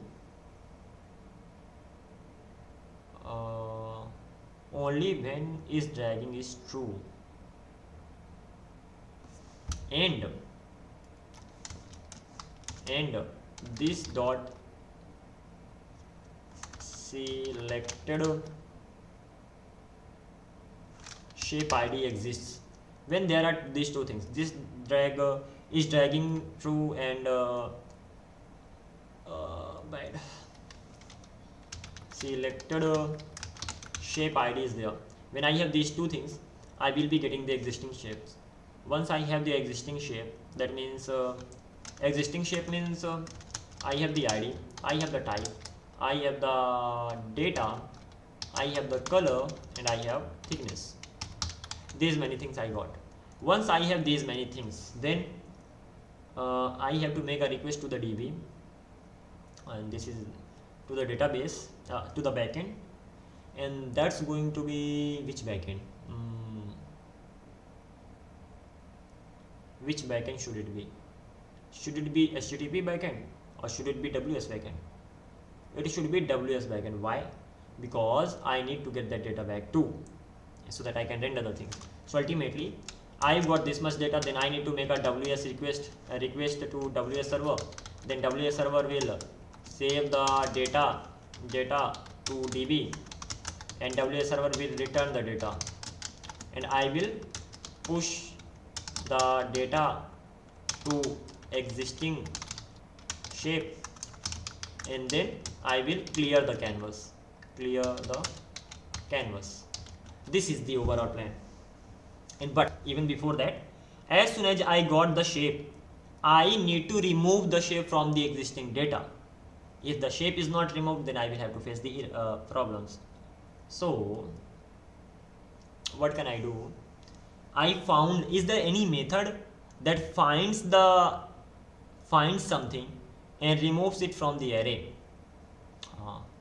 Only when is dragging is true, and this dot selected shape ID exists when there are these two things. This drag is dragging true and bad. Selected shape ID is there. When I have these two things, I will be getting the existing shapes. Once I have the existing shape, that means existing shape means I have the ID, I have the type, I have the data, I have the color, and I have thickness. These many things I got. Once I have these many things, then I have to make a request to the DB, and this is to the database, to the backend, and that's going to be which backend? Which backend should it be? Should it be HTTP backend or should it be WS backend? It should be WS backend. Why? Because I need to get that data back too, so that I can render the thing. So ultimately, I've got this much data, then I need to make a WS request, to WS server. Then WS server will save the data to DB, and WS server will return the data, and I will push the data to existing shape, and then I will clear the canvas. This is the overall plan. And but even before that, as soon as I got the shape, I need to remove the shape from the existing data. If the shape is not removed, then I will have to face the problems. So what can I do? I found, is there any method that finds something and removes it from the array?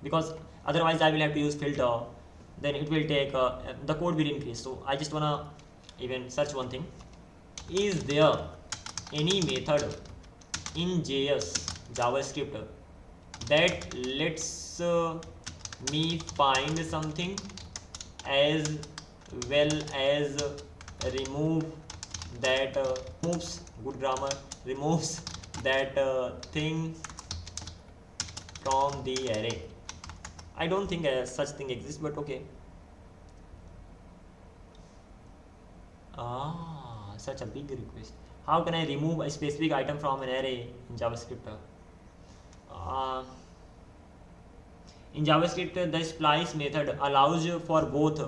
Because otherwise I will have to use filter, then it will take the code will increase. So I just wanna even search one thing. Is there any method in JavaScript that lets me find something as well as remove that removes that thing from the array? I don't think such thing exists, but okay. Such a big request. How can I remove a specific item from an array in JavaScript? In JavaScript, the splice method allows for both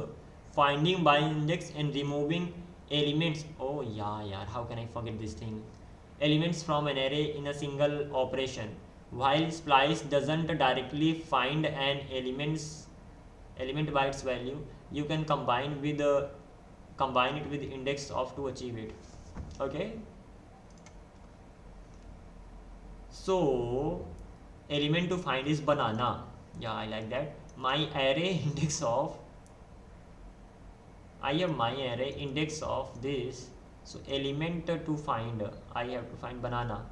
finding by index and removing elements. Oh yeah, how can I forget this thing? Elements from an array in a single operation. While splice doesn't directly find an element by its value, you can combine it with index of to achieve it. Okay. So element to find is banana. Yeah, I like that. My array index of, I have my array index of this. So element to find, I have to find banana.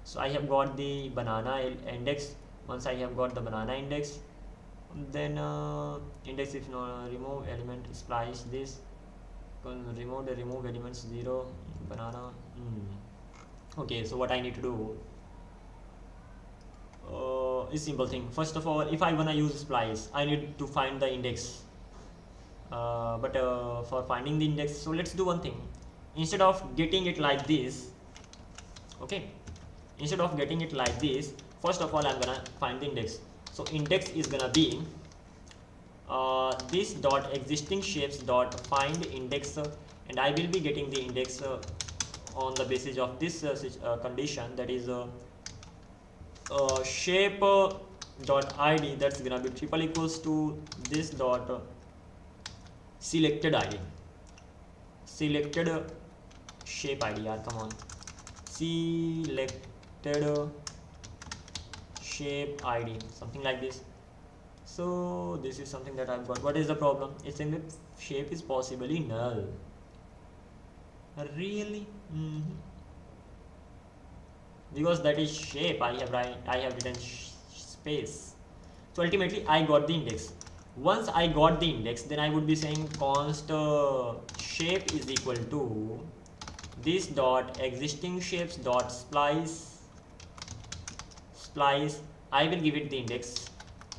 So I have got the banana index. Once I have got the banana index, then index if no remove element splice this, remove elements 0 banana. Okay, so what I need to do is simple thing. First of all, if I wanna use splice, I need to find the index. But for finding the index, so let's do one thing. Instead of getting it like this, okay, instead of getting it like this, first of all I'm gonna find the index. So index is gonna be this dot existing shapes dot find index, and I will be getting the index on the basis of this condition, that is shape dot id, that's gonna be triple equals to this dot selected id, selected shape id, yeah, come on, selected shape id, something like this. So this is something that I've got. What is the problem? It's saying that shape is possibly null. Really? Because that is shape. I have written space. So ultimately I got the index. Once I got the index, then I would be saying const shape is equal to this dot existing shapes dot splice. I will give it the index,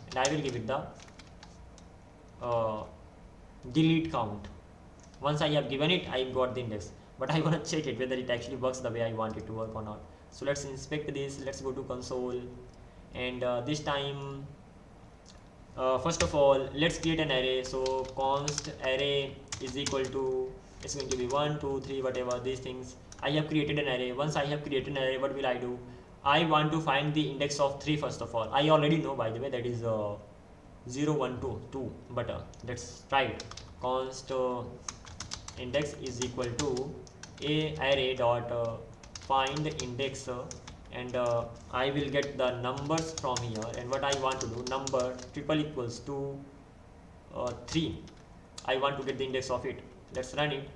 and I will give it the delete count. Once I have given it, I got the index, but I want to check it whether it actually works the way I want it to work or not. So let's inspect this. Let's go to console, and this time first of all let's create an array. So const array is equal to, it's going to be 1 2 3 whatever these things. I have created an array. Once I have created an array, what will I do? I want to find the index of 3 first of all. I already know, by the way, that is 0 1 2, but let's try it. Const index is equal to a array dot find index, and I will get the numbers from here, and what I want to do, number triple equals to 3. I want to get the index of it. Let's run it,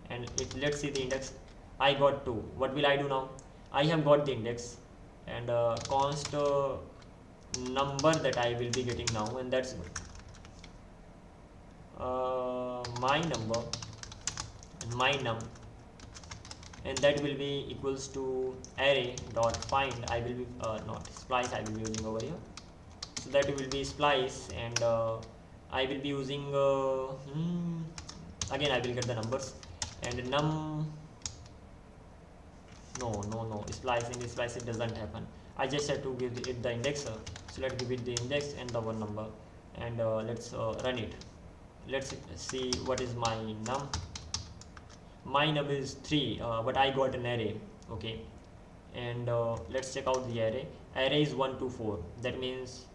and let's see the index. I got 2. What will I do now? I have got the index, and const number that I will be getting now, and that's my number and my num, and that will be equals to array dot find. I will be not splice, I will be using over here. So that will be splice, and I will be using again I will get the numbers, and num, no splice, in this splice it doesn't happen. I just have to give it the index. So let's give it the index and the one number, and let's run it. Let's see what is my num. My num is 3, but I got an array. Okay, and let's check out the array. Array is 1 2 4. That means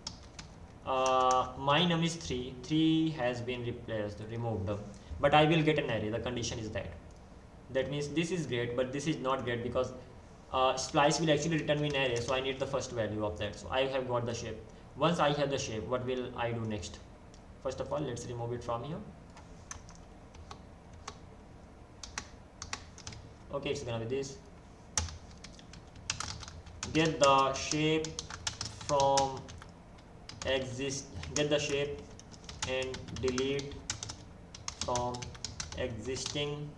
my num is 3. 3 has been removed, but I will get an array. The condition is that. That means this is great, but this is not great, because splice will actually return me an array, so I need the first value of that. So I have got the shape. Once I have the shape, what will I do next? First of all, let's remove it from here. Okay, it's gonna be this. Get the shape from get the shape and delete from existing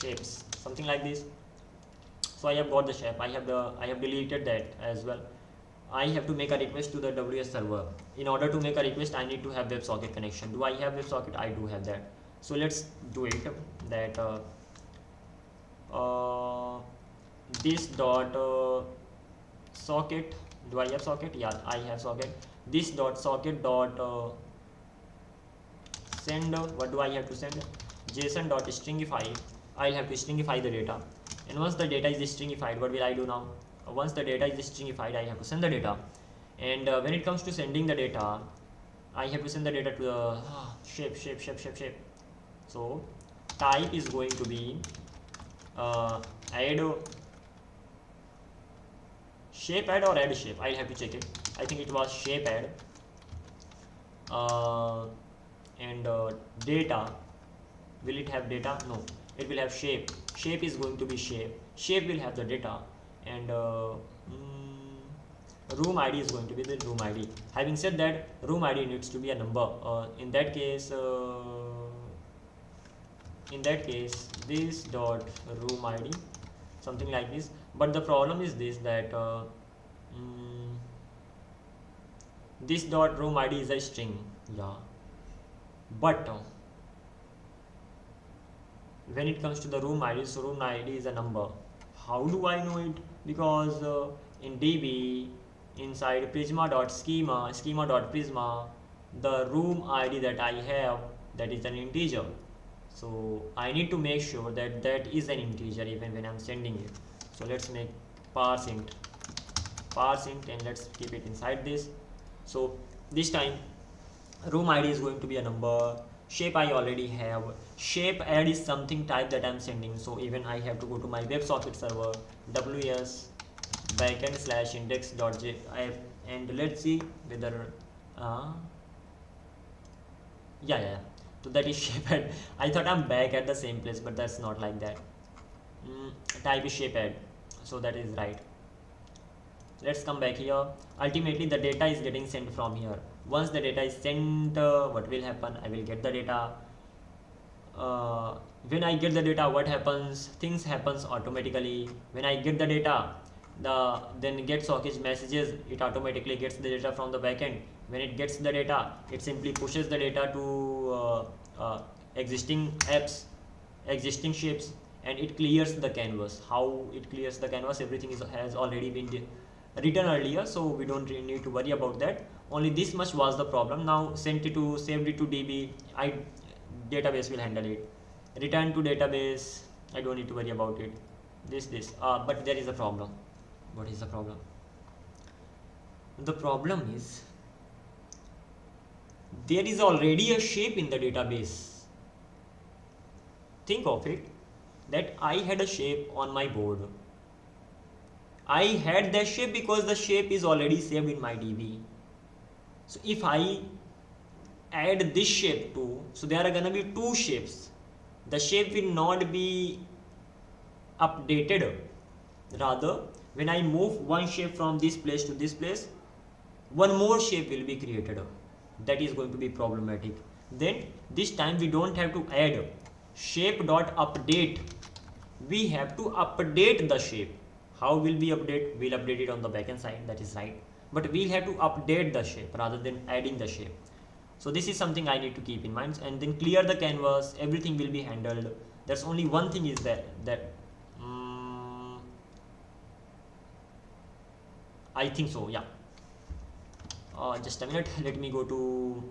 shapes, something like this. So I have got the shape. I have deleted that as well. I have to make a request to the WS server. In order to make a request, I need to have WebSocket connection. Do I have WebSocket? I do have that. So let's do it. That this dot socket. Do I have socket? Yeah, I have socket. This dot socket dot send. What do I have to send? JSON dot stringify. I'll have to stringify the data. And once the data is stringified, what will I do now? Once the data is stringified, I have to send the data. And when it comes to sending the data, I have to send the data to the shape. So type is going to be add shape add or add shape. I'll have to check it. I think it was shape add. And data, will it have data? No, it will have shape. Shape is going to be shape. Shape will have the data, and room ID is going to be the room ID. Having said that, room ID needs to be a number. In that case, this dot room ID, something like this. But the problem is this, that this dot room ID is a string. Yeah, but when it comes to the room ID, so room ID is a number. How do I know it? Because in DB, inside prisma.schema, schema.prisma, the room ID that I have, that is an integer. So I need to make sure that that is an integer even when I'm sending it. So let's make parse int, and let's keep it inside this. So this time room ID is going to be a number. Shape I already have. Shape add is something type that I'm sending. So even I have to go to my WebSocket server, ws backend / index.js, and let's see whether yeah. So that is shape add. I thought I'm back at the same place, but that's not like that. Type is shape add, so that is right. Let's come back here. Ultimately the data is getting sent from here. Once the data is sent, what will happen? I will get the data. When I get the data, what happens? Things happens automatically. When I get the data, then get socket messages, it automatically gets the data from the backend. When it gets the data, it simply pushes the data to existing apps, existing shapes, and it clears the canvas. How it clears the canvas? Everything has already been written earlier, so we don't really need to worry about that. Only this much was the problem. Now saved it to DB, database will handle it. Return to database, I don't need to worry about it. But there is a problem. What is the problem? The problem is there is already a shape in the database. Think of it, that I had a shape on my board. I had that shape because the shape is already saved in my DB. So if I add this shape too, so there are gonna be two shapes. The shape will not be updated. Rather, when I move one shape from this place to this place, one more shape will be created. That is going to be problematic. Then this time we don't have to add shape.update. We have to update the shape. How will we update? We'll update it on the backend side, that is right. But we'll have to update the shape rather than adding the shape. So this is something I need to keep in mind. And then clear the canvas, everything will be handled. There's only one thing is that I think so, yeah. Just a minute, let me go to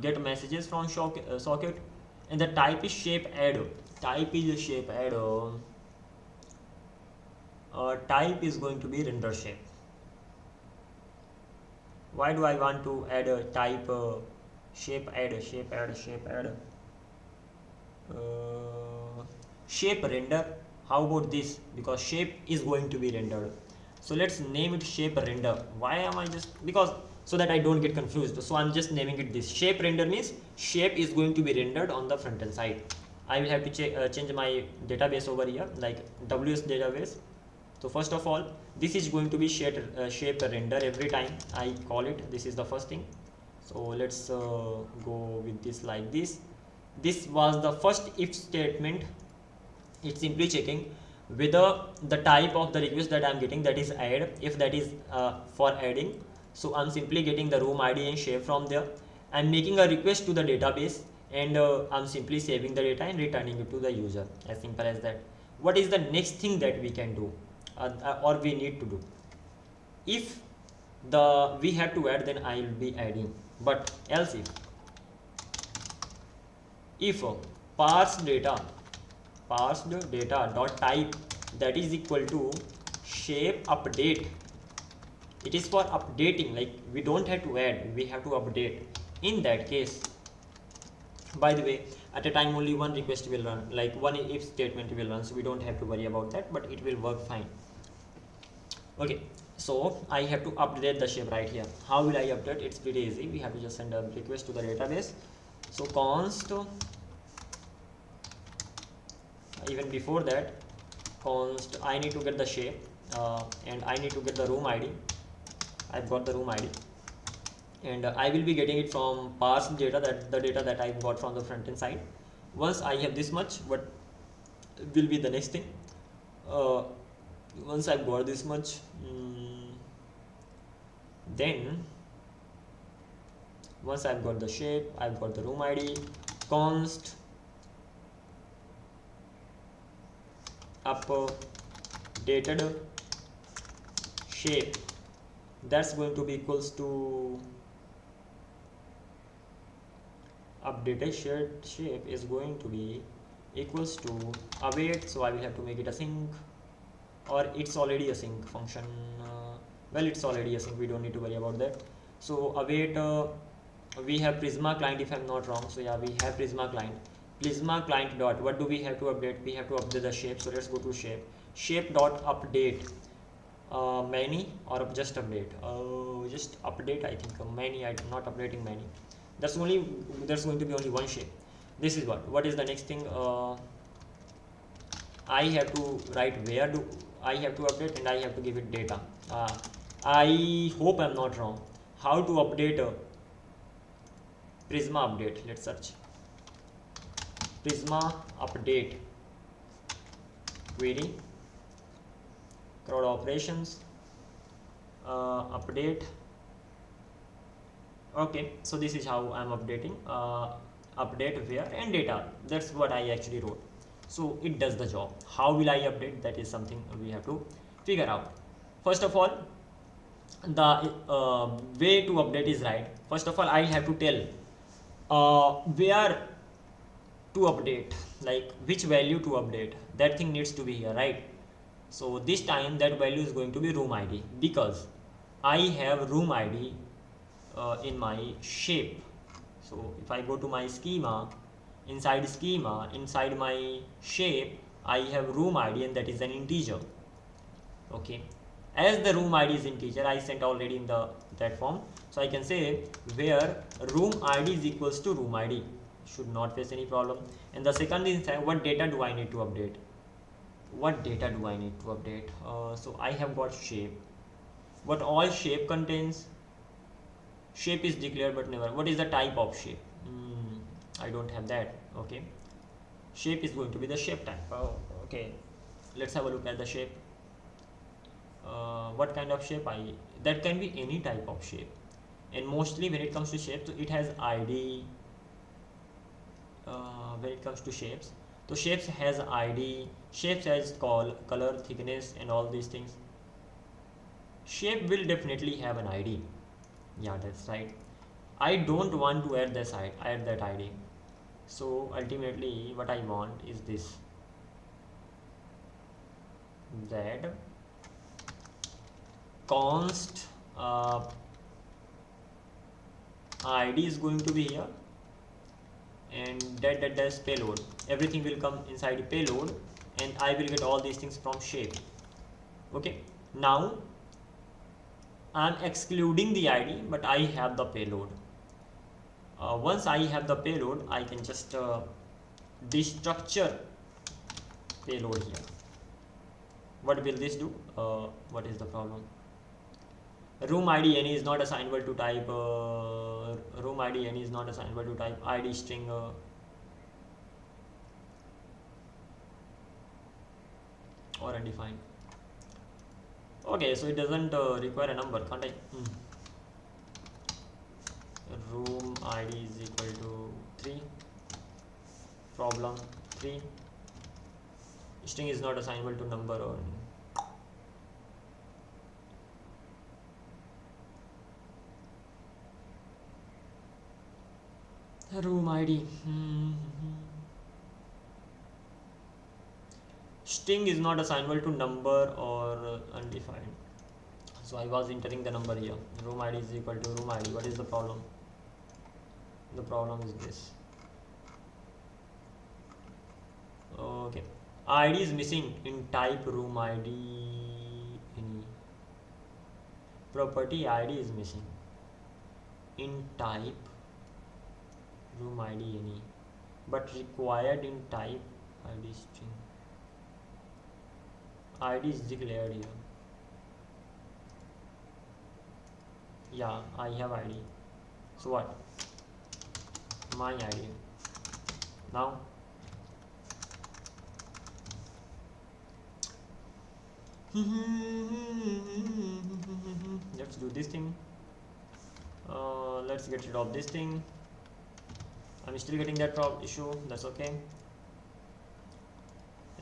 get messages from socket, and the type is shape add. Type is shape add. Type is going to be render shape. Why do I want to add a type shape add? Shape render. How about this? Because shape is going to be rendered. So let's name it shape render. Why am I because so that I don't get confused. So I'm just naming it this. Shape render means shape is going to be rendered on the front end side. I will have to change my database over here, like WS database. So first of all, this is going to be shape render every time I call it. This is the first thing. So let's go with this like this. This was the first if statement. It's simply checking whether the type of the request that I'm getting, that is add, if that is for adding. So I'm simply getting the room ID and shape from there. I'm making a request to the database, and I'm simply saving the data and returning it to the user. As simple as that. What is the next thing that we can do or we need to do? If we have to add, then I will be adding. But else if parsed data dot type, that is equal to shape update. It is for updating, like we don't have to add, we have to update. In that case, by the way, at a time only one request will run, like one if statement will run, so we don't have to worry about that, but it will work fine. Okay, so I have to update the shape right here. How will I update? It's pretty easy. We have to just send a request to the database. So const, even before that, const I need to get the shape and I need to get the room ID. I've got the room ID, and I will be getting it from parsed data, that the data that I got from the front end side. Once I have this much, what will be the next thing? Once I've got this much, then once I've got the shape, I've got the room ID, const updated shape, that's going to be equals to updated shape is going to be equals to await. So I will have to make it async, or it's already a sync function. Well, it's already a sync, we don't need to worry about that. So await, we have Prisma client if I'm not wrong. So yeah, we have Prisma client dot, what do we have to update? We have to update the shape. So let's go to shape dot update many, or just update, just update. I think many. I'm not updating many. There's going to be only one shape. This is what is the next thing. I have to write where do I have to update, and I have to give it data. I hope I'm not wrong. How to update Prisma update? Let's search Prisma update query crowd operations update. Okay, so this is how I'm updating. Update where and data. That's what I actually wrote. So it does the job. How will I update? That is something we have to figure out. First of all, the way to update is right. First of all, I have to tell where to update, like which value to update. That thing needs to be here, right? So this time that value is going to be room ID, because I have room ID in my shape. So if I go to my schema, inside my shape, I have room ID, and that is an integer. Okay, as the room ID is integer, I sent already in that form. So I can say where room ID is equals to room ID. Should not face any problem. And the second is what data do I need to update? So I have got shape. What all shape contains? Shape is declared but never. What is the type of shape? I don't have that. Okay, shape is going to be the shape type. Okay, let's have a look at the shape. What kind of shape? That can be any type of shape, and mostly when it comes to shape, so it has ID. When it comes to shapes, so shapes has ID, shapes has color, thickness, and all these things. Shape will definitely have an ID. Yeah, that's right. I don't want to add that ID. So ultimately what I want is this, that const ID is going to be here, and that payload, everything will come inside payload, and I will get all these things from shape. Okay, now I'm excluding the ID, but I have the payload. Once I have the payload, I can just destructure payload here. What will this do? What is the problem? Room ID any is not assignable to type. Room ID any is not assignable to type. ID string. Or undefined. Okay, so it doesn't require a number, can't I? Room ID is equal to 3. Problem 3. String is not assignable to number or room ID. String is not assignable to number or undefined. So I was entering the number here. Room ID is equal to room ID. What is the problem? The problem is this. Okay, ID is missing in type room ID any. Property ID is missing in type room ID any, but required in type ID string. ID is declared here. Yeah, I have ID. So what? My ID. Now let's do this thing. Let's get rid of this thing. I'm still getting that issue. That's okay.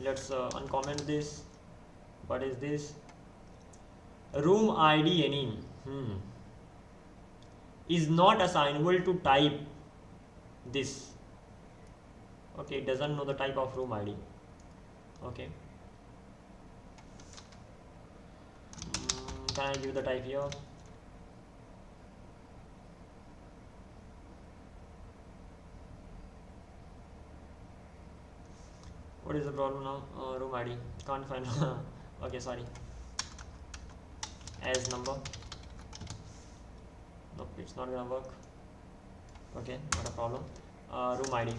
Let's uncomment this. What is this? Room ID any is not assignable to type this. Okay, it doesn't know the type of room ID. Okay. Can I give the type here? What is the problem now? Room ID. Can't find. Okay, sorry. As number. Nope, it's not gonna work. Okay, not a problem. Room ID.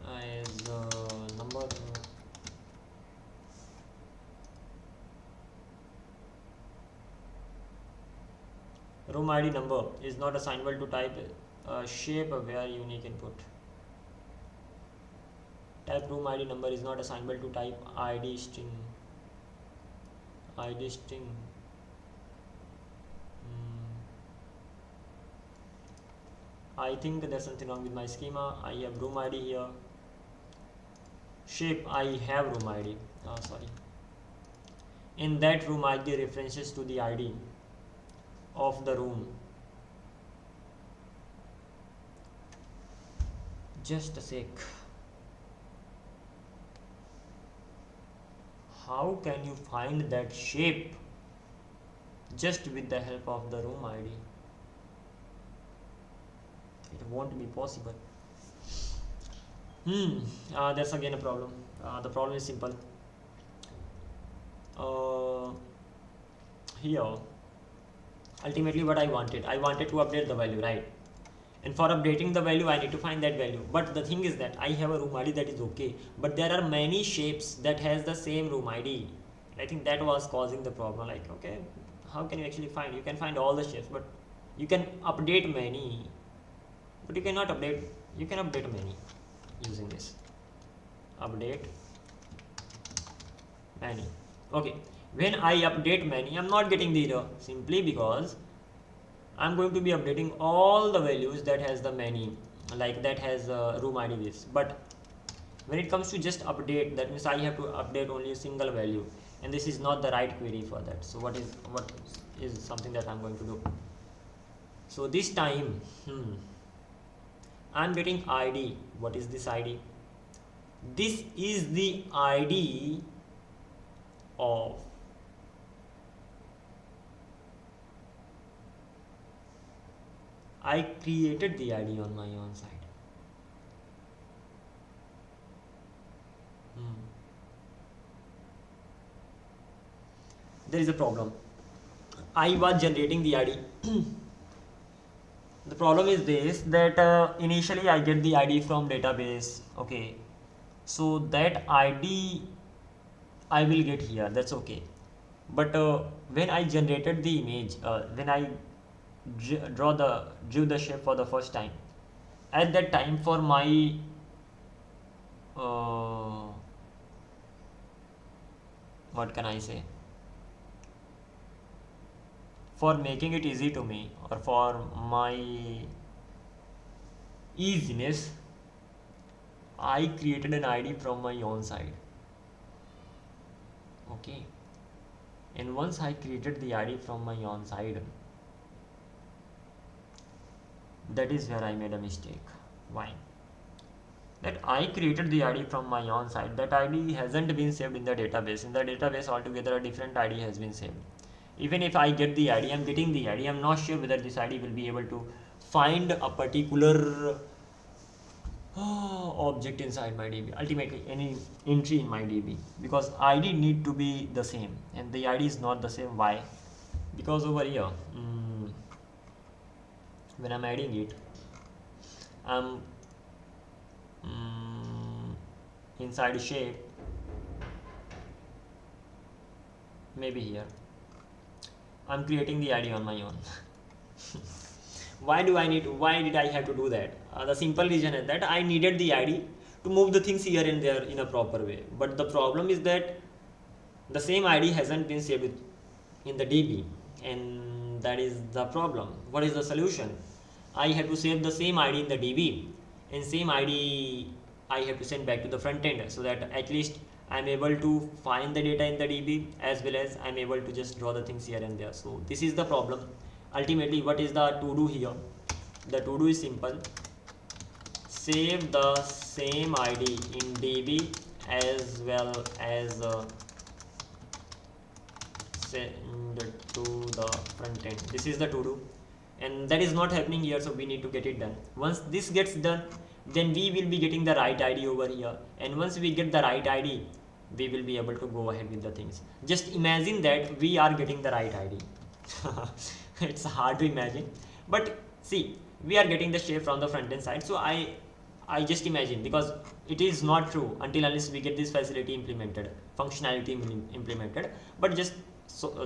As number. Room ID number is not assignable to type shape where unique input. Type room ID number is not assignable to type ID string. ID string. I think there's something wrong with my schema. I have room ID here. Shape, I have room ID. Sorry. In that room ID references to the ID of the room. Just a sec. How can you find that shape just with the help of the room ID? It won't be possible. That's again a problem. The problem is simple. Here, ultimately what I wanted to update the value, right? And for updating the value, I need to find that value. But the thing is that I have a room ID that is okay, but there are many shapes that has the same room ID. I think that was causing the problem. Like, okay, how can you actually find? You can find all the shapes, but you can update many, but you cannot update. You can update many using this. Update many. Okay, when I update many, I'm not getting the error simply because I'm going to be updating all the values that has the many, like that has room ID this. But when it comes to just update, that means I have to update only a single value, and this is not the right query for that. So what is something that I'm going to do? So this time, I'm getting ID. What is this ID? This is the ID of I created the ID on my own side. There is a problem. I was generating the ID. The problem is this, that initially I get the ID from database. Okay, so that ID I will get here, that's okay. But when I generated the image, when I drew the shape for the first time, at that time for my what can I say, for making it easy to me, or for my easiness, I created an ID from my own side. Okay, and once I created the ID from my own side, that is where I made a mistake. Why? That I created the ID from my own side, that ID hasn't been saved in the database. In the database altogether a different ID has been saved. Even if I get the ID, I'm getting the ID, I'm not sure whether this ID will be able to find a particular object inside my DB, ultimately any entry in my DB, because ID need to be the same and the ID is not the same. Why? Because over here, when I'm adding it, I'm inside shape, maybe here, I'm creating the ID on my own. Why did I have to do that? The simple reason is that I needed the ID to move the things here and there in a proper way. But the problem is that the same ID hasn't been saved in the DB, and that is the problem. What is the solution? I have to save the same ID in the DB, and same ID I have to send back to the front end, so that at least I'm able to find the data in the DB, as well as I'm able to just draw the things here and there. So this is the problem. Ultimately, what is the to do here? The to do is simple. Save the same ID in DB as well as send to the front end. This is the to do, and that is not happening here, so we need to get it done. Once this gets done, then we will be getting the right ID over here, and once we get the right ID, we will be able to go ahead with the things. Just imagine that we are getting the right ID. It's hard to imagine, but see, we are getting the shape from the front end side. So I just imagine, because it is not true until unless we get this facility implemented, functionality implemented. But just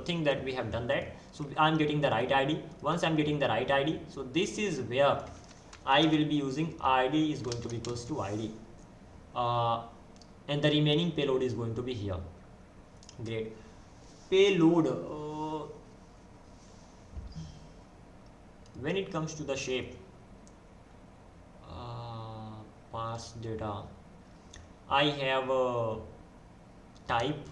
think that we have done that. So I'm getting the right ID. Once I'm getting the right ID, so this is where I will be using ID is going to be equals to ID, and the remaining payload is going to be here. Great. Payload, when it comes to the shape, parse data, I have type,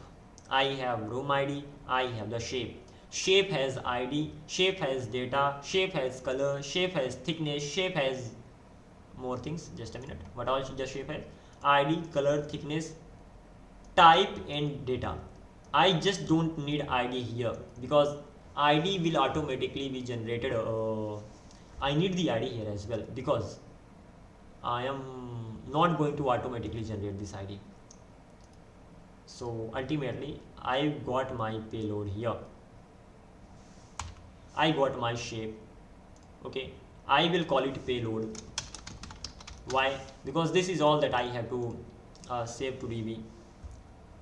I have room ID, I have the shape. Shape has ID, shape has data, shape has color, shape has thickness, shape has more things. Just a minute. What all the shape has? ID, color, thickness, type, and data. I just don't need ID here, because ID will automatically be generated. I need the ID here as well, because I am not going to automatically generate this ID. So ultimately, I got my payload here. I got my shape. Okay, I will call it payload. Why? Because this is all that I have to save to DB.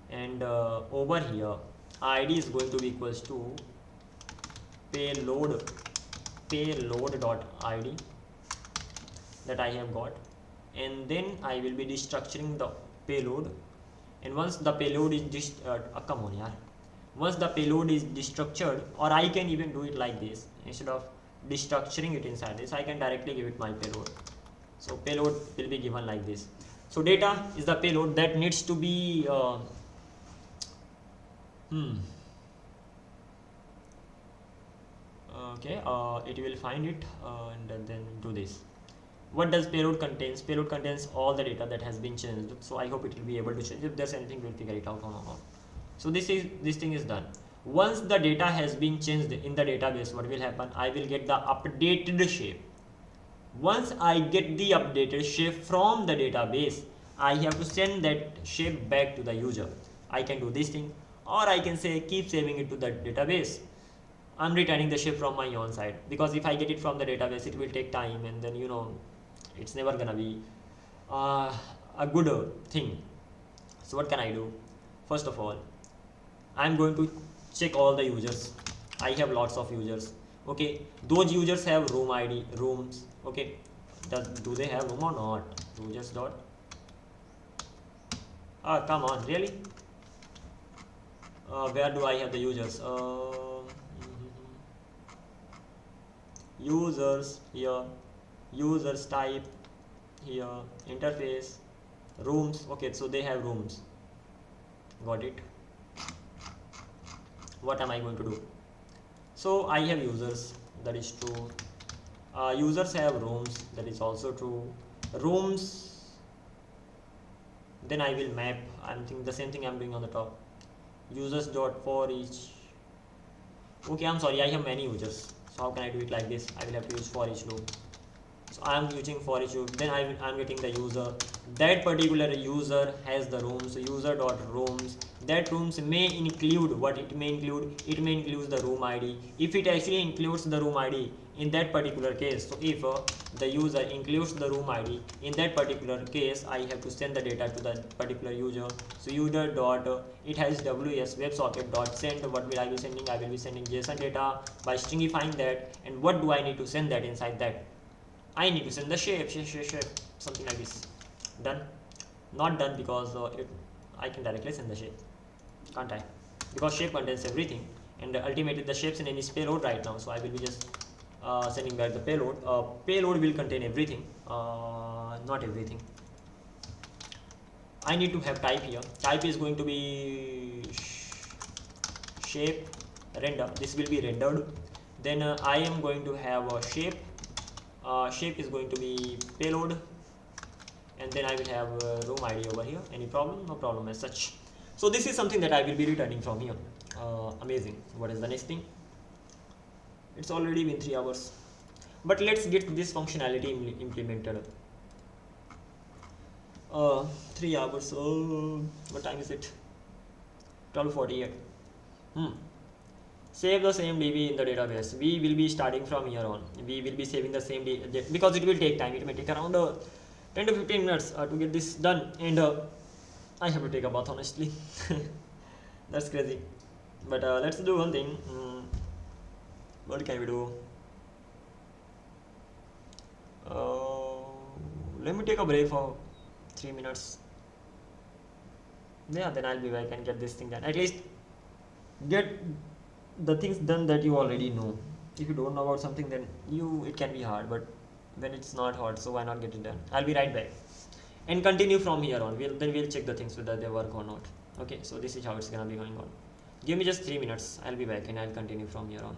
And over here, ID is going to be equals to payload dot ID that I have got, and then I will be destructuring the payload. And once the payload is once the payload is destructured, or I can even do it like this, instead of destructuring it inside this, I can directly give it my payload. So payload will be given like this. So data is the payload that needs to be okay, it will find it and then do this. What does payload contains? Payload contains all the data that has been changed. So I hope it will be able to change. If there's anything, we'll figure it out or not. So this thing is done. Once the data has been changed in the database, what will happen? I will get the updated shape. Once I get the updated shape from the database, I have to send that shape back to the user. I can do this thing, or I can say keep saving it to the database. I'm returning the shape from my own side, because if I get it from the database, it will take time, and then it's never gonna be a good thing. So what can I do? First of all, I'm going to check all the users. I have lots of users. Okay, those users have room ID, rooms. Okay, do they have room or not? Users dot. Come on, really? Where do I have the users? Users here, users type here, interface, rooms. Okay, so they have rooms. Got it. What am I going to do? So I have users, that is true. Users have rooms, that is also true. Rooms, then I will map. I'm thinking the same thing I'm doing on the top. Users dot for each. Okay, I'm sorry, I have many users. So how can I do it like this? I will have to use for each loop. So I am using for each loop. Then I'm getting the user. That particular user has the room. So user dot rooms. That rooms may include what it may include. It may include the room ID. If it actually includes the room ID in that particular case, so if the user includes the room ID in that particular case, I have to send the data to that particular user. So user dot it has ws websocket dot send. What will I be sending? I will be sending JSON data by stringifying that. And what do I need to send that inside that? I need to send the shape, something like this. Done? Not done, because I can directly send the shape, can't I? Because shape contains everything, and ultimately the shapes in is payload right now. So I will be just sending back the payload. Payload will contain everything, not everything. I need to have type here. Type is going to be shape render. This will be rendered. Then I am going to have a shape. Shape is going to be payload, and then I will have room ID over here. Any problem? No problem as such. So this is something that I will be returning from here. Amazing. What is the next thing? It's already been 3 hours, but let's get this functionality implemented. 3 hours. What time is it? 12:48. Save the same DB in the database. We will be starting from here on. We will be saving the same DB because it will take time. It may take around 10 to 15 minutes to get this done, and I have to take a bath, honestly. That's crazy. But let's do one thing. What can we do? Let me take a break for 3 minutes. Yeah, then I'll be back and get this thing done. At least get the things done that you already know. If you don't know about something, then it can be hard, but when it's not hard, so why not get it done? I'll be right back and continue from here on. We'll check the things whether they work or not. Okay, so this is how it's gonna be going on. Give me just 3 minutes. I'll be back and I'll continue from here on.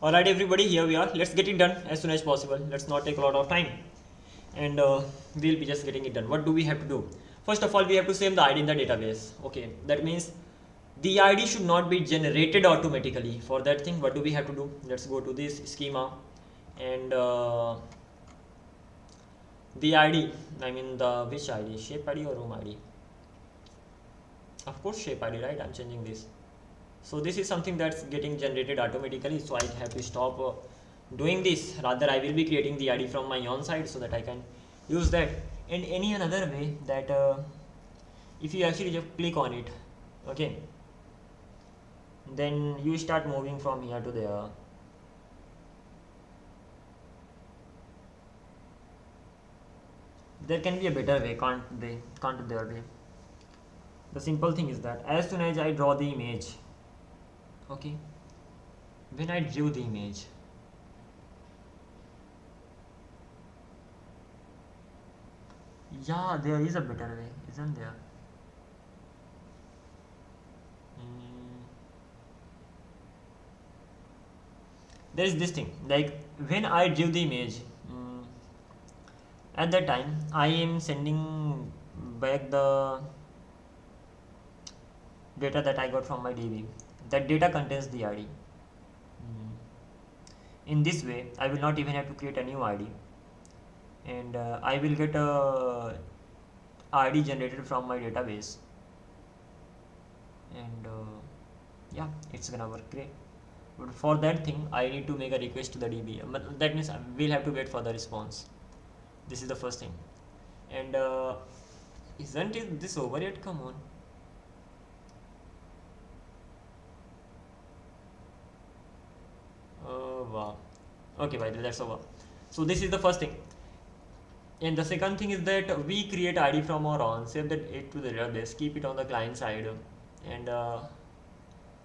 Alright everybody, here we are. Let's get it done as soon as possible. Let's not take a lot of time, and we'll be just getting it done. What do we have to do? First of all, we have to save the ID in the database. Okay, that means the ID should not be generated automatically. For that thing, what do we have to do? Let's go to this schema, and the ID, I mean the which ID? Shape ID or room ID? Of course shape ID, right? I'm changing this. So this is something that's getting generated automatically, so I have to stop doing this. Rather, I will be creating the ID from my own side so that I can use that. And any another way that if you actually just click on it, okay, then you start moving from here to there. There can be a better way, can't there be? The simple thing is that as soon as I draw the image, okay, when I drew the image, yeah, there is a better way, isn't there? There is this thing, like when I drew the image, at that time I am sending back the data that I got from my DB. That data contains the ID. In this way, I will not even have to create a new ID, and I will get a ID generated from my database, and yeah, it's gonna work great. But for that thing, I need to make a request to the DB. But that means we'll have to wait for the response. This is the first thing. And isn't this over yet? Come on. Wow. Okay, by the way, that's over. So this is the first thing. And the second thing is that we create ID from our own, save it to the database, keep it on the client side, and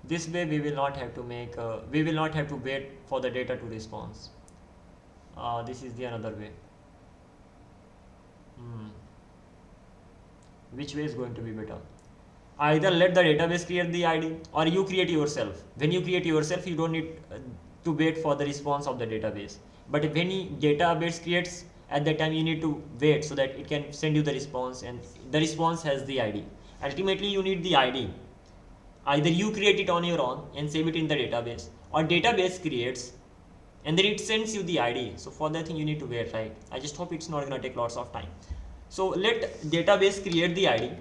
this way we will not have to wait for the data to respond. This is the another way. Which way is going to be better? Either let the database create the ID or you create yourself. When you create yourself, you don't need to wait for the response of the database. But if any database creates, at that time you need to wait so that it can send you the response, and the response has the ID. Ultimately, you need the ID. Either you create it on your own and save it in the database, or database creates and then it sends you the ID. So for that thing you need to wait, right? I just hope it's not going to take lots of time. So let database create the ID.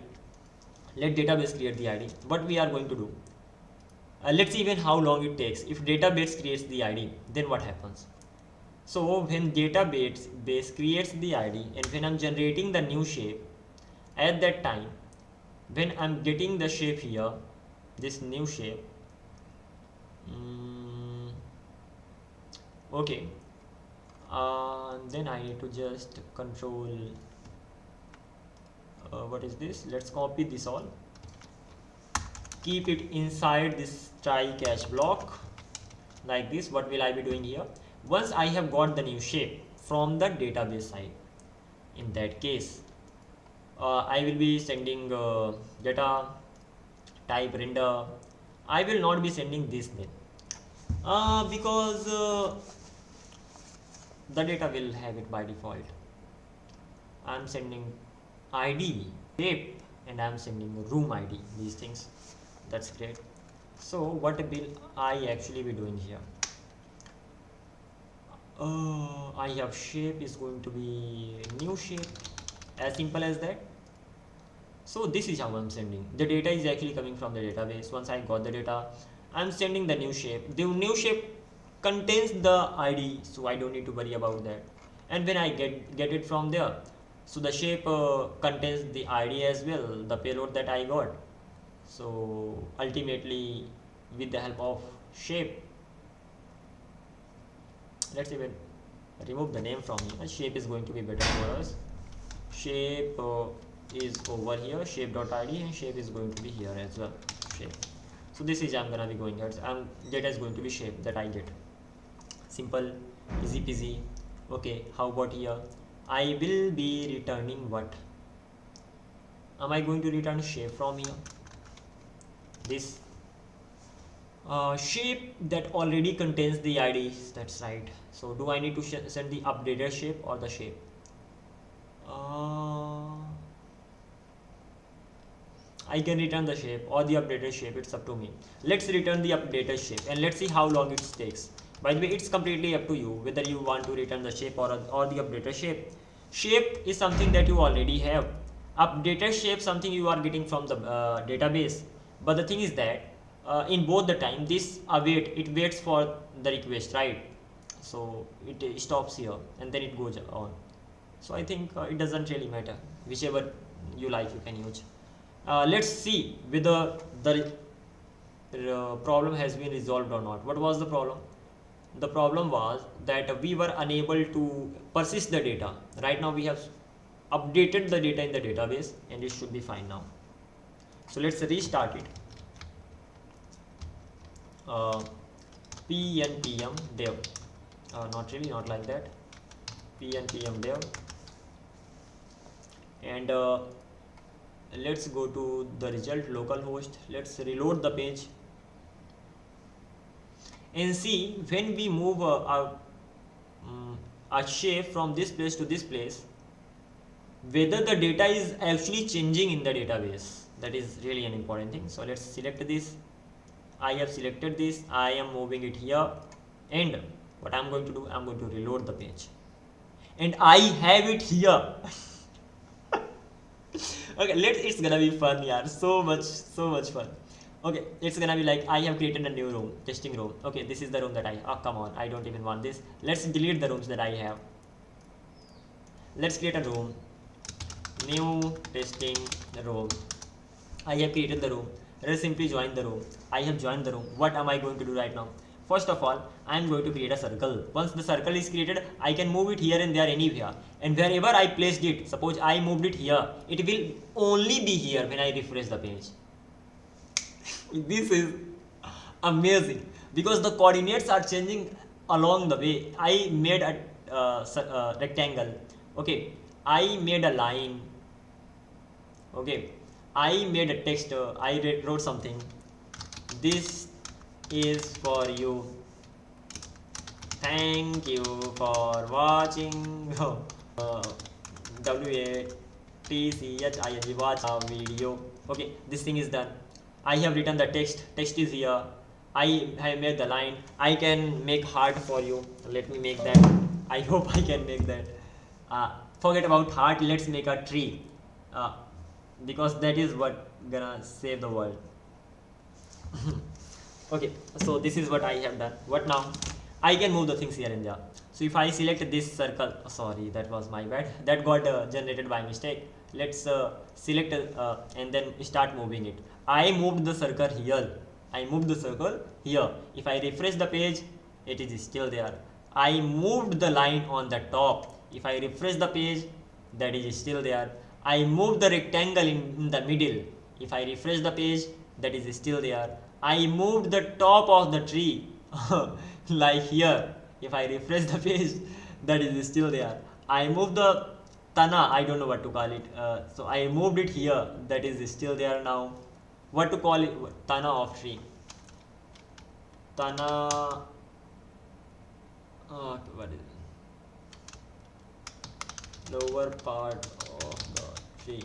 What we are going to do, let's see even how long it takes. If database creates the ID, then what happens? So when database creates the ID and when I'm generating the new shape, at that time when I'm getting the shape here, this new shape, okay, then I need to just control what is this? Let's copy this all, keep it inside this try catch block like this. What will I be doing here? Once I have got the new shape from the database side, in that case I will be sending data type render. I will not be sending this name because the data will have it by default. I'm sending ID, shape, and I'm sending room ID, these things. That's great. So what will I actually be doing here? I have shape is going to be new shape, as simple as that. So this is how I'm sending. The data is actually coming from the database. Once I got the data, I'm sending the new shape. The new shape contains the ID, so I don't need to worry about that. And when I get it from there, so the shape contains the ID as well, the payload that I got. So ultimately, with the help of shape, let's even remove the name from here. Shape is going to be better for us. Shape is over here, shape.id, and shape is going to be here as well, shape. So this is I'm gonna be going at, data is going to be shape that I get. Simple, easy peasy. Okay, how about here? I will be returning what? Am I going to return shape from here? This shape that already contains the ID, that's right. So do I need to send the updated shape or the shape? I can return the shape or the updated shape, it's up to me. Let's return the updated shape and let's see how long it takes. By the way, it's completely up to you whether you want to return the shape or the updated shape. Shape is something that you already have. Updated shape something you are getting from the database. But the thing is that in both the time, this it waits for the request, right? So it stops here and then it goes on. So I think it doesn't really matter. Whichever you like, you can use. Let's see whether the problem has been resolved or not. What was the problem? The problem was that we were unable to persist the data. Right now we have updated the data in the database and it should be fine now. So let's restart it. pnpm dev, not like that, pnpm dev, and let's go to the result localhost. Let's reload the page and see when we move a shape from this place to this place, whether the data is actually changing in the database. That is really an important thing. So let's select this. I have selected this. I am moving it here, and what I'm going to do, I'm going to reload the page, and I have it here. Okay, it's gonna be fun, yeah. So much fun. Okay, it's gonna be like I have created a new room, testing room. Okay, this is the room that come on, I don't even want this. Let's delete the rooms that I have. Let's create a room, new testing room. I have created the room. Let's simply join the room. I have joined the room. What am I going to do right now? First of all, I am going to create a circle. Once the circle is created, I can move it here and there anywhere. And wherever I placed it, suppose I moved it here, it will only be here when I refresh the page. This is amazing because the coordinates are changing along the way. I made a rectangle. Okay, I made a line. Okay, I made a text. I wrote something. This is for you. Thank you for watching. WATCHING, watch a video. Okay, this thing is done. I have written the text. Text is here. I have made the line. I can make heart for you. Let me make that. I hope I can make that. Forget about heart. Let's make a tree. Because that is what gonna save the world. Okay, so this is what I have done. What now? I can move the things here and there. So if I select this circle, sorry, that was my bad. That got generated by mistake. Let's select and then start moving it. I moved the circle here. I moved the circle here. If I refresh the page, it is still there. I moved the line on the top. If I refresh the page, that is still there. I moved the rectangle in the middle. If I refresh the page, that is still there. I moved the top of the tree like here. If I refresh the page, that is still there. I moved the tana, I don't know what to call it. So I moved it here, that is still there now. What to call it? Tana of tree. Tana. What is it? Lower part of the tree.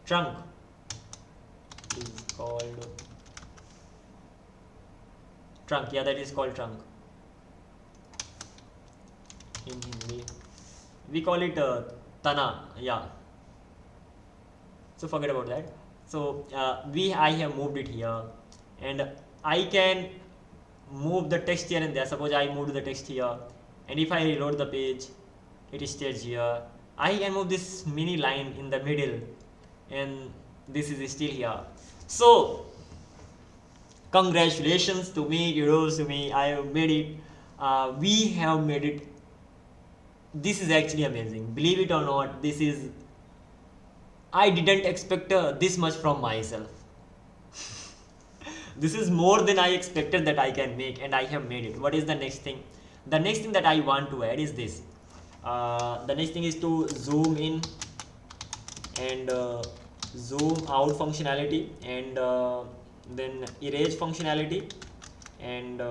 Trunk is called trunk. Yeah, that is called trunk in Hindi. We call it tana. Yeah. So forget about that. So I have moved it here, and I can move the text here and there. Suppose I moved the text here, and if I reload the page, it stays here. I can move this mini line in the middle, and this is still here. So congratulations to me, kudos to me. I have made it. We have made it. This is actually amazing. Believe it or not, this is. I didn't expect this much from myself. This is more than I expected that I can make, and I have made it. What is the next thing? The next thing that I want to add is this. The next thing is to zoom in and zoom out functionality, and then erase functionality, and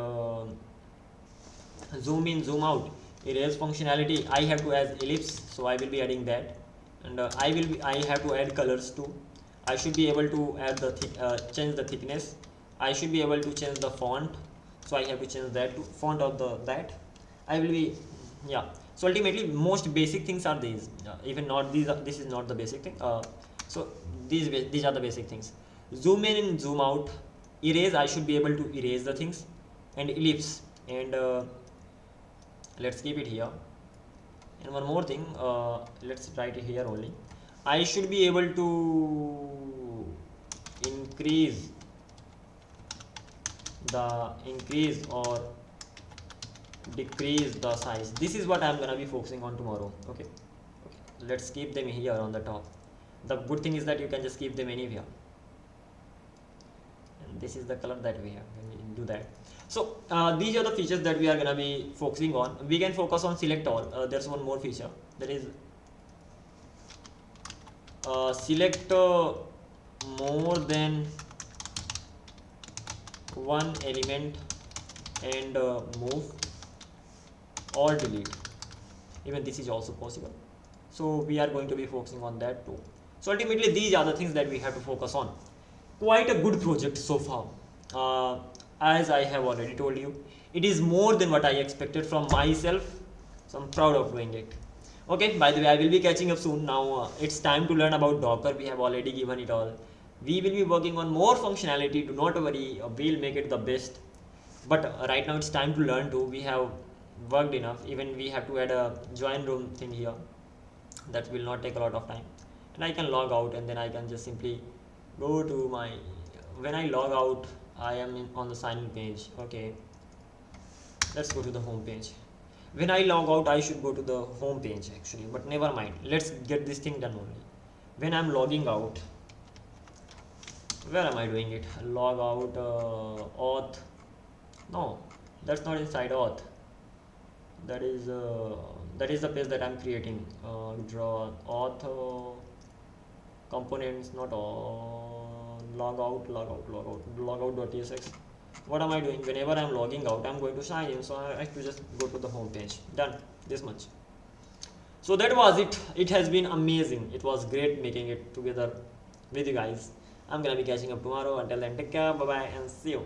zoom in, zoom out, erase functionality. I have to add ellipse, so I will be adding that, and I have to add colors too. I should be able to add the change the thickness. I should be able to change the font, so I have to change that to font of that. I will be, yeah. So ultimately, most basic things are these. Even not these. This is not the basic thing. So these are the basic things. Zoom in and zoom out. Erase. I should be able to erase the things, and ellipse. And let's keep it here. And one more thing. Let's write it here only. I should be able to increase or decrease the size. This is what I'm gonna be focusing on tomorrow. Okay. Let's keep them here on the top. The good thing is that you can just keep them anywhere, and this is the color that we have when we do that. So these are the features that we are gonna be focusing on. We can focus on select all. There's one more feature, that is select more than one element and move or delete. Even this is also possible, so we are going to be focusing on that too. So ultimately these are the things that we have to focus on. Quite a good project so far. As I have already told you, it is more than what I expected from myself, so I'm proud of doing it. Okay, by the way, I will be catching up soon. Now it's time to learn about Docker. We have already given it all. We will be working on more functionality. Do not worry, we'll make it the best. But right now it's time to learn too. We have worked enough. Even we have to add a join room thing here. That will not take a lot of time. And I can log out, and then I can just simply go to my, when I log out, I am on the sign in page. Okay, let's go to the home page. When I log out, I should go to the home page actually, but never mind, let's get this thing done only. When I'm logging out, where am I doing it? Log out, auth, no, that's not inside auth. That is the page that I'm creating. Draw auth components, not logout.tsx. What am I doing? Whenever I'm logging out, I'm going to sign in, so I have to just go to the home page. Done. This much. So that was it. It has been amazing. It was great making it together with you guys. I'm gonna be catching up tomorrow. Until then, take care, bye bye, and see you.